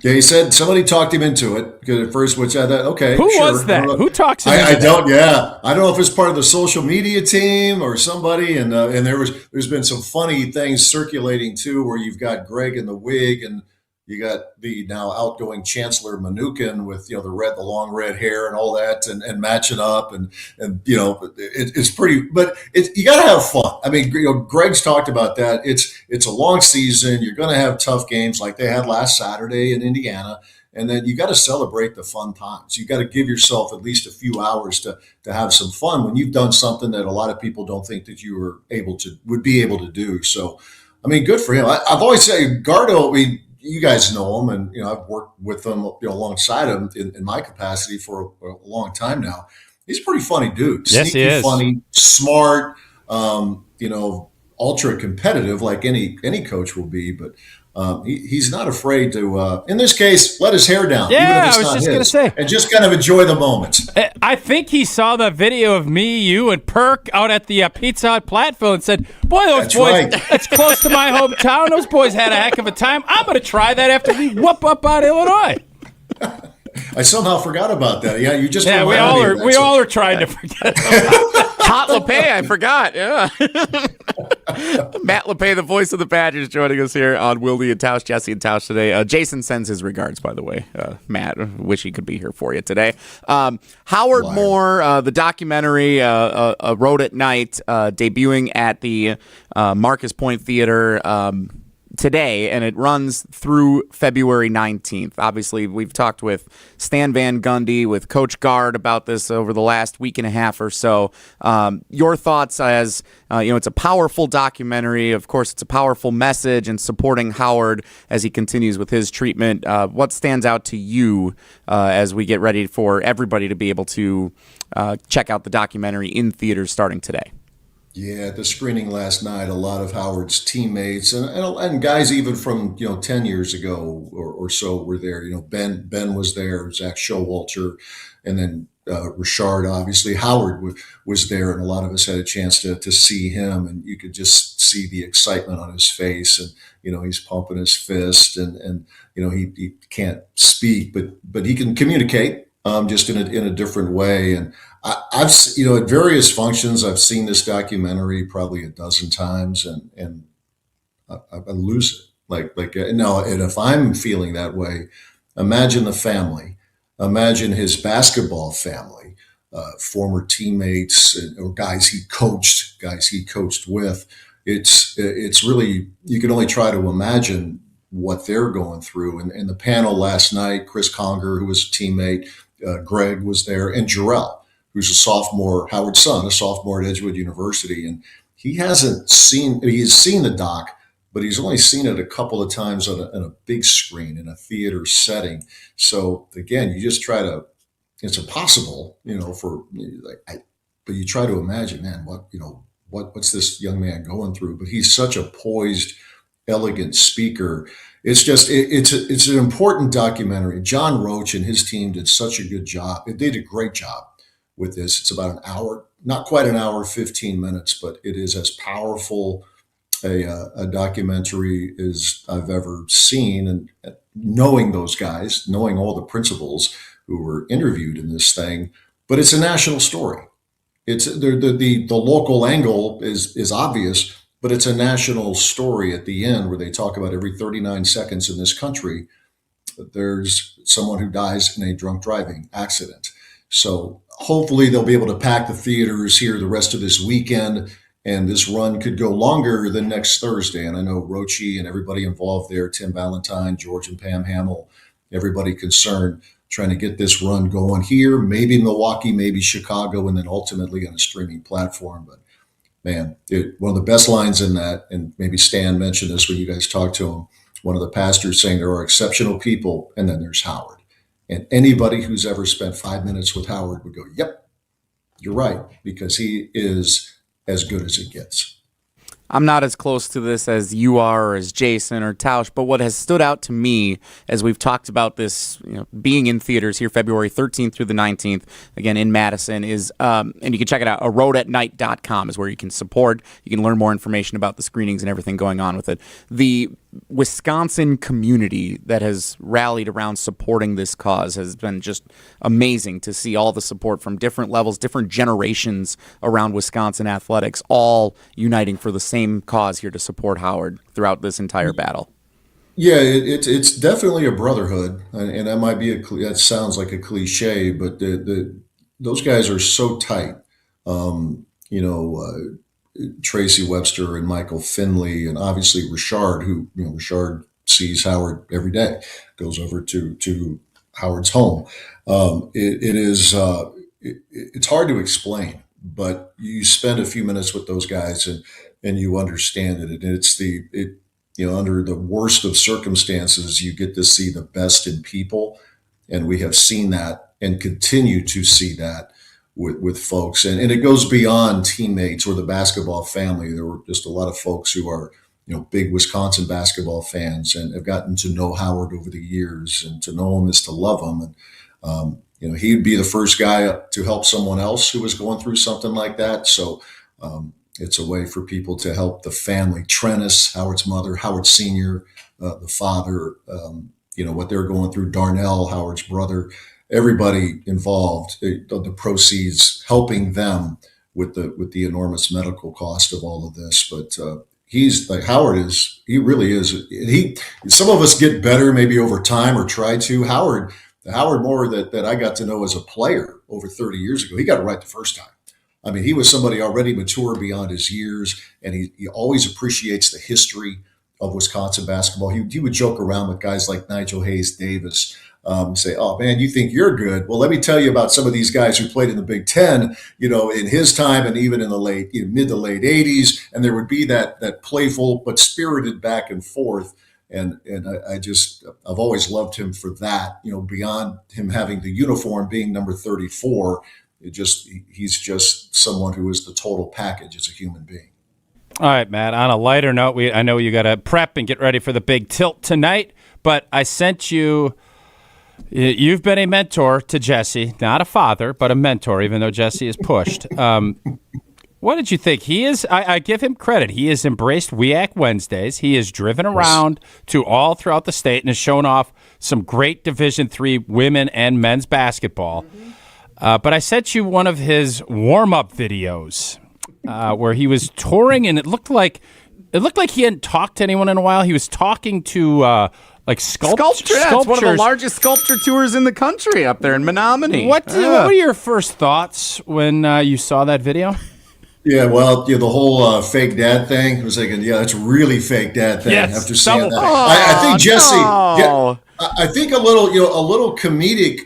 Yeah, he said somebody talked him into it because at first, which I thought, okay, who sure. was that? Who talks him into I don't. Yeah, I don't know if it's part of the social media team or somebody. And there's been some funny things circulating too, where you've got Greg in the wig and you got the now outgoing Chancellor Mnuchin with the long red hair and all that, and matching up and it's pretty. But you got to have fun. I mean, Greg's talked about that. It's a long season. You're going to have tough games like they had last Saturday in Indiana, and then you got to celebrate the fun times. You got to give yourself at least a few hours to have some fun when you've done something that a lot of people don't think that you would be able to do. So, I mean, good for him. I've always said Gardo. I mean, you guys know him, and I've worked with him alongside him in my capacity for a long time now. He's a pretty funny dude. Yes, Sneaky, he is. funny, smart, ultra competitive like any coach will be. But he's not afraid to, in this case, let his hair down. Yeah, even if it's I was not just his, gonna say. and just kind of enjoy the moment. I think he saw the video of me, you, and Perk out at the Pizza Hut platform and said, boy, those That's boys, right. it's close to my hometown. Those boys had a heck of a time. I'm going to try that after we whoop up out of Illinois. I somehow forgot about that. Yeah, you just we reminded all me are. of that. We So- all are trying to forget. Hot Lepay, I forgot. Yeah. Matt Lepay, the voice of the Badgers, joining us here on Wilde and Tausch, Jesse and Tausch today. Jason sends his regards, by the way. Matt, wish he could be here for you today. Howard Moore, the documentary, Road at Night, debuting at the Marcus Point Theater today, and it runs through February 19th. Obviously, we've talked with Stan Van Gundy, with Coach Guard about this over the last week and a half or so. Your thoughts as, it's a powerful documentary. Of course, it's a powerful message and supporting Howard as he continues with his treatment. What stands out to you as we get ready for everybody to be able to check out the documentary in theaters starting today? Yeah, at the screening last night, a lot of Howard's teammates and guys even from 10 years ago or so were there. Ben was there, Zach Showalter, and then Richard. Obviously, Howard was there, and a lot of us had a chance to see him, and you could just see the excitement on his face, and he's pumping his fist, and he can't speak, but he can communicate just in a different way. And I've at various functions, I've seen this documentary probably a dozen times, and I lose it. And if I'm feeling that way, imagine the family, imagine his basketball family, former teammates or guys he coached with. It's really, you can only try to imagine what they're going through. And the panel last night, Chris Conger, who was a teammate, Greg was there, and Jarrell, who's a sophomore, Howard's son, a sophomore at Edgewood University. And he has seen the doc, but he's only seen it a couple of times on a big screen in a theater setting. So again, you just try to, it's impossible, but you try to imagine, man, what's this young man going through? But he's such a poised, elegant speaker. It's just, it's an important documentary. John Roach and his team did such a good job. They did a great job with this. It's about an hour, not quite an hour, 15 minutes, but it is as powerful a documentary as I've ever seen. And knowing those guys, knowing all the principals who were interviewed in this thing, but it's a national story. It's the local angle is obvious, but it's a national story at the end where they talk about every 39 seconds in this country, there's someone who dies in a drunk driving accident. So hopefully they'll be able to pack the theaters here the rest of this weekend, and this run could go longer than next Thursday. And I know Rochi and everybody involved there, Tim Valentine, George and Pam Hamill, everybody concerned, trying to get this run going here, maybe Milwaukee, maybe Chicago, and then ultimately on a streaming platform. But man, one of the best lines in that, and maybe Stan mentioned this when you guys talked to him, one of the pastors saying there are exceptional people, and then there's Howard. And anybody who's ever spent 5 minutes with Howard would go, yep, you're right, because he is as good as it gets. I'm not as close to this as you are or as Jason or Tausch, but what has stood out to me as we've talked about this, being in theaters here February 13th through the 19th, again in Madison, is, and you can check it out, aroadatnight.com is where you can support. You can learn more information about the screenings and everything going on with it. The Wisconsin community that has rallied around supporting this cause has been just amazing to see all the support from different levels, different generations around Wisconsin athletics, all uniting for the same cause here to support Howard throughout this entire battle. Yeah, it's definitely a brotherhood, and that might be that sounds like a cliche, but those guys are so tight. Tracy Webster and Michael Finley, and obviously Richard, who Richard sees Howard every day, goes over to Howard's home. It's hard to explain, but you spend a few minutes with those guys and you understand it. And it's under the worst of circumstances, you get to see the best in people, and we have seen that and continue to see that with folks, and it goes beyond teammates or the basketball family. There were just a lot of folks who are, big Wisconsin basketball fans and have gotten to know Howard over the years, and to know him is to love him. And, he'd be the first guy to help someone else who was going through something like that. So it's a way for people to help the family. Trennis, Howard's mother, Howard Sr., the father, what they're going through, Darnell, Howard's brother, everybody involved, the proceeds helping them with the enormous medical cost of all of this. But he really is. Some of us get better maybe over time or try to. The Howard Moore that I got to know as a player over 30 years ago, he got it right the first time. I mean, he was somebody already mature beyond his years, and he always appreciates the history of Wisconsin basketball. He would joke around with guys like Nigel Hayes Davis, say, "Oh man, you think you're good? Well, let me tell you about some of these guys who played in the Big Ten, in his time, and even in the mid to late '80s." And there would be that playful but spirited back and forth. And I've always loved him for that. Beyond him having the uniform, being number 34, he's just someone who is the total package as a human being. All right, Matt, on a lighter note, I know you got to prep and get ready for the big tilt tonight, but I sent you. You've been a mentor to Jesse, not a father, but a mentor, even though Jesse is pushed. What did you think? He is. I give him credit. He has embraced WEAC Wednesdays. He has driven around to all throughout the state and has shown off some great Division III women and men's basketball. But I sent you one of his warm-up videos where he was touring, and it looked like he hadn't talked to anyone in a while. He was talking to sculpture. Yeah, it's one of the largest sculpture tours in the country up there in Menominee. What were your first thoughts when you saw that video? Yeah, well, the whole fake dad thing. I was thinking, it's really fake dad thing. Yes, after seeing that, I think Jesse. No. Yeah, I think a little comedic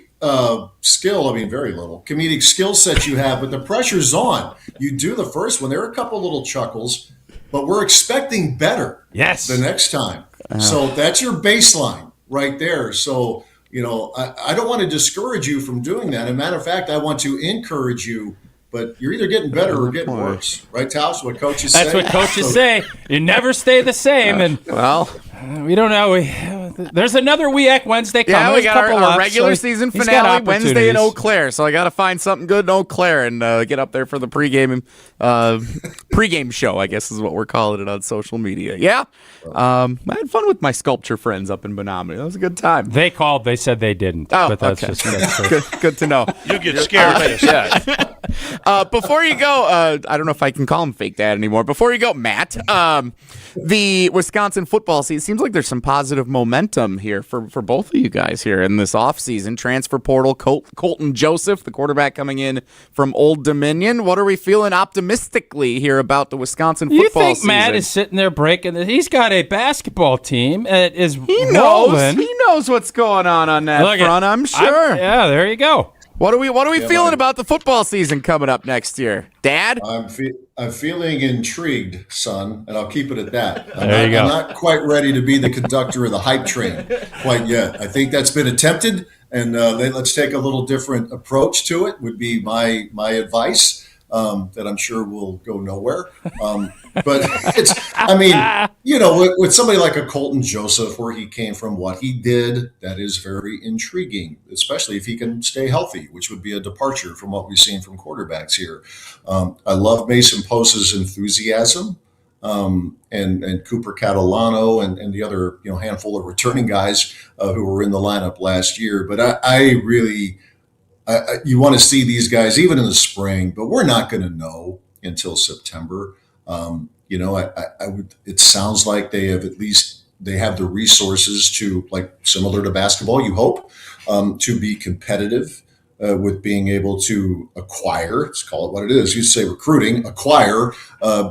skill. I mean, very little comedic skill set you have, but the pressure's on. You do the first one. There are a couple little chuckles, but we're expecting better. Yes, the next time. So that's your baseline right there. So I don't want to discourage you from doing that. As a matter of fact, I want to encourage you. But you're either getting better or getting worse, right, Tausch? What coaches say? That's what coaches say. You never stay the same. And we don't know. There's another WEAC Wednesday coming. Yeah, we got our regular season finale Wednesday in Eau Claire. So I got to find something good in Eau Claire and get up there for the pregame show, I guess is what we're calling it on social media. Yeah. I had fun with my sculpture friends up in Menominee. That was a good time. They called. They said they didn't. Oh, but that's just good to know. You get scared. Before you go, I don't know if I can call him fake dad anymore. Before you go, Matt, the Wisconsin football season, it seems like there's some positive momentum here for both of you guys here in this offseason. Transfer portal, Colton Joseph, the quarterback coming in from Old Dominion. What are we feeling optimistically here about the Wisconsin football season? You think Matt is sitting there breaking it? He's got a basketball team. He knows what's going on that front, I'm sure. There you go. What are we feeling about the football season coming up next year, Dad? I'm feeling intrigued, son, and I'll keep it at that. I'm not quite ready to be the conductor of the hype train quite yet. I think that's been attempted, and let's take a little different approach to it. Would be my advice. that I'm sure will go nowhere. But with somebody like a Colton Joseph, where he came from, what he did, that is very intriguing, especially if he can stay healthy, which would be a departure from what we've seen from quarterbacks here. I love Mason Posa's enthusiasm. And Cooper Catalano and the other handful of returning guys who were in the lineup last year. But you want to see these guys even in the spring, but we're not going to know until September. It sounds like they have the resources to, like similar to basketball, you hope, to be competitive. With being able to acquire, let's call it what it is. You say recruiting, acquire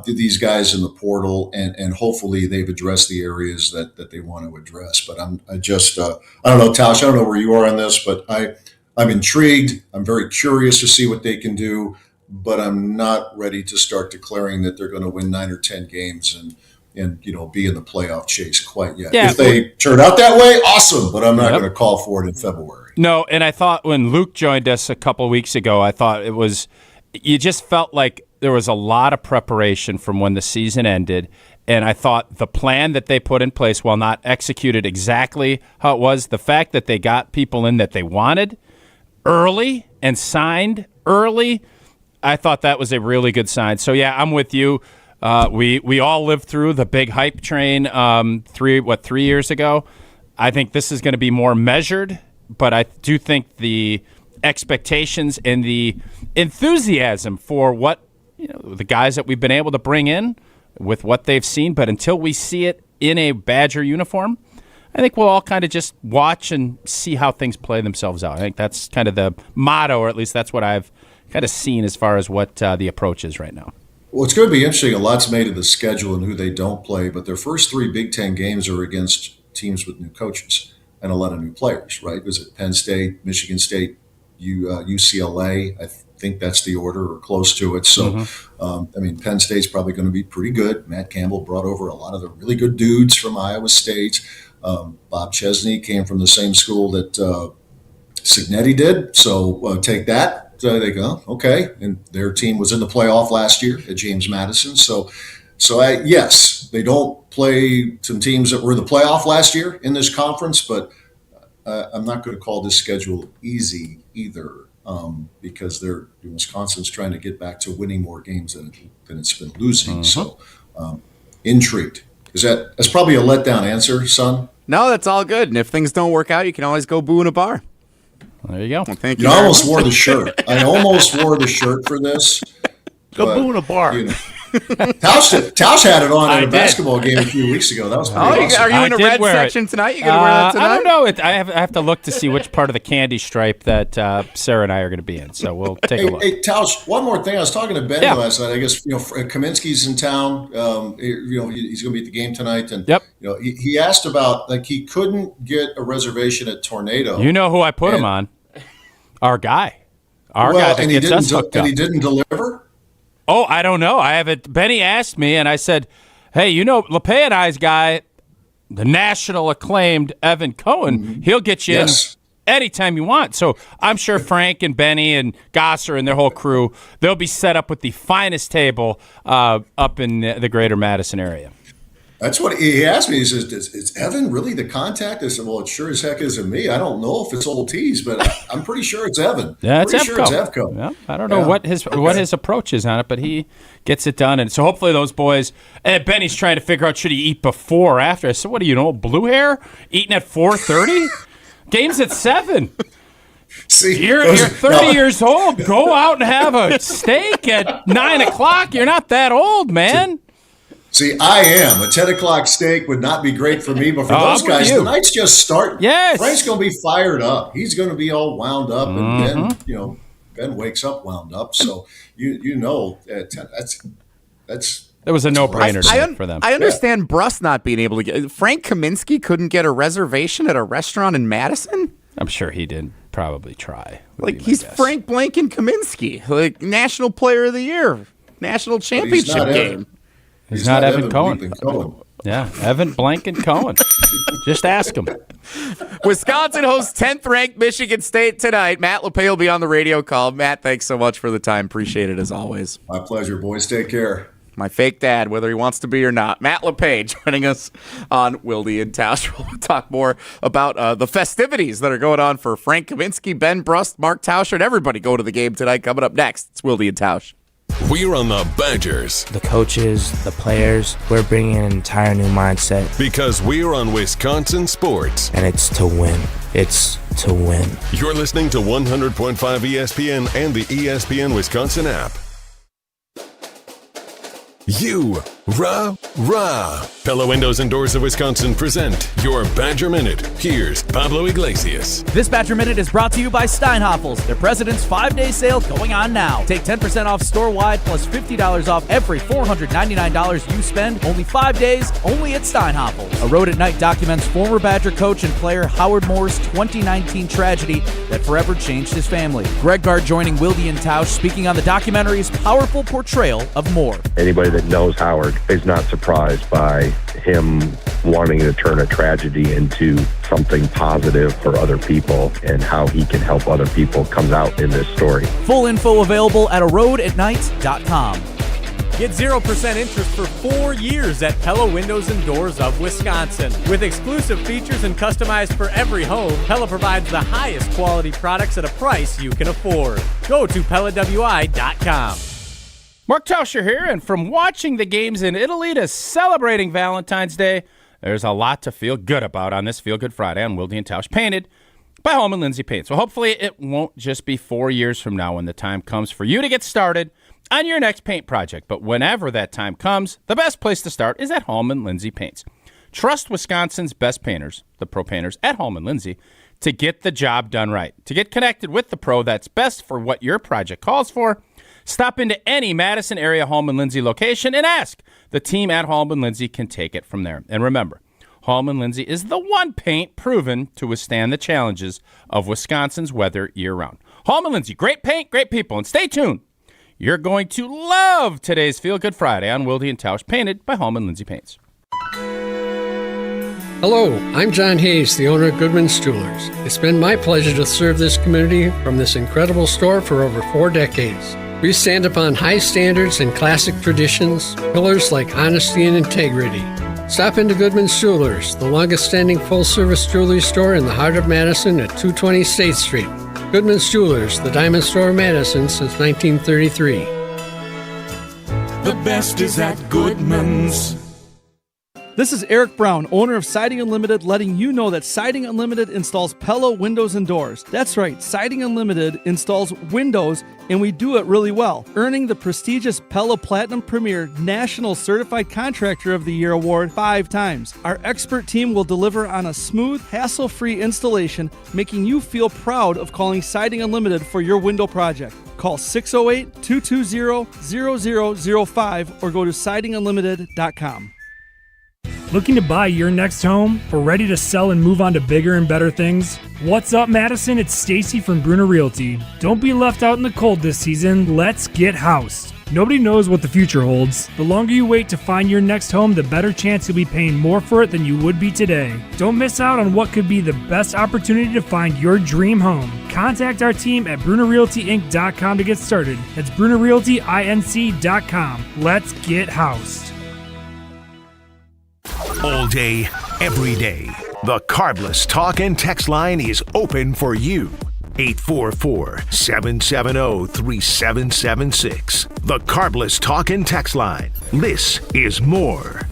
these guys in the portal, and hopefully they've addressed the areas that they want to address. But I don't know, Tausch, I don't know where you are on this, but I'm intrigued. I'm very curious to see what they can do, but I'm not ready to start declaring that they're going to win 9 or 10 games and be in the playoff chase quite yet. Yeah, if they turn out that way, awesome, but I'm not going to call for it in February. No, and I thought when Luke joined us a couple of weeks ago, I thought you just felt like there was a lot of preparation from when the season ended, and I thought the plan that they put in place, while not executed exactly how it was, the fact that they got people in that they wanted early and signed early, I thought that was a really good sign. So, yeah, I'm with you. We all lived through the big hype train 3 years ago. I think this is going to be more measured, but I do think the expectations and the enthusiasm for what the guys that we've been able to bring in with what they've seen, but until we see it in a Badger uniform, I think we'll all kind of just watch and see how things play themselves out. I think that's kind of the motto, or at least that's what I've kind of seen as far as what the approach is right now. Well, it's going to be interesting. A lot's made of the schedule and who they don't play, but their first 3 Big Ten games are against teams with new coaches and a lot of new players, right? Was it Penn State, Michigan State, UCLA? I think that's the order or close to it. So, Penn State's probably going to be pretty good. Matt Campbell brought over a lot of the really good dudes from Iowa State. Bob Chesney came from the same school that Signetti did. So take that. They go, okay. And their team was in the playoff last year at James Madison. Yes, they don't play some teams that were in the playoff last year in this conference, but I'm not going to call this schedule easy either, because Wisconsin's trying to get back to winning more games than it's been losing. So intrigued. That's probably a letdown answer, son? No, that's all good. And if things don't work out, you can always go boo in a bar. There you go. Well, thank you. I almost wore the shirt. I almost wore the shirt for this. Go boo in a bar. Tausch had it on at a basketball game a few weeks ago. That was pretty awesome. Are you in a red section tonight? You going to wear that tonight? I don't know. I have to look to see which part of the candy stripe that Sarah and I are going to be in. So we'll take a look. Hey, Tausch, one more thing. I was talking to Benny last night. I guess Kaminsky's in town. He's going to be at the game tonight, and he asked about, like, he couldn't get a reservation at Tornado. You know who I put him on? Our guy. Our guy that gets us hooked up. And he didn't deliver? Oh, I don't know. I haven't. Benny asked me, and I said, hey, Lepay and I's guy, the national acclaimed Evan Cohen, he'll get you in anytime you want. So I'm sure Frank and Benny and Gosser and their whole crew, they'll be set up with the finest table up in the greater Madison area. That's what he asked me. He says, is Evan really the contact? I said, well, it sure as heck isn't me. I don't know if it's old tees, but I'm pretty sure it's Evan. Yeah, it's Evco. Yeah, I don't know what his approach is on it, but he gets it done. And so hopefully those boys, and Benny's trying to figure out, should he eat before or after? I said, what do you know, blue hair? Eating at 4:30? Game's at 7. See, you're 30 years old. Go out and have a steak at 9 o'clock. You're not that old, man. See, I am. A 10 o'clock steak would not be great for me, but for those guys, the night's just starting. Yes. Frank's going to be fired up. He's going to be all wound up, and then, Ben wakes up wound up. So, that's It was a no-brainer for them. I understand Bruss not being able to get... Frank Kaminsky couldn't get a reservation at a restaurant in Madison? I'm sure he did probably try. Like, he's Frank Blanken Kaminsky, like National Player of the Year, National Championship game. He's not Evan Cohen. Yeah, Evan Blanken Cohen. Just ask them. Wisconsin hosts 10th-ranked Michigan State tonight. Matt Lepay will be on the radio call. Matt, thanks so much for the time. Appreciate it as always. My pleasure, boys. Take care. My fake dad, whether he wants to be or not. Matt Lepay joining us on Wilde and Tausch. We'll talk more about the festivities that are going on for Frank Kaminsky, Ben Brust, Mark Tauscher, and everybody go to the game tonight. Coming up next, it's Wilde and Tausch. We're on the Badgers. The coaches, the players, we're bringing an entire new mindset. Because we're on Wisconsin sports. And it's to win. It's to win. You're listening to 100.5 ESPN and the ESPN Wisconsin app. Rah. Pella Windows and Doors of Wisconsin present your Badger Minute. Here's Pablo Iglesias. This Badger Minute is brought to you by Steinhoffels, their President's 5-day sale going on now. Take 10% off store-wide plus $50 off every $499 you spend. Only 5 days, only at Steinhoffels. A Road at Night documents former Badger coach and player Howard Moore's 2019 tragedy that forever changed his family. Greg Gard joining Wilde and Tausch, speaking on the documentary's powerful portrayal of Moore. Anybody that knows Howard is not surprised by him wanting to turn a tragedy into something positive for other people, and how he can help other people comes out in this story. Full info available at aroadatnight.com. Get 0% interest for 4 years at Pella Windows and Doors of Wisconsin. With exclusive features and customized for every home, Pella provides the highest quality products at a price you can afford. Go to PellaWI.com. Mark Tauscher here, and from watching the games in Italy to celebrating Valentine's Day, there's a lot to feel good about on this Feel Good Friday on Wilde and Tausch, painted by Holman Lindsay Paint. So hopefully it won't just be 4 years from now when the time comes for you to get started on your next paint project. But whenever that time comes, the best place to start is at Holman Lindsay Paints. Trust Wisconsin's best painters, the pro painters at Holman Lindsay, to get the job done right. To get connected with the pro that's best for what your project calls for, stop into any Madison area Holman Lindsay location and ask. The team at Holman Lindsay can take it from there. And remember, Holman Lindsay is the one paint proven to withstand the challenges of Wisconsin's weather year-round. Holman Lindsay, great paint, great people. And stay tuned. You're going to love today's Feel Good Friday on Wilde and Tausch, painted by Holman Lindsay Paints. Hello, I'm John Hayes, the owner of Goodman's Jewelers. It's been my pleasure to serve this community from this incredible store for over 4 decades. We stand upon high standards and classic traditions, pillars like honesty and integrity. Stop into Goodman's Jewelers, the longest-standing full-service jewelry store in the heart of Madison at 220 State Street. Goodman's Jewelers, the diamond store of Madison since 1933. The best is at Goodman's. This is Eric Brown, owner of Siding Unlimited, letting you know that Siding Unlimited installs Pella windows and doors. That's right, Siding Unlimited installs windows, and we do it really well, earning the prestigious Pella Platinum Premier National Certified Contractor of the Year award 5 times. Our expert team will deliver on a smooth, hassle-free installation, making you feel proud of calling Siding Unlimited for your window project. Call 608-220-0005 or go to sidingunlimited.com. Looking to buy your next home or ready to sell and move on to bigger and better things? What's up, Madison? It's Stacy from Bruner Realty. Don't be left out in the cold this season. Let's get housed. Nobody knows what the future holds. The longer you wait to find your next home, the better chance you'll be paying more for it than you would be today. Don't miss out on what could be the best opportunity to find your dream home. Contact our team at BrunerRealtyInc.com to get started. That's BrunerRealtyInc.com. Let's get housed. All day, every day, the Carbless talk and text line is open for you. 844-770-3776. The Carbless talk and text line. This is more.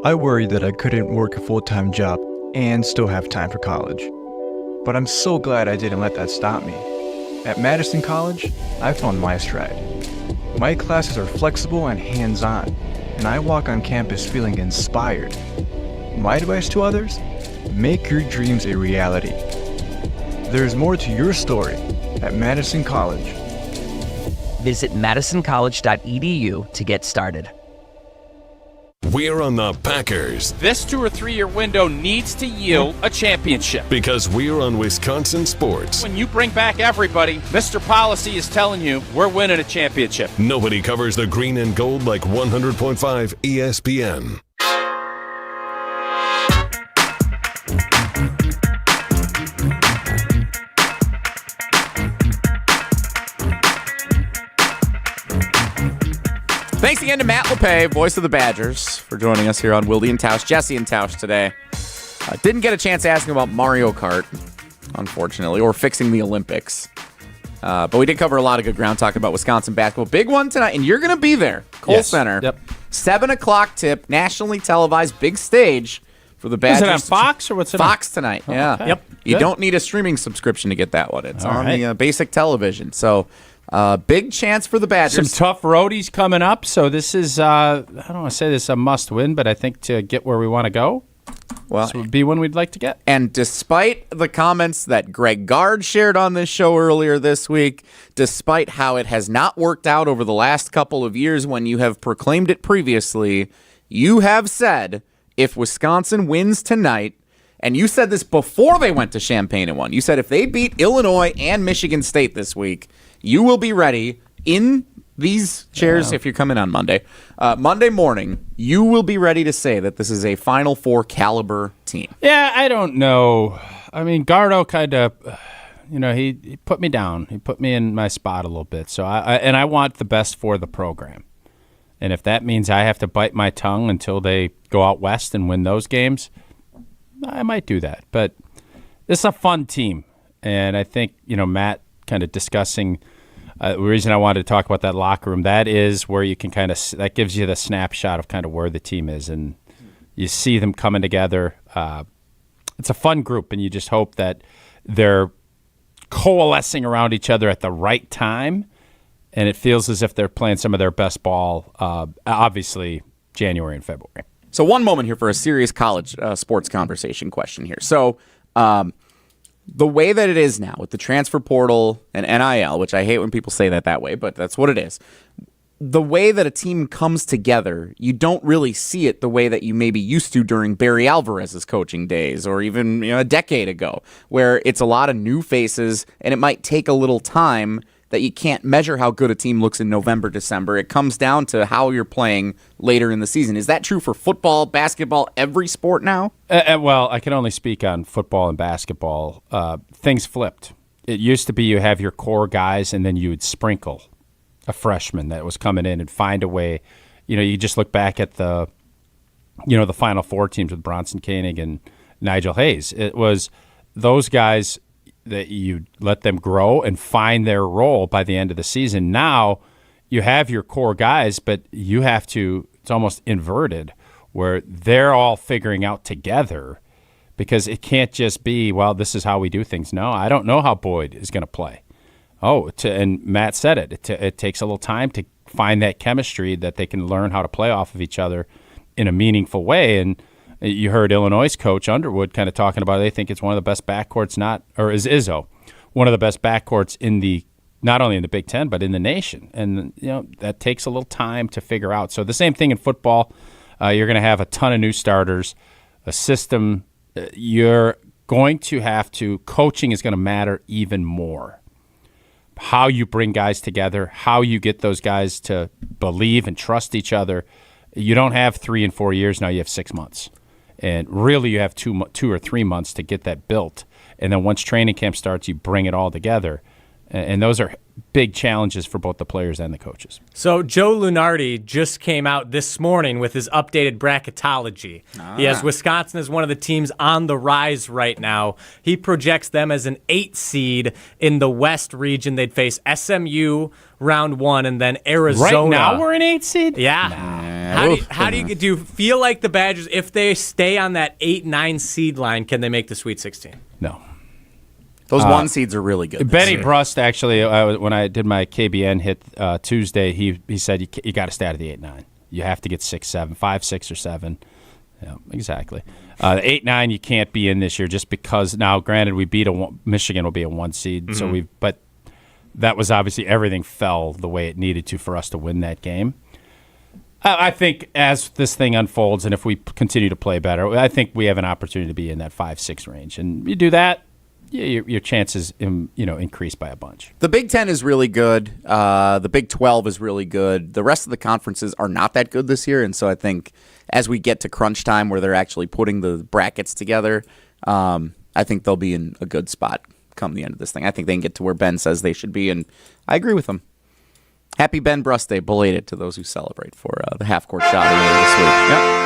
I worried that I couldn't work a full-time job and still have time for college. But I'm so glad I didn't let that stop me. At Madison College, I found my stride. My classes are flexible and hands-on, and I walk on campus feeling inspired. My advice to others? Make your dreams a reality. There's more to your story at Madison College. Visit madisoncollege.edu to get started. We're on the Packers. This 2 or 3 year window needs to yield a championship. Because we're on Wisconsin sports. When you bring back everybody, Mr. Policy is telling you we're winning a championship. Nobody covers the green and gold like 100.5 ESPN. This is Eric Brown, owner of Siding Unlimited, letting you know that Siding Unlimited installs Pella windows and doors. That's right, Siding Unlimited installs windows, and we do it really well, earning the prestigious Pella Platinum Premier National Certified Contractor of the Year award 5 times. Our expert team will deliver on a smooth, hassle-free installation, making you feel proud of calling Siding Unlimited for your window project. Call 608-220-0005 or go to sidingunlimited.com. Wisconsin hosts 10th-ranked Michigan State tonight. Matt Lepay will be on the radio call. Matt, thanks so much for the time. Appreciate it as always. Thanks again to Matt Lepay, voice of the Badgers, for joining us here on Wilde and Tausch. Jesse and Tausch today. Didn't get a chance to ask him about Mario Kart, unfortunately, or fixing the Olympics. But we did cover a lot of good ground talking about Wisconsin basketball. Big one tonight, and you're going to be there. Kohl Center. Yep. 7 o'clock tip, nationally televised, big stage for the Badgers. Is it on Fox or what's it Fox tonight, yeah. Okay. Yep. You Good. don't need a streaming subscription to get that one. It's All on right. the basic television. So, big chance for the Badgers. Some tough roadies coming up, so this is, I don't want to say this is a must-win, but I think to get where we want to go, well, this would be one we'd like to get. And despite the comments that Greg Gard shared on this show earlier this week, despite how it has not worked out over the last couple of years when you have proclaimed it previously, you have said if Wisconsin wins tonight, and you said this before they went to Champaign and won, you said if they beat Illinois and Michigan State this week, you will be ready in these chairs if you're coming on Monday. Monday morning, you will be ready to say that this is a Final Four caliber team. Yeah, I don't know. I mean, Gardo kind of, he put me down. He put me in my spot a little bit. So I want the best for the program. And if that means I have to bite my tongue until they go out west and win those games, I might do that. But it's a fun team. And I think, Matt kind of discussing the reason I wanted to talk about that locker room, that is where you can that gives you the snapshot of kind of where the team is. And you see them coming together. It's a fun group, and you just hope that they're coalescing around each other at the right time. And it feels as if they're playing some of their best ball, obviously, January and February. So one moment here for a serious college sports conversation question here. So the way that it is now with the transfer portal and NIL, which I hate when people say that way, but that's what it is. The way that a team comes together, you don't really see it the way that you maybe used to during Barry Alvarez's coaching days or even a decade ago, where it's a lot of new faces and it might take a little time that you can't measure how good a team looks in November, December. It comes down to how you're playing later in the season. Is that true for football, basketball, every sport now? Well, I can only speak on football and basketball. Things flipped. It used to be you have your core guys and then you would sprinkle a freshman that was coming in and find a way. You just look back at the Final Four teams with Bronson Koenig and Nigel Hayes. It was those guys that you let them grow and find their role by the end of the season. Now you have your core guys, but you have to, it's almost inverted, where they're all figuring out together, because it can't just be, well, this is how we do things. No, I don't know how Boyd is going to play. And Matt said it. It takes a little time to find that chemistry that they can learn how to play off of each other in a meaningful way. And you heard Illinois' coach Underwood kind of talking about they think it's one of the best backcourts, is Izzo one of the best backcourts not only in the Big Ten but in the nation. And that takes a little time to figure out. So the same thing in football. You're going to have a ton of new starters, a system. You're going to have to. Coaching is going to matter even more. How you bring guys together, how you get those guys to believe and trust each other. You don't have 3 and 4 years now. You have 6 months. And really, you have 2 or 3 months to get that built. And then once training camp starts, you bring it all together. And those are big challenges for both the players and the coaches. So Joe Lunardi just came out this morning with his updated bracketology. He has Wisconsin as one of the teams on the rise right now. He projects them as an 8 seed in the West region. They'd face SMU round 1 and then Arizona. Right now we're an 8 seed? Yeah. How do you feel like the Badgers, if they stay on that 8-9 seed line, can they make the Sweet 16? No. Those 1 seeds are really good. Benny Brust, actually, when I did my KBN hit Tuesday, he said you got to stay out of the 8-9. You have to get 6, 7, 5, 6, or 7. Yeah, exactly. The 8-9 you can't be in this year just because now, granted, we beat Michigan will be a 1 seed, Mm-hmm. but that was obviously everything fell the way it needed to for us to win that game. I think as this thing unfolds and if we continue to play better, I think we have an opportunity to be in that 5-6 range, and you do that. Your chances, increase by a bunch. The Big Ten is really good. The Big 12 is really good. The rest of the conferences are not that good this year, and so I think as we get to crunch time where they're actually putting the brackets together, I think they'll be in a good spot come the end of this thing. I think they can get to where Ben says they should be, and I agree with him. Happy Ben Brust Day, belated to those who celebrate for the half-court shot earlier this week. Yep.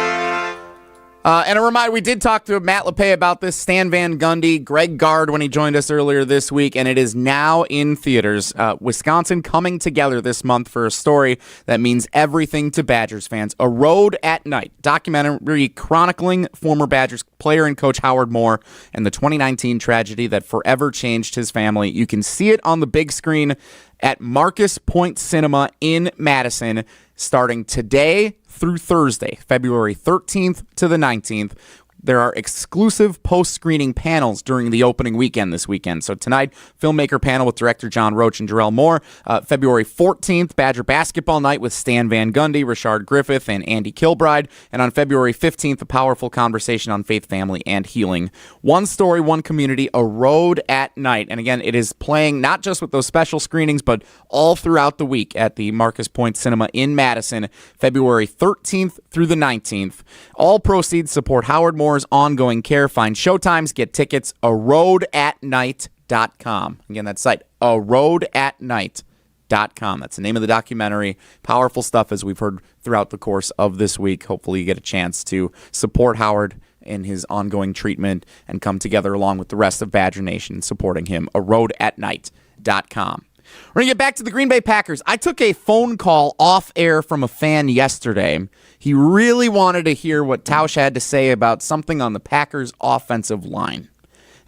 And a reminder, we did talk to Matt Lepay about this, Stan Van Gundy, Greg Gard when he joined us earlier this week, and it is now in theaters. Wisconsin coming together this month for a story that means everything to Badgers fans. A Road at Night, documentary chronicling former Badgers player and coach Howard Moore and the 2019 tragedy that forever changed his family. You can see it on the big screen at Marcus Point Cinema in Madison starting today through Thursday, February 13th to the 19th. There are exclusive post-screening panels during the opening weekend this weekend. So tonight, filmmaker panel with director John Roach and Jarrell Moore. February 14th, Badger basketball night with Stan Van Gundy, Rashard Griffith, and Andy Kilbride. And on February 15th, a powerful conversation on faith, family, and healing. One story, one community, A Road at Night. And again, it is playing not just with those special screenings, but all throughout the week at the Marcus Point Cinema in Madison, February 13th through the 19th. All proceeds support Howard Moore's ongoing care. Find showtimes, get tickets, aroadatnight.com. Again, that site, aroadatnight.com. That's the name of the documentary. Powerful stuff, as we've heard throughout the course of this week. Hopefully you get a chance to support Howard in his ongoing treatment and come together along with the rest of Badger Nation supporting him. aroadatnight.com. We're going to get back to the Green Bay Packers. I took a phone call off air from a fan yesterday. He really wanted to hear what Tausch had to say about something on the Packers' offensive line.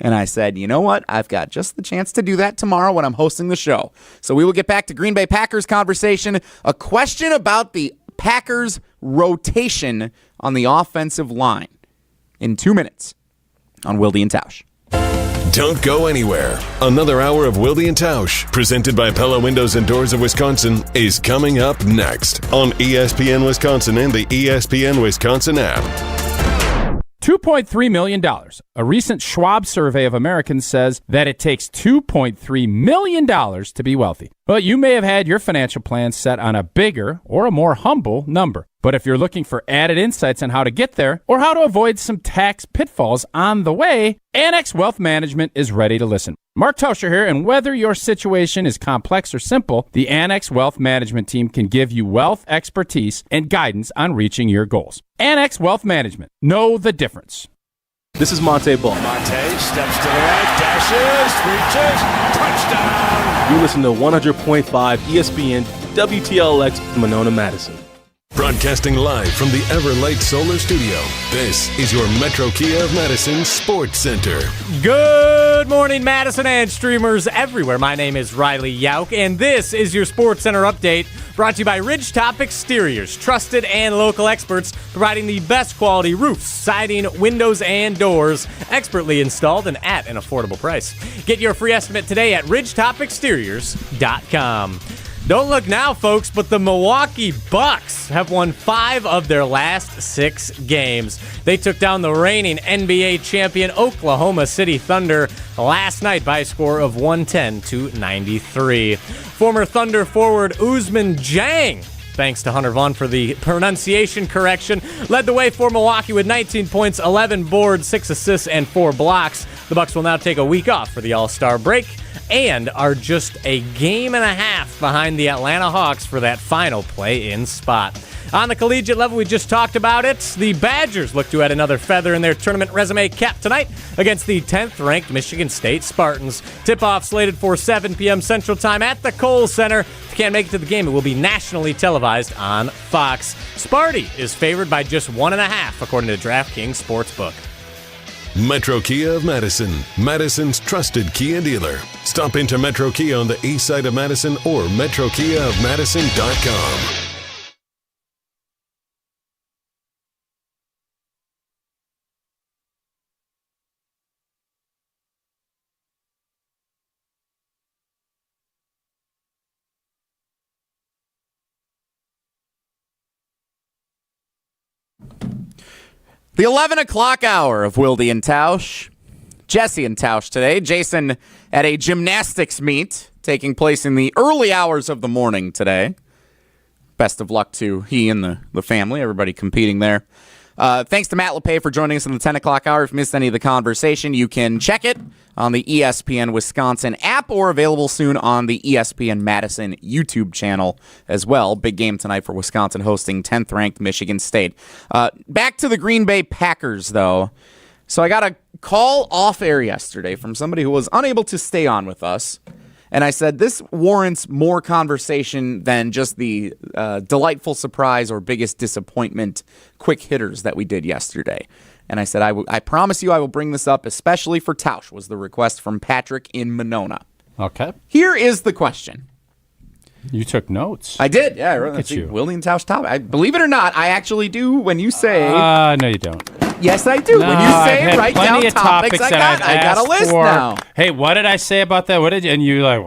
And I said, you know what? I've got just the chance to do that tomorrow when I'm hosting the show. So we will get back to Green Bay Packers conversation. A question about the Packers' rotation on the offensive line in 2 minutes on Wilde and Tausch. Don't go anywhere. Another hour of Wilde and Tausch, presented by Pella Windows and Doors of Wisconsin, is coming up next on ESPN Wisconsin and the ESPN Wisconsin app. $2.3 million. A recent Schwab survey of Americans says that it takes $2.3 million to be wealthy. But you may have had your financial plan set on a bigger or a more humble number. But if you're looking for added insights on how to get there or how to avoid some tax pitfalls on the way, Annex Wealth Management is ready to listen. Mark Tauscher here, and whether your situation is complex or simple, the Annex Wealth Management team can give you wealth expertise and guidance on reaching your goals. Annex Wealth Management. Know the difference. This is Monte Ball. Monte steps to the right, dashes, reaches, touchdown. You listen to 100.5 ESPN WTLX Monona, Madison. Broadcasting live from the Everlight Solar Studio, this is your Metro Kia of Madison Sports Center. Good morning, Madison and streamers everywhere. My name is Riley Yauk, and this is your Sports Center update brought to you by Ridgetop Exteriors, trusted and local experts providing the best quality roofs, siding, windows, and doors, expertly installed and at an affordable price. Get your free estimate today at ridgetopexteriors.com. Don't look now, folks, but the Milwaukee Bucks have won 5 of their last 6 games. They took down the reigning NBA champion Oklahoma City Thunder last night by a score of 110-93. Former Thunder forward Usman Jang, thanks to Hunter Vaughn for the pronunciation correction, led the way for Milwaukee with 19 points, 11 boards, 6 assists, and 4 blocks. The Bucks will now take a week off for the All-Star break and are just a game and a half behind the Atlanta Hawks for that final play-in spot. On the collegiate level, we just talked about it. The Badgers look to add another feather in their tournament resume cap tonight against the 10th-ranked Michigan State Spartans. Tip-off slated for 7 p.m. Central Time at the Kohl Center. If you can't make it to the game, it will be nationally televised on Fox. Sparty is favored by just 1.5, according to DraftKings Sportsbook. Metro Kia of Madison, Madison's trusted Kia dealer. Stop into Metro Kia on the east side of Madison or metrokiaofmadison.com. The 11 o'clock hour of Wilde and Tausch. Jesse and Tausch today. Jason at a gymnastics meet taking place in the early hours of the morning today. Best of luck to he and the family, everybody competing there. Thanks to Matt Lepay for joining us in the 10 o'clock hour. If you missed any of the conversation, you can check it on the ESPN Wisconsin app or available soon on the ESPN Madison YouTube channel as well. Big game tonight for Wisconsin hosting 10th-ranked Michigan State. Back to the Green Bay Packers, though. So I got a call off air yesterday from somebody who was unable to stay on with us. And I said, this warrants more conversation than just the delightful surprise or biggest disappointment quick hitters that we did yesterday. And I said, I promise you I will bring this up, especially for Tausch, was the request from Patrick in Monona. Okay. Here is the question. You took notes. I did. Yeah, I wrote Look at you. Willy and Tausch top. Believe it or not, I actually do when you say. No, you don't. Yes, I do. No, when you say I've had write plenty down of topics, I got a list for. now. Hey, what did I say about that? What did you? And you like,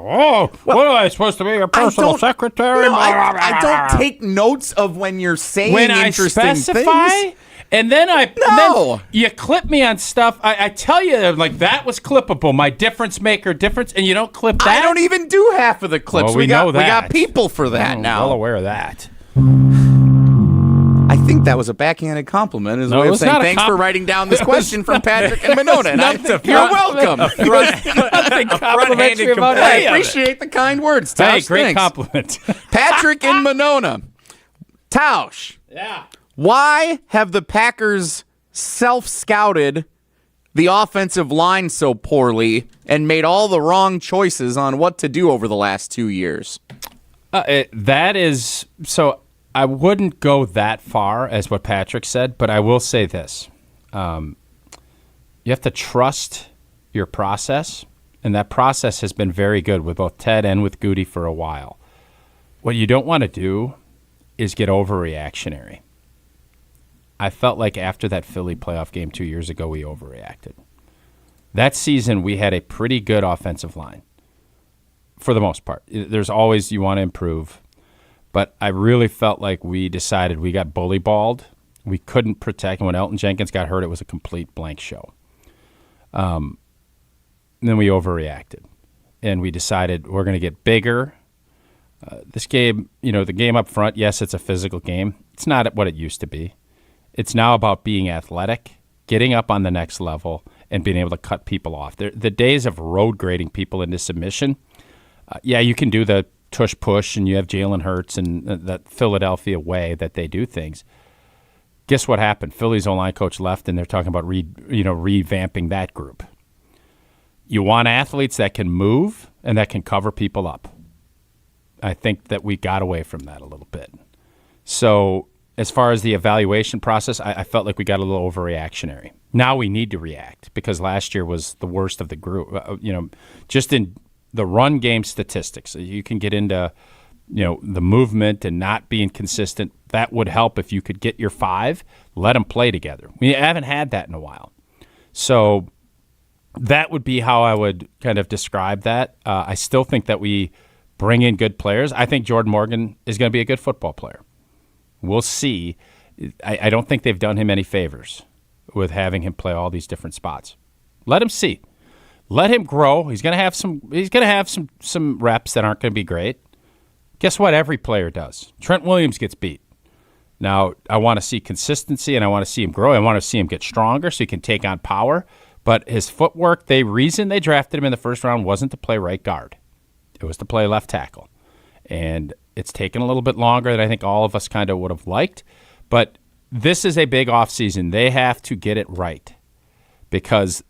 what am I supposed to be, your personal secretary? No, I don't take notes of when you're saying when interesting I specify, things. And then then you clip me on stuff. I tell you, like, that was clippable. My difference maker difference, and you don't clip that. I don't even do half of the clips. Well, we know that. We got people for that now. Well aware of that. I think that was a backhanded compliment as a way of saying thanks for writing down this question from Patrick and Monona. You're welcome. I appreciate the kind words, Tausch. Hey, great Thanks. compliment. Patrick and Monona. Tausch. Yeah. Why have the Packers self-scouted the offensive line so poorly and made all the wrong choices on what to do over the last 2 years? That is so. I wouldn't go that far as what Patrick said, but I will say this. You have to trust your process, and that process has been very good with both Ted and with Goody for a while. What you don't want to do is get overreactionary. I felt like after that Philly playoff game 2 years ago, we overreacted. That season, we had a pretty good offensive line for the most part. There's always you want to improve. But I really felt like we decided we got bully-balled. We couldn't protect. And when Elton Jenkins got hurt, it was a complete blank show. Then we overreacted. And we decided we're going to get bigger. This game, the game up front, yes, it's a physical game. It's not what it used to be. It's now about being athletic, getting up on the next level, and being able to cut people off. The days of road grading people into submission, you can do the tush push, and you have Jalen Hurts and that Philadelphia way that they do things. Guess what happened? Philly's O-line coach left, and they're talking about revamping that group. You want athletes that can move and that can cover people up. I think that we got away from that a little bit. So as far as the evaluation process, I felt like we got a little overreactionary. Now we need to react because last year was the worst of the group. Just in the run game statistics, you can get into, the movement and not being consistent. That would help if you could get your five, let them play together. We haven't had that in a while. So that would be how I would kind of describe that. I still think that we bring in good players. I think Jordan Morgan is going to be a good football player. We'll see. I don't think they've done him any favors with having him play all these different spots. Let him see. Let him grow. He's going to have some reps that aren't going to be great. Guess what? Every player does. Trent Williams gets beat. Now, I want to see consistency, and I want to see him grow. I want to see him get stronger so he can take on power. But his footwork, the reason they drafted him in the first round wasn't to play right guard. It was to play left tackle. And it's taken a little bit longer than I think all of us kind of would have liked. But this is a big offseason. They have to get it right because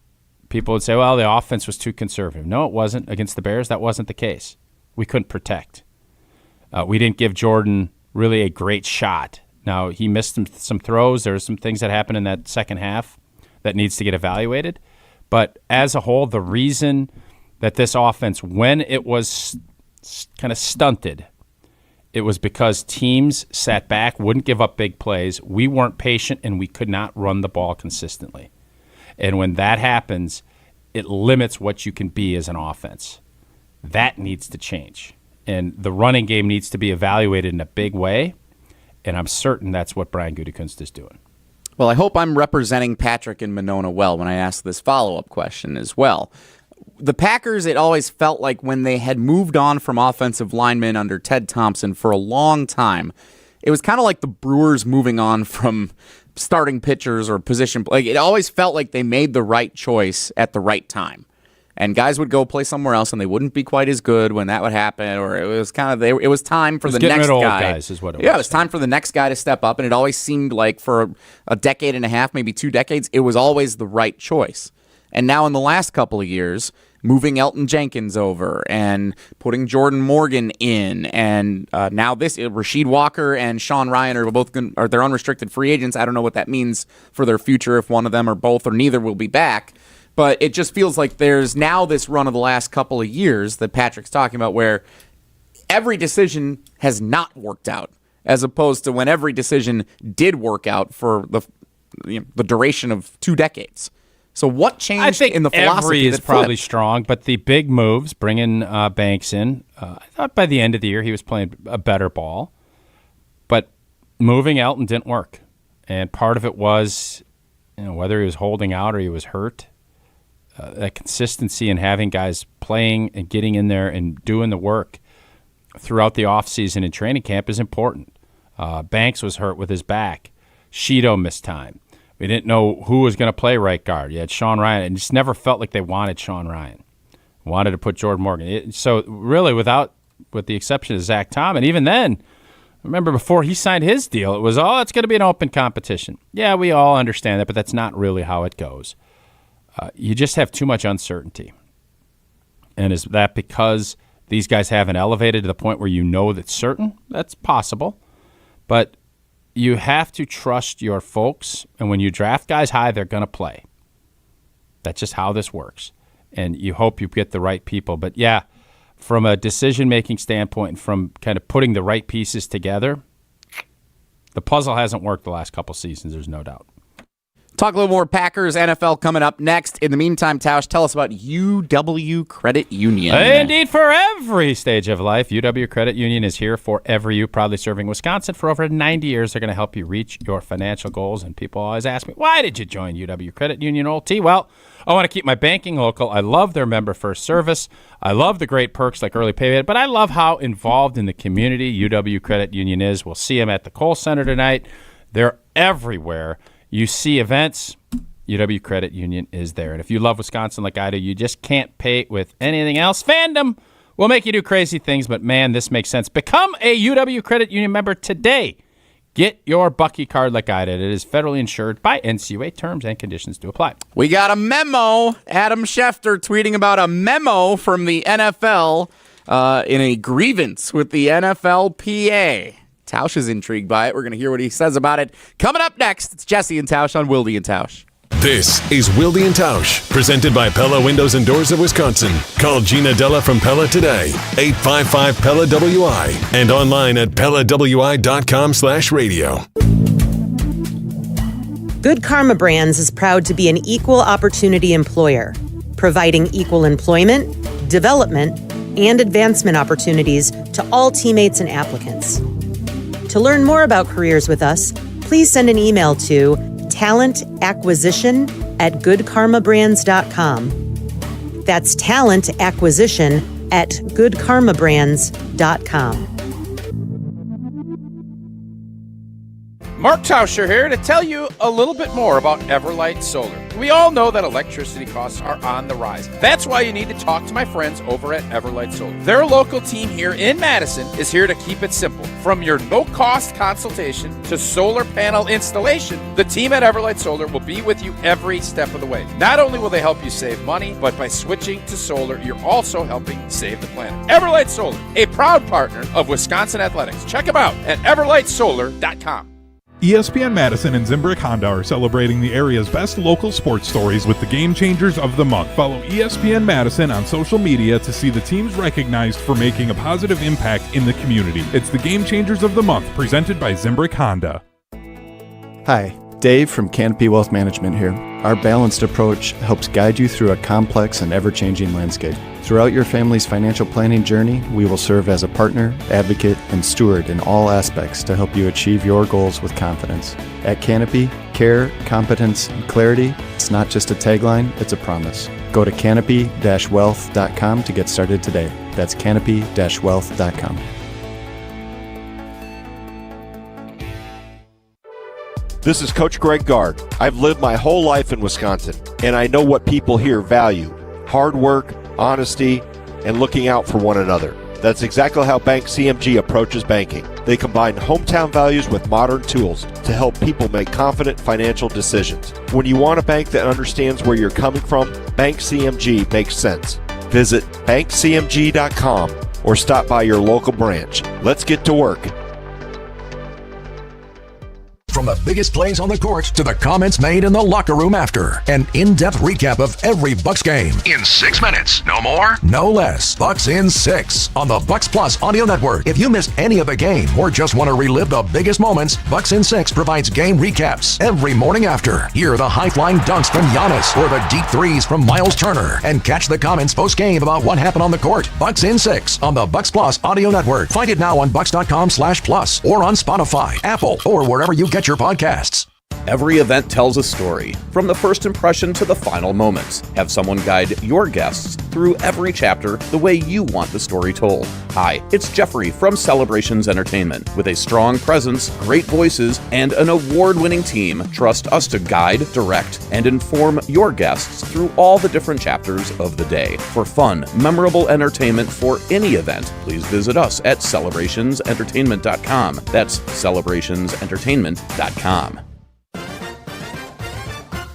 people would say, well, the offense was too conservative. No, it wasn't. Against the Bears, that wasn't the case. We couldn't protect. We didn't give Jordan really a great shot. Now, he missed some throws. There were some things that happened in that second half that needs to get evaluated. But as a whole, the reason that this offense, when it was kind of stunted, it was because teams sat back, wouldn't give up big plays. We weren't patient, and we could not run the ball consistently. And when that happens, it limits what you can be as an offense. That needs to change. And the running game needs to be evaluated in a big way, and I'm certain that's what Brian Gutekunst is doing. Well, I hope I'm representing Patrick and Monona well when I ask this follow-up question as well. The Packers, it always felt like when they had moved on from offensive linemen under Ted Thompson for a long time, it was kind of like the Brewers moving on from starting pitchers or position. Like, it always felt like they made the right choice at the right time. And guys would go play somewhere else, and they wouldn't be quite as good when that would happen. Or it was kind of it was time for the next guy. Old guys is what it was. Yeah, it was time for the next guy to step up, and it always seemed like for a decade and a half, maybe 2 decades, it was always the right choice. And now in the last couple of years, moving Elton Jenkins over and putting Jordan Morgan in, and now Rasheed Walker and Sean Rhyan are both they're unrestricted free agents. I don't know what that means for their future if one of them or both or neither will be back. But it just feels like there's now this run of the last couple of years that Patrick's talking about where every decision has not worked out, as opposed to when every decision did work out for the duration of 2 decades. So what changed in the philosophy? Every is probably strong, but the big moves, bringing Banks in, I thought by the end of the year he was playing a better ball. But moving Elton didn't work. And part of it was, whether he was holding out or he was hurt, that consistency in having guys playing and getting in there and doing the work throughout the offseason and training camp is important. Banks was hurt with his back. Shido missed time. We didn't know who was going to play right guard. You had Sean Rhyan, and it just never felt like they wanted Sean Rhyan. Wanted to put Jordan Morgan. So really, with the exception of Zach Tom, and even then, remember before he signed his deal, it was, it's going to be an open competition. Yeah, we all understand that, but that's not really how it goes. You just have too much uncertainty. And is that because these guys haven't elevated to the point where you know that's certain? That's possible. But you have to trust your folks, and when you draft guys high, they're going to play. That's just how this works. And you hope you get the right people. But, yeah, from a decision-making standpoint and from kind of putting the right pieces together, the puzzle hasn't worked the last couple seasons, there's no doubt. Talk a little more Packers, NFL coming up next. In the meantime, Tausch, tell us about UW Credit Union. Indeed, for every stage of life, UW Credit Union is here for you, proudly serving Wisconsin for over 90 years. They're going to help you reach your financial goals. And people always ask me, why did you join UW Credit Union, Old T? Well, I want to keep my banking local. I love their member-first service. I love the great perks like early payment, but I love how involved in the community UW Credit Union is. We'll see them at the Kohl Center tonight. They're everywhere. You see events, UW Credit Union is there. And if you love Wisconsin like I do, you just can't pay with anything else. Fandom will make you do crazy things, but, man, this makes sense. Become a UW Credit Union member today. Get your Bucky card like I did. It is federally insured by NCUA. Terms and conditions do apply. We got a memo. Adam Schefter tweeting about a memo from the NFL in a grievance with the NFLPA. Tausch is intrigued by it. We're going to hear what he says about it. Coming up next, it's Jesse and Tausch on Wilde and Tausch. This is Wilde and Tausch, presented by Pella Windows and Doors of Wisconsin. Call Gina Della from Pella today, 855-PELLA-WI, and online at PellaWI.com/radio. Good Karma Brands is proud to be an equal opportunity employer, providing equal employment, development, and advancement opportunities to all teammates and applicants. To learn more about careers with us, please send an email to talentacquisition@goodkarmabrands.com. That's talentacquisition@goodkarmabrands.com. Mark Tauscher here to tell you a little bit more about Everlight Solar. We all know that electricity costs are on the rise. That's why you need to talk to my friends over at Everlight Solar. Their local team here in Madison is here to keep it simple. From your no-cost consultation to solar panel installation, the team at Everlight Solar will be with you every step of the way. Not only will they help you save money, but by switching to solar, you're also helping save the planet. Everlight Solar, a proud partner of Wisconsin Athletics. Check them out at everlightsolar.com. ESPN Madison and Zimbrick Honda are celebrating the area's best local sports stories with the Game Changers of the Month. Follow ESPN Madison on social media to see the teams recognized for making a positive impact in the community. It's the Game Changers of the Month, presented by Zimbrick Honda. Hi, Dave from Canopy Wealth Management here. Our balanced approach helps guide you through a complex and ever-changing landscape. Throughout your family's financial planning journey, we will serve as a partner, advocate, and steward in all aspects to help you achieve your goals with confidence. At Canopy, care, competence, and clarity, it's not just a tagline, it's a promise. Go to canopy-wealth.com to get started today. That's canopy-wealth.com. This is Coach Greg Gard. I've lived my whole life in Wisconsin, and I know what people here value: hard work, honesty, and looking out for one another. That's exactly how Bank CMG approaches banking. They combine hometown values with modern tools to help people make confident financial decisions. When you want a bank that understands where you're coming from, Bank CMG makes sense. Visit bankcmg.com or stop by your local branch. Let's get to work. From the biggest plays on the court to the comments made in the locker room after. An in-depth recap of every Bucks game. In 6 minutes. No more? No less. Bucks in 6 on the Bucks Plus audio network. If you missed any of the game or just want to relive the biggest moments, Bucks in 6 provides game recaps every morning after. Hear the high-flying dunks from Giannis or the deep threes from Miles Turner. And catch the comments post-game about what happened on the court. Bucks in 6 on the Bucks Plus audio network. Find it now on bucks.com/plus or on Spotify, Apple, or wherever you get your podcasts. Every event tells a story, from the first impression to the final moments. Have someone guide your guests through every chapter the way you want the story told. Hi, it's Jeffrey from Celebrations Entertainment. With a strong presence, great voices, and an award-winning team, trust us to guide, direct, and inform your guests through all the different chapters of the day. For fun, memorable entertainment for any event, please visit us at celebrationsentertainment.com. That's celebrationsentertainment.com.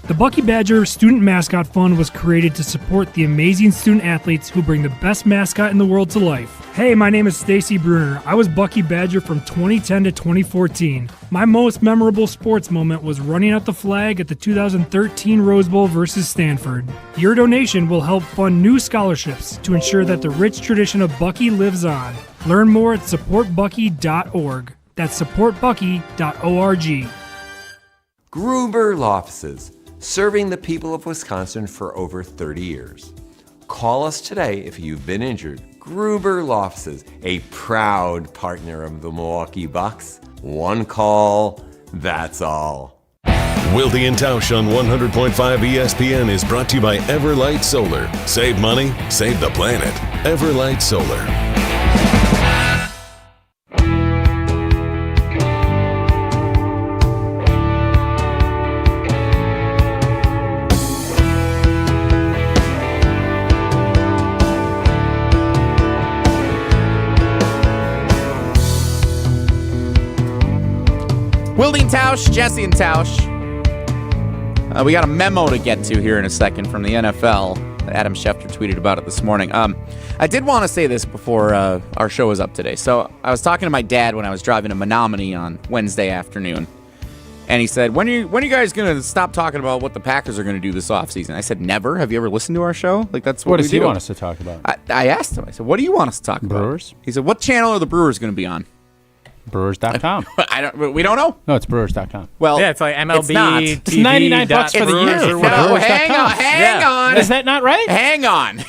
The Bucky Badger Student Mascot Fund was created to support the amazing student athletes who bring the best mascot in the world to life. Hey, my name is Stacy Bruner. I was Bucky Badger from 2010 to 2014. My most memorable sports moment was running out the flag at the 2013 Rose Bowl versus Stanford. Your donation will help fund new scholarships to ensure that the rich tradition of Bucky lives on. Learn more at supportbucky.org. That's supportbucky.org. Gruber Law Offices, serving the people of Wisconsin for over 30 years. Call us today if you've been injured. Gruber Law Offices, a proud partner of the Milwaukee Bucks. One call, that's all. Wilde and Tausch on 100.5 ESPN is brought to you by Everlight Solar. Save money, save the planet. Everlight Solar. Wilde and Tausch, Jesse and Tausch. We got a memo to get to here in a second from the NFL. Adam Schefter tweeted about it this morning. I did want to say this before our show was up today. So I was talking to my dad when I was driving to Menominee on Wednesday afternoon. And he said, when are you guys going to stop talking about what the Packers are going to do this offseason? I said, never. Have you ever listened to our show? Like, that's what does we he do. want us to talk about? I asked him. I said, what do you want us to talk about? Brewers? He said, what channel are the Brewers going to be on? Brewers.com. We don't know. No, it's Brewers.com. Well, yeah, it's like MLB. It's not. It's $99 for the year. No, hang on. Is that not right? Hang on.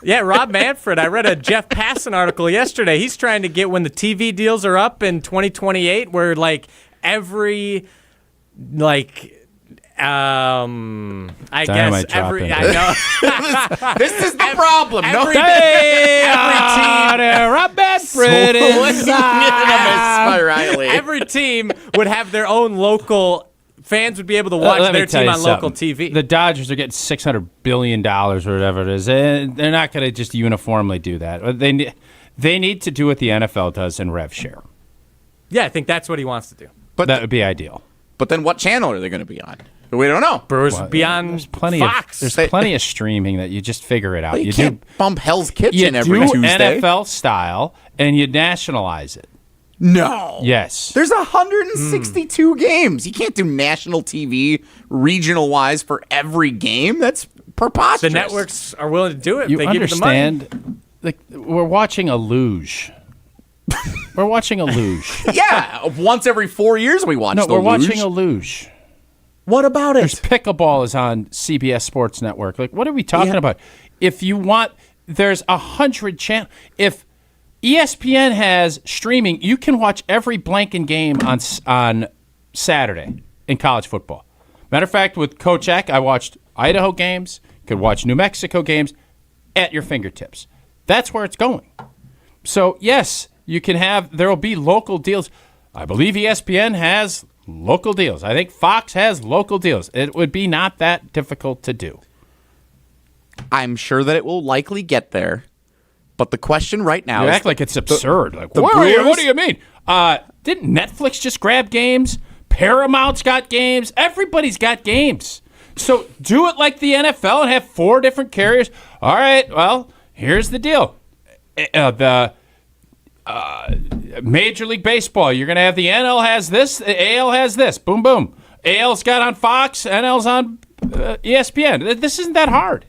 Yeah, Rob Manfred. I read a Jeff Passan article yesterday. He's trying to get when the TV deals are up in 2028, where every I Dynamite guess every dropping. I know this is the problem. Every team. Rob Manfred every team would have their own local. Fans would be able to watch their team on local TV. The Dodgers are getting $600 billion or whatever it is. And they're not going to just uniformly do that. They need to do what the NFL does and rev share. Yeah, I think that's what he wants to do. But that would be ideal. But then what channel are they going to be on? We don't know. Brewers be on Fox. There's plenty of streaming that you just figure it out. Well, you can't bump Hell's Kitchen every do Tuesday. NFL style, and you nationalize it. No. Yes. There's 162 games. You can't do national TV regional-wise for every game. That's preposterous. The networks are willing to do it. You they understand? Give the money. We're watching a luge. We're watching a luge. Yeah. Once every 4 years we watch the luge. No, we're watching a luge. What about it? There's Pickleball is on CBS Sports Network. Like, what are we talking about? If you want, there's 100 channels. If ESPN has streaming, you can watch every blanking game on Saturday in college football. Matter of fact, with Coach Eck, I watched Idaho games, could watch New Mexico games at your fingertips. That's where it's going. So, yes, you can have, there will be local deals. I believe ESPN has Local deals. I think Fox has local deals. It would be not that difficult to do. I'm sure that it will likely get there. But the question right now You is... act like it's absurd. What do you mean? Didn't Netflix just grab games? Paramount's got games. Everybody's got games. So do it like the NFL and have 4 different carriers. All right, well, here's the deal. The Major League Baseball, you're going to have the NL has this, the AL has this. Boom, boom. AL's got on Fox, NL's on ESPN. This isn't that hard.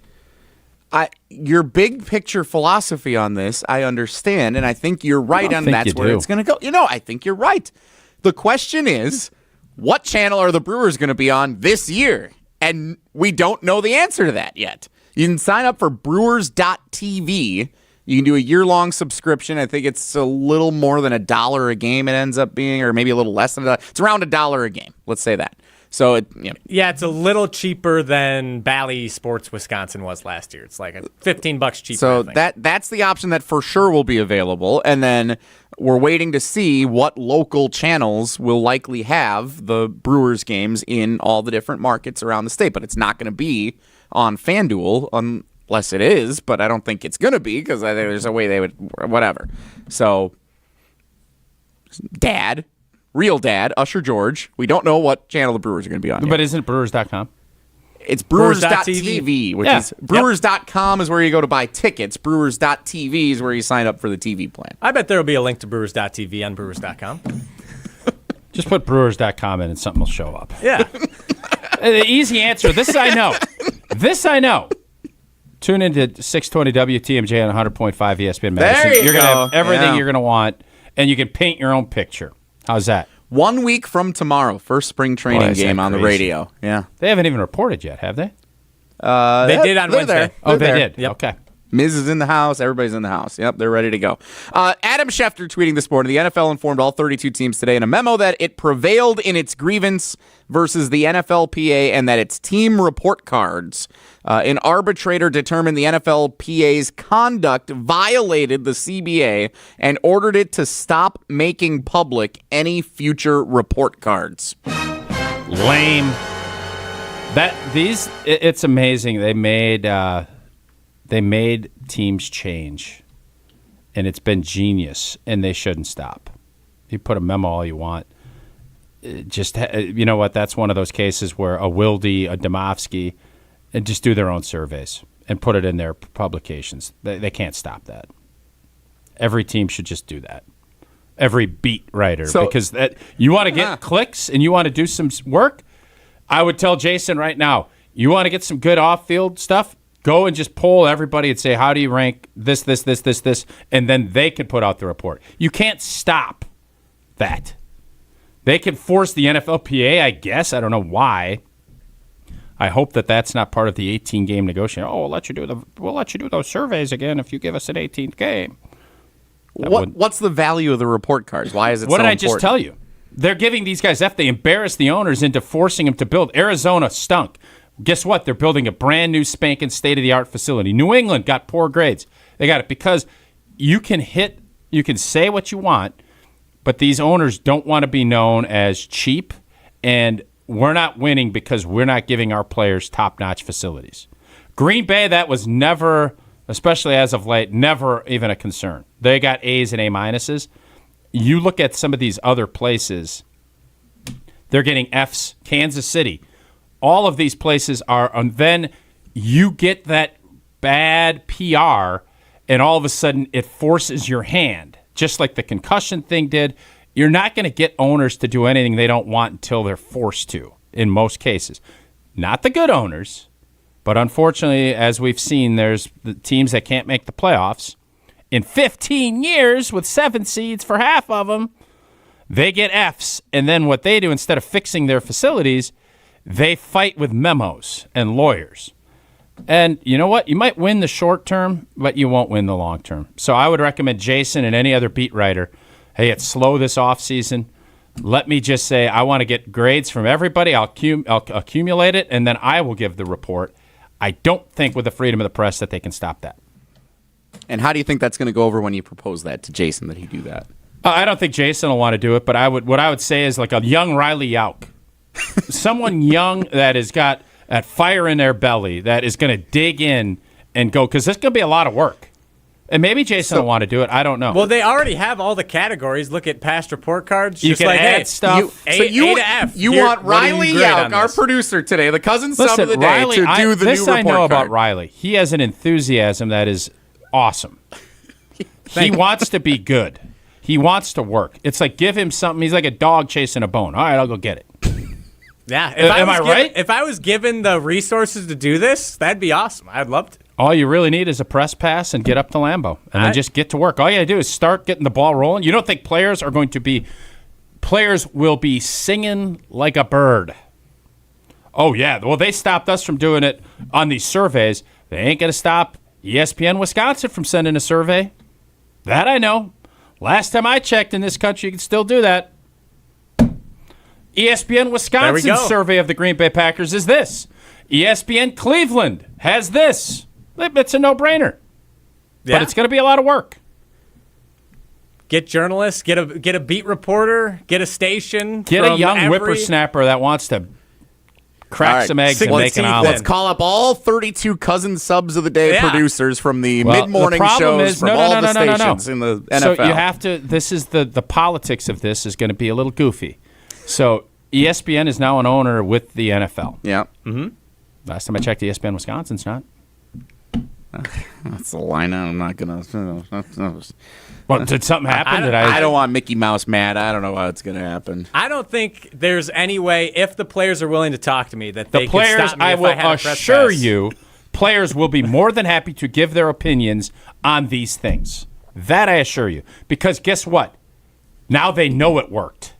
Your big picture philosophy on this, I understand, and I think you're right on that's where it's going to go. I think you're right. The question is, what channel are the Brewers going to be on this year? And we don't know the answer to that yet. You can sign up for brewers.tv. You can do a year-long subscription. I think it's a little more than $1 a game it ends up being, or maybe a little less than $1. It's around $1 a game. Let's say that. So yeah, it's a little cheaper than Bally Sports Wisconsin was last year. It's like $15 cheaper. So that's the option that for sure will be available, and then we're waiting to see what local channels will likely have the Brewers games in all the different markets around the state. But it's not going to be on FanDuel unless it is. But I don't think it's going to be because there's a way they would whatever. So, Real Dad, Usher George. We don't know what channel the Brewers are going to be on. But isn't it Brewers.com? It's Brewers.tv, which is Brewers.com is where you go to buy tickets. Brewers.tv is where you sign up for the TV plan. I bet there will be a link to Brewers.tv on Brewers.com. Just put Brewers.com in and something will show up. Yeah. The easy answer, this I know. Tune into 620 WTMJ on 100.5 ESPN Madison. There You're go. going to have everything Yeah. you're going to want, and you can paint your own picture. How's that? 1 week from tomorrow, first spring training game on the radio. Yeah. They haven't even reported yet, have they? They did on Wednesday. Oh, they did? Yep. Okay. Miz is in the house. Everybody's in the house. Yep, they're ready to go. Adam Schefter tweeting this morning, the NFL informed all 32 teams today in a memo that it prevailed in its grievance versus the NFLPA and that its team report cards. An arbitrator determined the NFLPA's conduct violated the CBA and ordered it to stop making public any future report cards. Lame. It's amazing. They made teams change, and it's been genius, and they shouldn't stop. You put a memo all you want. You know what? That's one of those cases where a Wilde, a Domofsky, and just do their own surveys and put it in their publications. They can't stop that. Every team should just do that. Every beat writer, because you want to get clicks and you want to do some work. I would tell Jason right now, you want to get some good off-field stuff, go and just poll everybody and say, how do you rank this, and then they can put out the report. You can't stop that. They can force the NFLPA, I guess. I don't know why. I hope that that's not part of the 18-game negotiation. Oh, we'll let you do those surveys again if you give us an 18th game. What's the value of the report cards? Why is it so important? What did I just tell you? They're giving these guys They embarrassed the owners into forcing them to build. Arizona stunk. Guess what? They're building a brand new spanking state-of-the-art facility. New England got poor grades. They got it because you can say what you want, but these owners don't want to be known as cheap, and we're not winning because we're not giving our players top-notch facilities. Green Bay, that was never, especially as of late, never even a concern. They got A's and A-minuses. You look at some of these other places, they're getting F's. Kansas City. All of these places are, and then you get that bad PR, and all of a sudden it forces your hand, just like the concussion thing did. You're not going to get owners to do anything they don't want until they're forced to, in most cases. Not the good owners, but unfortunately, as we've seen, there's the teams that can't make the playoffs. In 15 years, with 7 seeds for half of them, they get Fs, and then what they do, instead of fixing their facilities, they fight with memos and lawyers. And you know what? You might win the short term, but you won't win the long term. So I would recommend Jason and any other beat writer, hey, it's slow this offseason. Let me just say I want to get grades from everybody. I'll accumulate it, and then I will give the report. I don't think with the freedom of the press that they can stop that. And how do you think that's going to go over when you propose that to Jason, that he do that? I don't think Jason will want to do it, but what I would say is like a young Riley Yauk. Someone young that has got that fire in their belly that is going to dig in and go, because this is going to be a lot of work. And maybe Jason will want to do it. I don't know. Well, they already have all the categories. Look at past report cards. You just can like, add hey, stuff. A to F. You Here, want what do you Riley grade Yauk, on our this? producer today, the cousin sub Listen, of the day, Riley, to do the this new I report know card. about Riley. He has an enthusiasm that is awesome. He wants to be good. He wants to work. It's like give him something. He's like a dog chasing a bone. All right, I'll go get it. Yeah. Am I right? If I was given the resources to do this, that'd be awesome. I'd love to. All you really need is a press pass and get up to Lambeau. And then just get to work. All you got to do is start getting the ball rolling. You don't think players will be singing like a bird. Oh, yeah. Well, they stopped us from doing it on these surveys. They ain't going to stop ESPN Wisconsin from sending a survey. That I know. Last time I checked in this country, you can still do that. ESPN Wisconsin's survey of the Green Bay Packers is this. ESPN Cleveland has this. It's a no-brainer. Yeah. But it's going to be a lot of work. Get journalists, get a beat reporter, get a station. Get a young whippersnapper that wants to crack some eggs and make an omelet. Let's call up all 32 cousin subs of the day producers from the mid-morning the shows is, from all the stations in the NFL. So you have to, this is the politics of this is going to be a little goofy. So ESPN is now an owner with the NFL. Yeah. Mm-hmm. Last time I checked, ESPN Wisconsin's not. That's the line. I'm not going to. What, did something happen? I don't want Mickey Mouse mad. I don't know how it's going to happen. I don't think there's any way, if the players are willing to talk to me, that they The players, can stop me I if will I had a press assure pass. you, players will be more than happy to give their opinions on these things. That I assure you. Because guess what? Now they know it worked.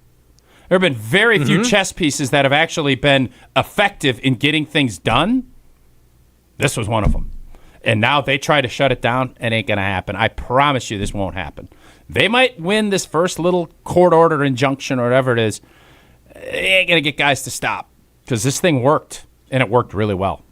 There have been very few chess pieces that have actually been effective in getting things done. This was one of them. And now they try to shut it down. It ain't going to happen. I promise you this won't happen. They might win this first little court order injunction or whatever it is. They ain't going to get guys to stop because this thing worked, and it worked really well.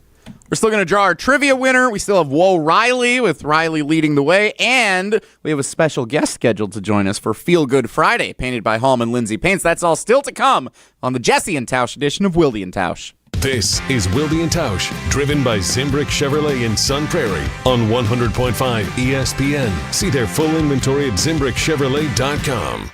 We're still going to draw our trivia winner. We still have Whoa Riley, with Riley leading the way. And we have a special guest scheduled to join us for Feel Good Friday, painted by Hallman Lindsay Paints. That's all still to come on the Jesse and Tausch edition of Wilde and Tausch. This is Wilde and Tausch, driven by Zimbrick Chevrolet in Sun Prairie on 100.5 ESPN. See their full inventory at ZimbrickChevrolet.com.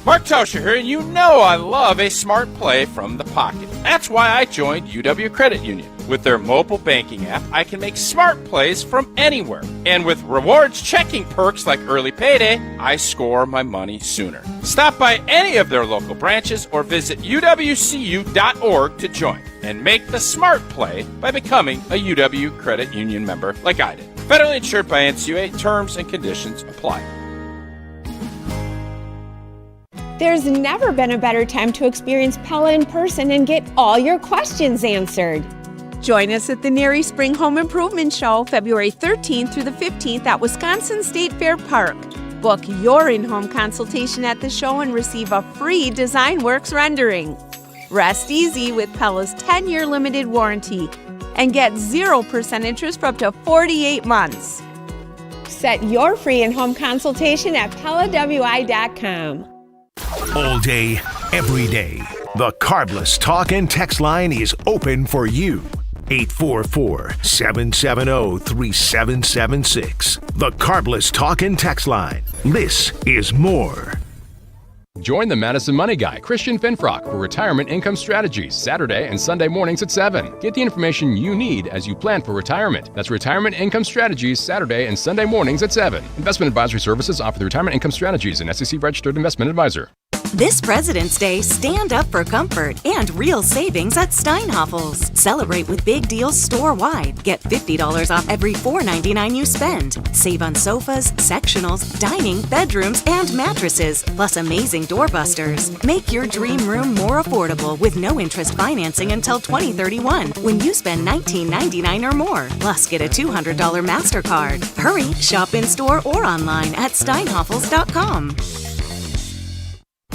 Mark Tauscher here, and you know I love a smart play from the pocket. That's why I joined UW Credit Union. With their mobile banking app, I can make smart plays from anywhere. And with rewards checking perks like early payday, I score my money sooner. Stop by any of their local branches or visit uwcu.org to join and make the smart play by becoming a UW Credit Union member like I did. Federally insured by NCUA. Terms and conditions apply. There's never been a better time to experience Pella in person and get all your questions answered. Join us at the Neri Spring Home Improvement Show, February 13th through the 15th at Wisconsin State Fair Park. Book your in-home consultation at the show and receive a free DesignWorks rendering. Rest easy with Pella's 10-year limited warranty and get 0% interest for up to 48 months. Set your free in-home consultation at PellaWI.com. All day, every day, the Carbless Talk and Text line is open for you. 844-770-3776. The Carbless Talk and Text line. This is more. Join the Madison Money Guy, Christian Finfrock, for Retirement Income Strategies, Saturday and Sunday mornings at 7. Get the information you need as you plan for retirement. That's Retirement Income Strategies, Saturday and Sunday mornings at 7. Investment advisory services offered through Retirement Income Strategies, an SEC-registered investment advisor. This President's Day, stand up for comfort and real savings at Steinhafels. Celebrate with big deals store-wide. Get $50 off every $4.99 you spend. Save on sofas, sectionals, dining, bedrooms, and mattresses, plus amazing doorbusters. Make your dream room more affordable with no interest financing until 2031 when you spend $19.99 or more. Plus, get a $200 MasterCard. Hurry, shop in-store or online at steinhafels.com.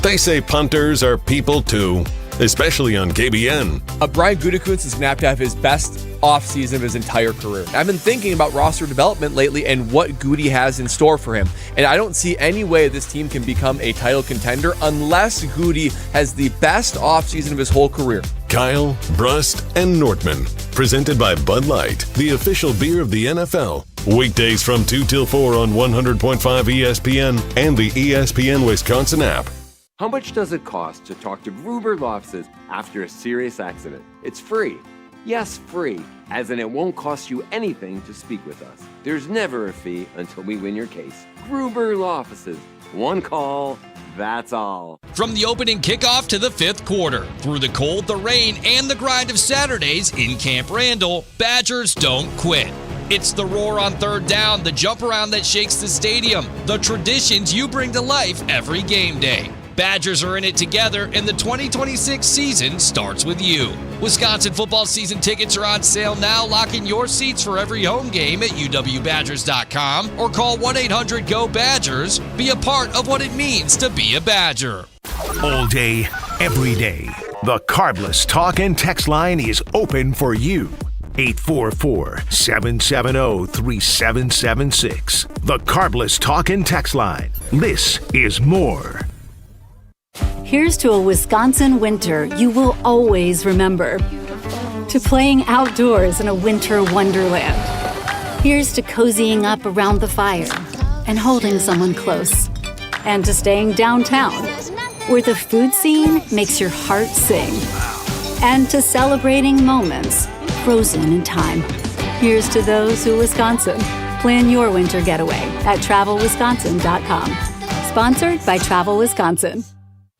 They say punters are people too. especially on KBN. Brian Gutekunst is going to have his best offseason of his entire career. I've been thinking about roster development lately and what Goody has in store for him. And I don't see any way this team can become a title contender unless Goody has the best offseason of his whole career. Kyle, Brust, and Nortman. Presented by Bud Light, the official beer of the NFL. Weekdays from 2 till 4 on 100.5 ESPN and the ESPN Wisconsin app. How much does it cost to talk to Gruber's offices after a serious accident? It's free. Yes, free, as in it won't cost you anything to speak with us. There's never a fee until we win your case. Gruber's offices. One call, that's all. From the opening kickoff to the fifth quarter, through the cold, the rain, and the grind of Saturdays in Camp Randall, Badgers don't quit. It's the roar on third down, the jump around that shakes the stadium, the traditions you bring to life every game day. Badgers are in it together, and the 2026 season starts with you. Wisconsin football season tickets are on sale now. Lock in your seats for every home game at uwbadgers.com or call 1-800-GO-BADGERS. Be a part of what it means to be a Badger. All day, every day. The Carbless Talk and Text line is open for you. 844-770-3776. The Carbless Talk and Text line. This is more. Here's to a Wisconsin winter you will always remember. To playing outdoors in a winter wonderland. Here's to cozying up around the fire and holding someone close. And to staying downtown, where the food scene makes your heart sing. And to celebrating moments frozen in time. Here's to those who Wisconsin. Plan your winter getaway at travelwisconsin.com. Sponsored by Travel Wisconsin.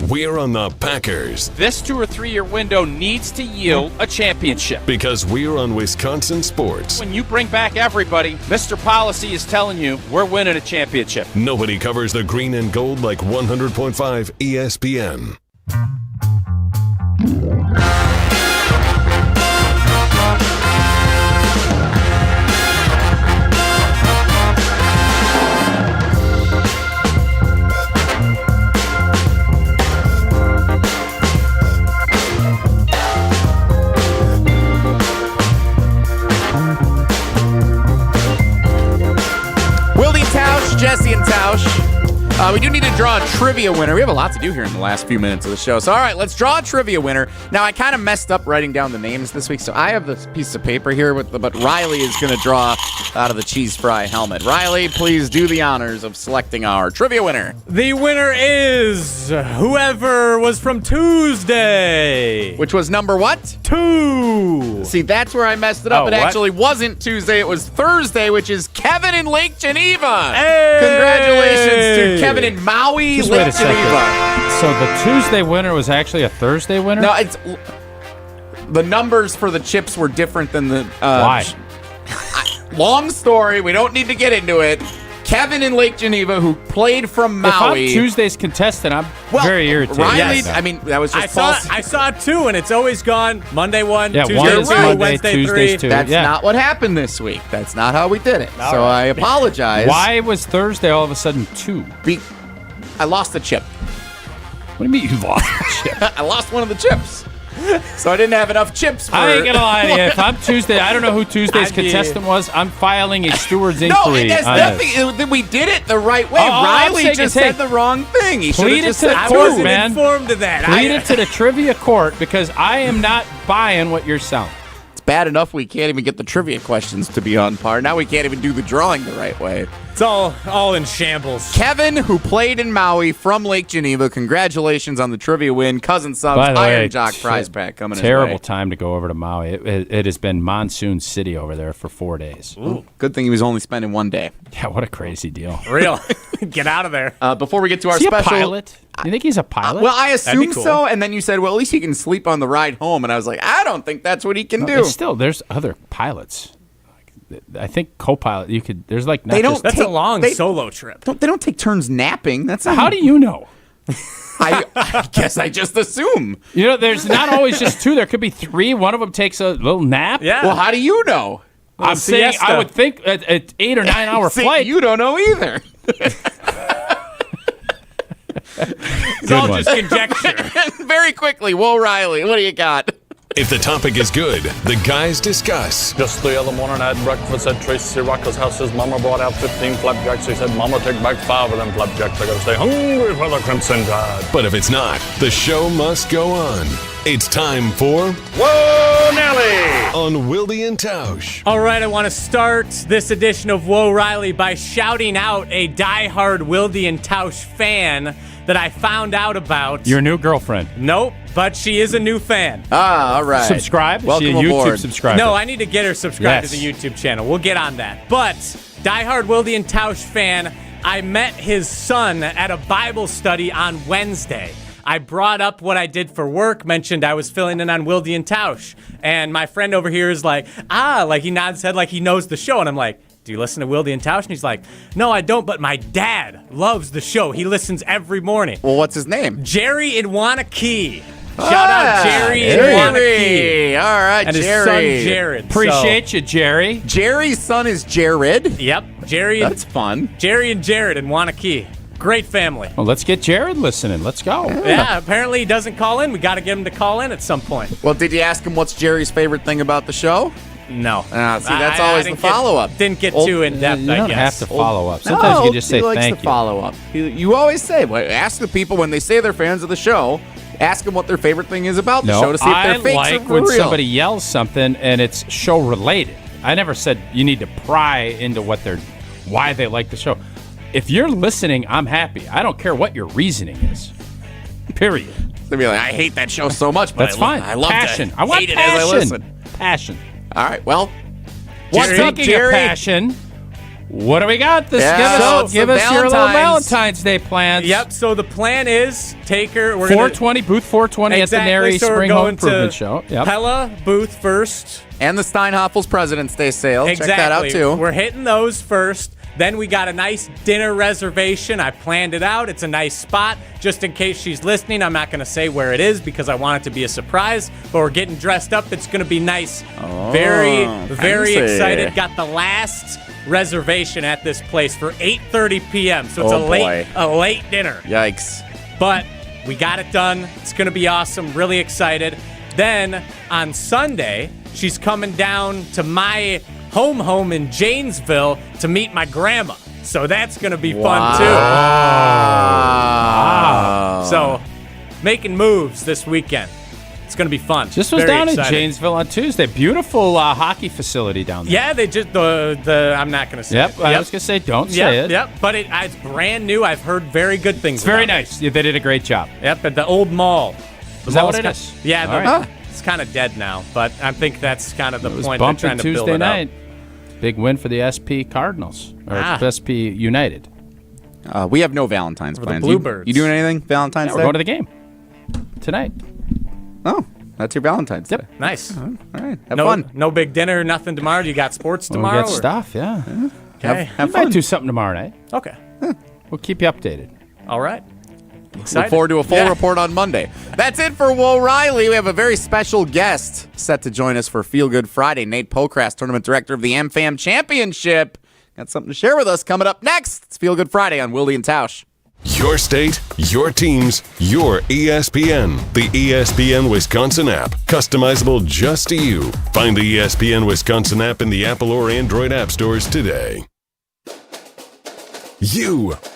We're on the Packers. This 2 or 3 year window needs to yield a championship. Because we're on Wisconsin sports. When you bring back everybody, Mr. Policy is telling you we're winning a championship. Nobody covers the green and gold like 100.5 ESPN. Jesse and Tausch. We do need to draw a trivia winner. We have a lot to do here in the last few minutes of the show. So, all right, let's draw a trivia winner. Now, I kind of messed up writing down the names this week, so I have this piece of paper here, but Riley is going to draw out of the cheese fry helmet. Riley, please do the honors of selecting our trivia winner. The winner is whoever was from Tuesday. Which was number what? 2. See, that's where I messed it up. It actually wasn't Tuesday. It was Thursday, which is Kevin in Lake Geneva. Hey! Congratulations to Kevin in Maui, Just Lake wait a second. Geneva. So the Tuesday winner was actually a Thursday winner? No, it's the numbers for the chips were different than the. Why? Long story. We don't need to get into it. Kevin in Lake Geneva, who played from Maui. If I'm Tuesday's contestant, I'm very irritated. Riley, I mean, that was just false. I saw 2, and it's always gone Monday 1, Tuesday 2, Wednesday Tuesdays 3. 2. That's not what happened this week. That's not how we did it. So I apologize. Why was Thursday all of a sudden 2? I lost the chip. What do you mean you lost the chip? I lost one of the chips. So I didn't have enough chips for I ain't gonna lie to you. If I'm Tuesday, I don't know who Tuesday's contestant was. I'm filing a steward's inquiry. No, it has nothing. We did it the right way. Riley just said the wrong thing. He should have just said I wasn't informed of that. Plead it to the trivia court because I am not buying what you're selling. It's bad enough we can't even get the trivia questions to be on par. Now we can't even do the drawing the right way. It's all in shambles. Kevin, who played in Maui from Lake Geneva, congratulations on the trivia win. Cousin Subs, Iron Jock prize pack coming in. Terrible time to go over to Maui. It has been Monsoon City over there for 4 days. Ooh, good thing he was only spending 1 day. Yeah, what a crazy deal. Real. Get out of there. Before we get to our Is he special. a pilot? You think he's a pilot? Well, I assume so, and then you said, well, at least he can sleep on the ride home, and I was like, I don't think that's what he can do. Still, there's other pilots. I think co-pilot, you could, there's like, not just, that's a long solo trip. They don't take turns napping. That's not how do you know? I guess I just assume. You know, there's not always just 2. There could be 3. One of them takes a little nap. Yeah. Well, how do you know? I'm saying I would think at 8 or 9 hour flight. You don't know either. It's all just conjecture. Very quickly, Will Riley, what do you got? If the topic is good, the guys discuss. Just the other morning I had breakfast at Tracy Rocker's house. His mama brought out 15 flapjacks. He said, Mama, take back 5 of them flapjacks. I gotta stay hungry for the Crimson Tide. But if it's not, the show must go on. It's time for Whoa, Nelly! On Wilde and Tausch. All right, I want to start this edition of Whoa Riley by shouting out a diehard Wilde and Tausch fan that I found out about. Your new girlfriend? Nope, but she is a new fan. Ah, all right. Subscribe? Welcome Is she a aboard. YouTube subscriber? No, I need to get her subscribed to Yes. the YouTube channel. We'll get on that. But diehard Wilde and Tausch fan, I met his son at a Bible study on Wednesday. I brought up what I did for work, mentioned I was filling in on Wilde and Tausch. And my friend over here is like, like he nods his head like he knows the show. And I'm like, do you listen to Wilde and Tausch? And he's like, no, I don't, but my dad loves the show. He listens every morning. Well, what's his name? Jerry in Wanakee. Shout out Jerry in Wanakee. All right, and Jerry. his son Jared. Appreciate you, Jerry. Jerry's son is Jared? Yep, Jerry. That's fun. Jerry and Jared in Wanakee. Great family. Well, let's get Jared listening. Let's go. Yeah, apparently he doesn't call in. We got to get him to call in at some point. Well, did you ask him what's Jerry's favorite thing about the show? No. See, that's always the follow-up. Didn't get too in-depth, You I don't guess. have to follow up. Sometimes you can just say he likes thank the you. follow-up. You always say, ask the people when they say they're fans of the show, ask them what their favorite thing is about the show to see if they're fakes like or for when real. somebody yells something and it's show-related. I never said you need to pry into why they like the show. If you're listening, I'm happy. I don't care what your reasoning is. Period. They'll be like, I hate that show so much, but That's fine. I love passion. it. I want hate it passion. as I listen. Passion. All right, well, Speaking of passion, what do we got? Give us your little Valentine's Day plans. Yep, so the plan is take her. We're 420, booth 420 exactly, at the Nary so we're Spring Home going Improvement to Show. Yep. Pella booth first. And the Steinhoffel's President's Day sale. Exactly. Check that out, too. We're hitting those first. Then we got a nice dinner reservation. I planned it out. It's a nice spot. Just in case she's listening, I'm not going to say where it is because I want it to be a surprise. But we're getting dressed up. It's going to be nice. Very fancy. excited. Got the last reservation at this place for 8:30 p.m. So it's a late dinner. Yikes. But we got it done. It's going to be awesome. Really excited. Then on Sunday, she's coming down to my home in Janesville to meet my grandma. So that's going to be fun, too. Wow. So making moves this weekend. It's going to be fun. Just was Very down excited. in Janesville on Tuesday. Beautiful hockey facility down there. Yeah, they just, I'm not going to say it. I was going to say, don't say it. Yep, but it's brand new. I've heard very good things It's very about nice. Yeah, they did a great job. it. Yep, at the old mall. Is that what it is? Yeah, All right. it's kind of dead now, but I think that's kind of the It was point. They're bumping trying to build Tuesday it night. up. Big win for the SP Cardinals, or SP United. We have no Valentine's the plans. Bluebirds. You doing anything Valentine's Yeah, Day? we're going to the game tonight. Oh, that's your Valentine's Day. Nice. All right, have no, fun. No big dinner, nothing tomorrow. You got sports tomorrow? We got stuff, yeah. Okay. We might do something tomorrow night. Okay. We'll keep you updated. All right. Look forward to a full report on Monday. That's it for Will Riley. We have a very special guest set to join us for Feel Good Friday. Nate Pokrast, Tournament Director of the Amfam Championship. Got something to share with us coming up next. It's Feel Good Friday on Wilde and Tausch. Your state, your teams, your ESPN. The ESPN Wisconsin app. Customizable just to you. Find the ESPN Wisconsin app in the Apple or Android app stores today.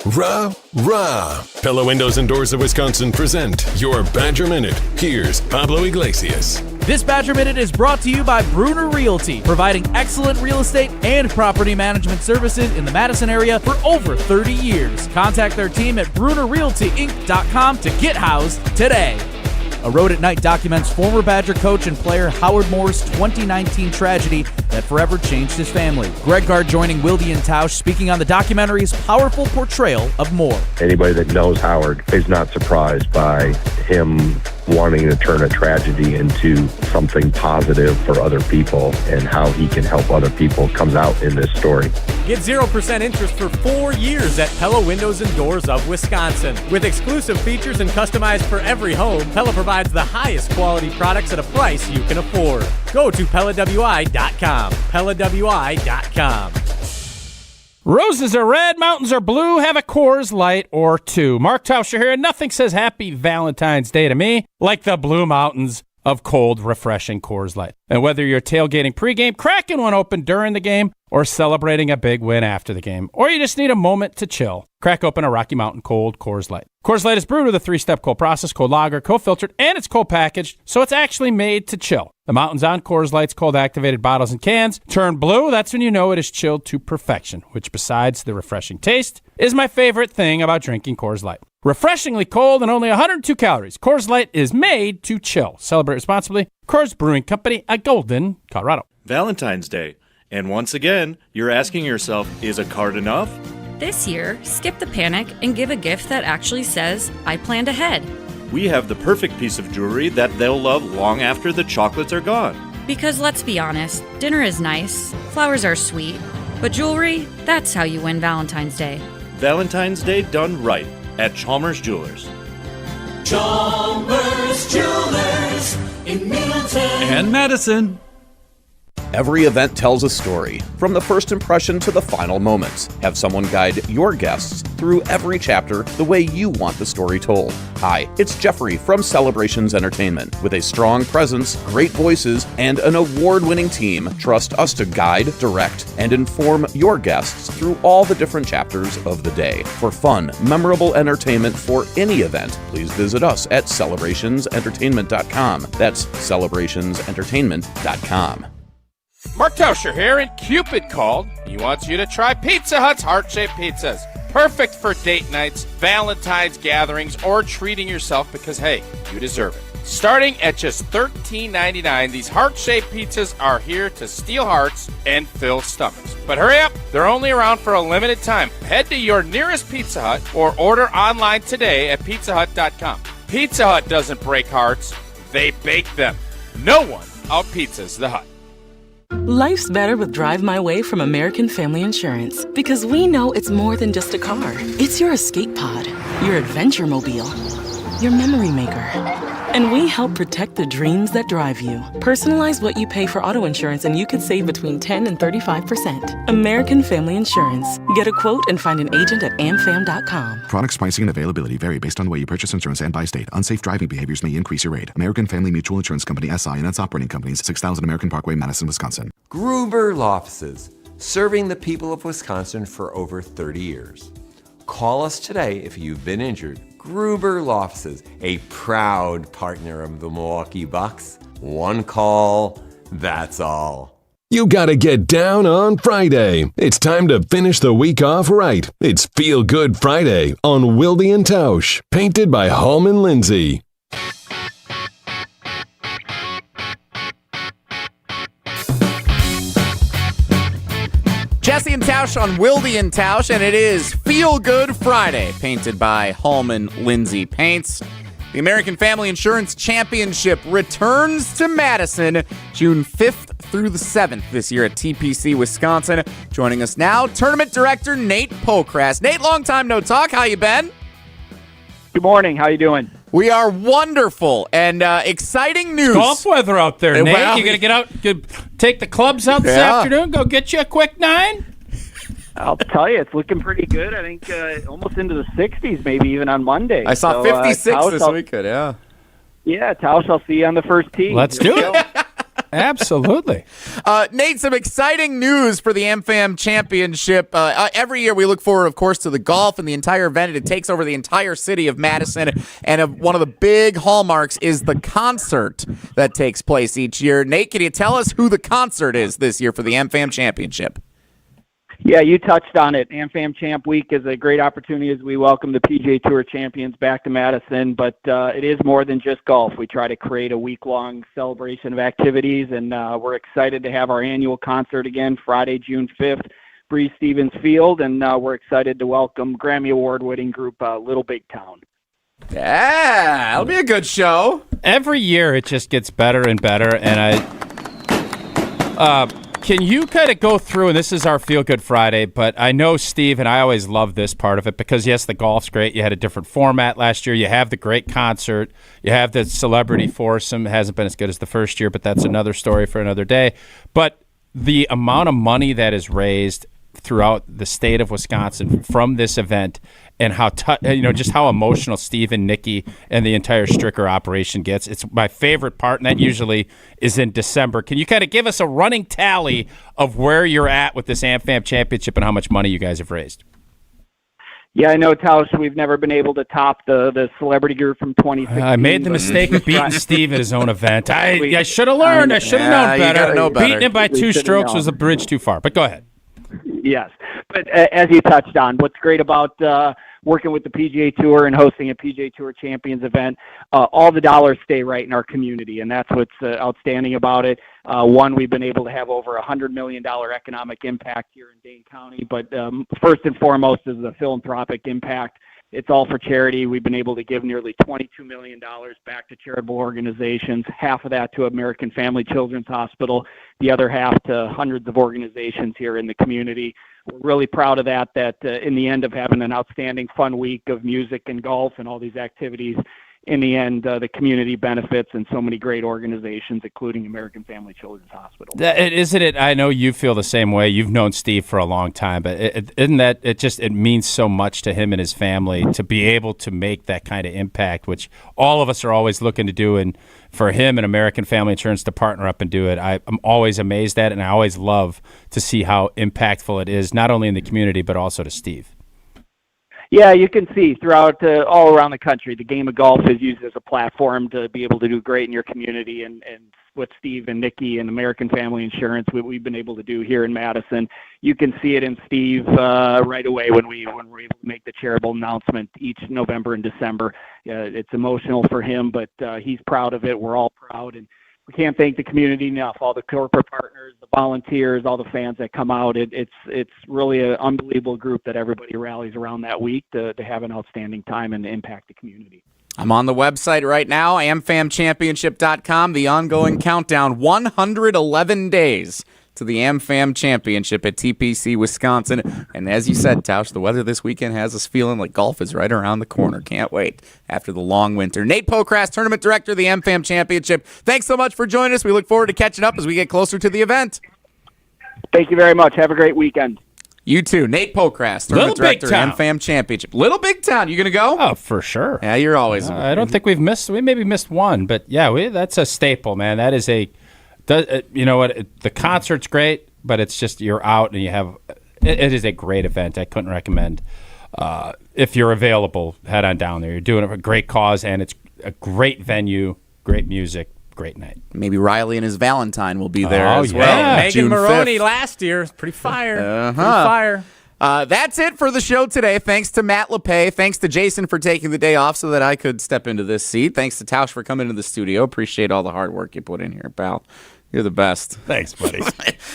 Rah. Pella Windows and Doors of Wisconsin present your Badger Minute. Here's Pablo Iglesias. This Badger Minute is brought to you by Bruner Realty, providing excellent real estate and property management services in the Madison area for over 30 years. Contact their team at BrunerRealtyInc.com to get housed today. A Road at Night documents former Badger coach and player Howard Moore's 2019 tragedy that forever changed his family. Greg Gard joining Wilde and Tausch, speaking on the documentary's powerful portrayal of Moore. Anybody that knows Howard is not surprised by him wanting to turn a tragedy into something positive for other people, and how he can help other people comes out in this story. Get 0% interest for 4 years at Pella Windows and Doors of Wisconsin. With exclusive features and customized for every home, Pella provides the highest quality products at a price you can afford. Go to PellaWI.com. PellaWI.com. Roses are red, mountains are blue, have a Coors Light or two. Mark Tauscher here, and nothing says Happy Valentine's Day to me like the blue mountains of cold, refreshing Coors Light. And whether you're tailgating pregame, cracking one open during the game, or celebrating a big win after the game, or you just need a moment to chill, crack open a Rocky Mountain Cold Coors Light. Coors Light is brewed with a 3-step cold process, cold lager, co-filtered, and it's cold packaged, so it's actually made to chill. The mountains on Coors Light's cold-activated bottles and cans turn blue. That's when you know it is chilled to perfection, which besides the refreshing taste, is my favorite thing about drinking Coors Light. Refreshingly cold and only 102 calories, Coors Light is made to chill. Celebrate responsibly. Coors Brewing Company, at Golden, Colorado. Valentine's Day. And once again, you're asking yourself, is a card enough? This year, skip the panic and give a gift that actually says, I planned ahead. We have the perfect piece of jewelry that they'll love long after the chocolates are gone. Because let's be honest, dinner is nice, flowers are sweet, but jewelry, that's how you win Valentine's Day. Valentine's Day done right at Chalmers Jewelers. Chalmers Jewelers in Middleton And Madison. Every event tells a story, from the first impression to the final moments. Have someone guide your guests through every chapter the way you want the story told. Hi, it's Jeffrey from Celebrations Entertainment. With a strong presence, great voices, and an award-winning team, trust us to guide, direct, and inform your guests through all the different chapters of the day. For fun, memorable entertainment for any event, please visit us at celebrationsentertainment.com. That's celebrationsentertainment.com. Mark Tauscher here, and Cupid called. He wants you to try Pizza Hut's heart-shaped pizzas. Perfect for date nights, Valentine's gatherings, or treating yourself because, hey, you deserve it. Starting at just $13.99, these heart-shaped pizzas are here to steal hearts and fill stomachs. But hurry up, they're only around for a limited time. Head to your nearest Pizza Hut or order online today at pizzahut.com. Pizza Hut doesn't break hearts, they bake them. No one out-pizzas the Hut. Life's better with Drive My Way from American Family Insurance, because we know it's more than just a car. It's your escape pod, your adventure mobile, your memory maker. And we help protect the dreams that drive you. Personalize what you pay for auto insurance and you could save between 10 and 35%. American Family Insurance. Get a quote and find an agent at amfam.com. Products, pricing, and availability vary based on the way you purchase insurance and by state. Unsafe driving behaviors may increase your rate. American Family Mutual Insurance Company, SI, and its operating companies, 6000 American Parkway, Madison, Wisconsin. Gruber Law Offices, serving the people of Wisconsin for over 30 years. Call us today if you've been injured. Gruber Law Offices, a proud partner of the Milwaukee Bucks. One call, that's all. You gotta get down on Friday. It's time to finish the week off right. It's Feel Good Friday on Wilde and Tausch, painted by Hallman Lindsay. Jesse and Tausch on Wilde and Tausch, and it is Feel Good Friday, painted by Hallman Lindsay Paints. The American Family Insurance Championship returns to Madison June 5th through the 7th this year at TPC, Wisconsin. Joining us now, Tournament Director Nate Pokras. Nate, long time no talk. How you been? Good morning. How you doing? We are wonderful, and exciting news. It's golf weather out there, Nate. Well, You going to get out, take the clubs out this afternoon, go get you a quick 9? I'll tell you, it's looking pretty good. I think almost into the 60s, maybe even on Monday. I saw 56 this weekend, yeah. Yeah, Tausch, I'll see you on the first tee. Let's do it. Absolutely. Nate, some exciting news for the Amfam Championship. Every year we look forward, of course, to the golf and the entire event. It takes over the entire city of Madison. And one of the big hallmarks is the concert that takes place each year. Nate, can you tell us who the concert is this year for the Amfam Championship? Yeah, you touched on it. Amfam Champ Week is a great opportunity as we welcome the PGA Tour champions back to Madison, but it is more than just golf. We try to create a week-long celebration of activities, and we're excited to have our annual concert again Friday, June 5th, Breeze Stevens Field, and we're excited to welcome Grammy Award-winning group Little Big Town. Yeah, it'll be a good show. Every year it just gets better and better, and can you kind of go through, and this is our Feel Good Friday, but I know, Steve, and I always love this part of it because, yes, the golf's great. You had a different format last year. You have the great concert. You have the celebrity foursome. It hasn't been as good as the first year, but that's another story for another day. But the amount of money that is raised throughout the state of Wisconsin from this event, and how just how emotional Steve and Nikki and the entire Stricker operation gets. It's my favorite part, and that usually is in December. Can you kind of give us a running tally of where you're at with this Amfam Championship and how much money you guys have raised? Yeah, I know, Tausch, we've never been able to top the celebrity group from 2016. I made the mistake of beating Steve at his own event. I should have learned. I should have known better. Beating him by 2 strokes was a bridge too far. But go ahead. Yes, but as you touched on, what's great about working with the PGA Tour and hosting a PGA Tour Champions event, all the dollars stay right in our community, and that's what's outstanding about it. One, we've been able to have over $100 million economic impact here in Dane County, but first and foremost is the philanthropic impact. It's all for charity. We've been able to give nearly $22 million back to charitable organizations, half of that to American Family Children's Hospital, the other half to hundreds of organizations here in the community. We're really proud of that in the end of having an outstanding fun week of music and golf and all these activities, in the end, the community benefits and so many great organizations, including American Family Children's Hospital. Isn't it? I know you feel the same way. You've known Steve for a long time, but isn't that it means so much to him and his family to be able to make that kind of impact, which all of us are always looking to do, and for him and American Family Insurance to partner up and do it, I'm always amazed at it, and I always love to see how impactful it is, not only in the community, but also to Steve. Yeah, you can see throughout all around the country, the game of golf is used as a platform to be able to do great in your community, and what Steve and Nikki and American Family Insurance, what we've been able to do here in Madison. You can see it in Steve right away when we're able to make the charitable announcement each November and December. It's emotional for him, but he's proud of it. We're all proud, and we can't thank the community enough, all the corporate partners, the volunteers, all the fans that come out. It's really an unbelievable group that everybody rallies around that week to have an outstanding time and to impact the community. I'm on the website right now, amfamchampionship.com, the ongoing countdown, 111 days to the Amfam Championship at TPC, Wisconsin. And as you said, Tausch, the weather this weekend has us feeling like golf is right around the corner. Can't wait after the long winter. Nate Pokras, Tournament Director of the Amfam Championship. Thanks so much for joining us. We look forward to catching up as we get closer to the event. Thank you very much. Have a great weekend. You too. Nate Pokras, Tournament Director, Amfam Championship. Little Big Town. You going to go? Oh, for sure. Yeah, you're always. I don't think we maybe missed one, but yeah, that's a staple, man. That is you know what? The concert's great, but it's just you're out and you have. It is a great event. I couldn't recommend. If you're available, head on down there. You're doing it for a great cause, and it's a great venue, great music, great night. Maybe Riley and his Valentine will be there as well. Yeah. Megan June Maroney 5th. last year. Pretty fire. Uh-huh. Pretty fire. That's it for the show today. Thanks to Matt Lepay. Thanks to Jason for taking the day off so that I could step into this seat. Thanks to Tausch for coming to the studio. Appreciate all the hard work you put in here, pal. You're the best. Thanks, buddy.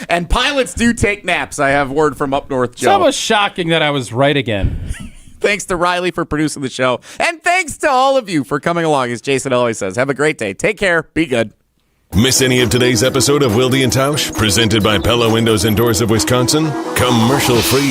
And pilots do take naps. I have word from up north, Joe. It's almost shocking that I was right again. Thanks to Riley for producing the show. And thanks to all of you for coming along. As Jason always says, have a great day. Take care. Be good. Miss any of today's episode of Wilde and Tausch? Presented by Pella Windows and Doors of Wisconsin? Commercial free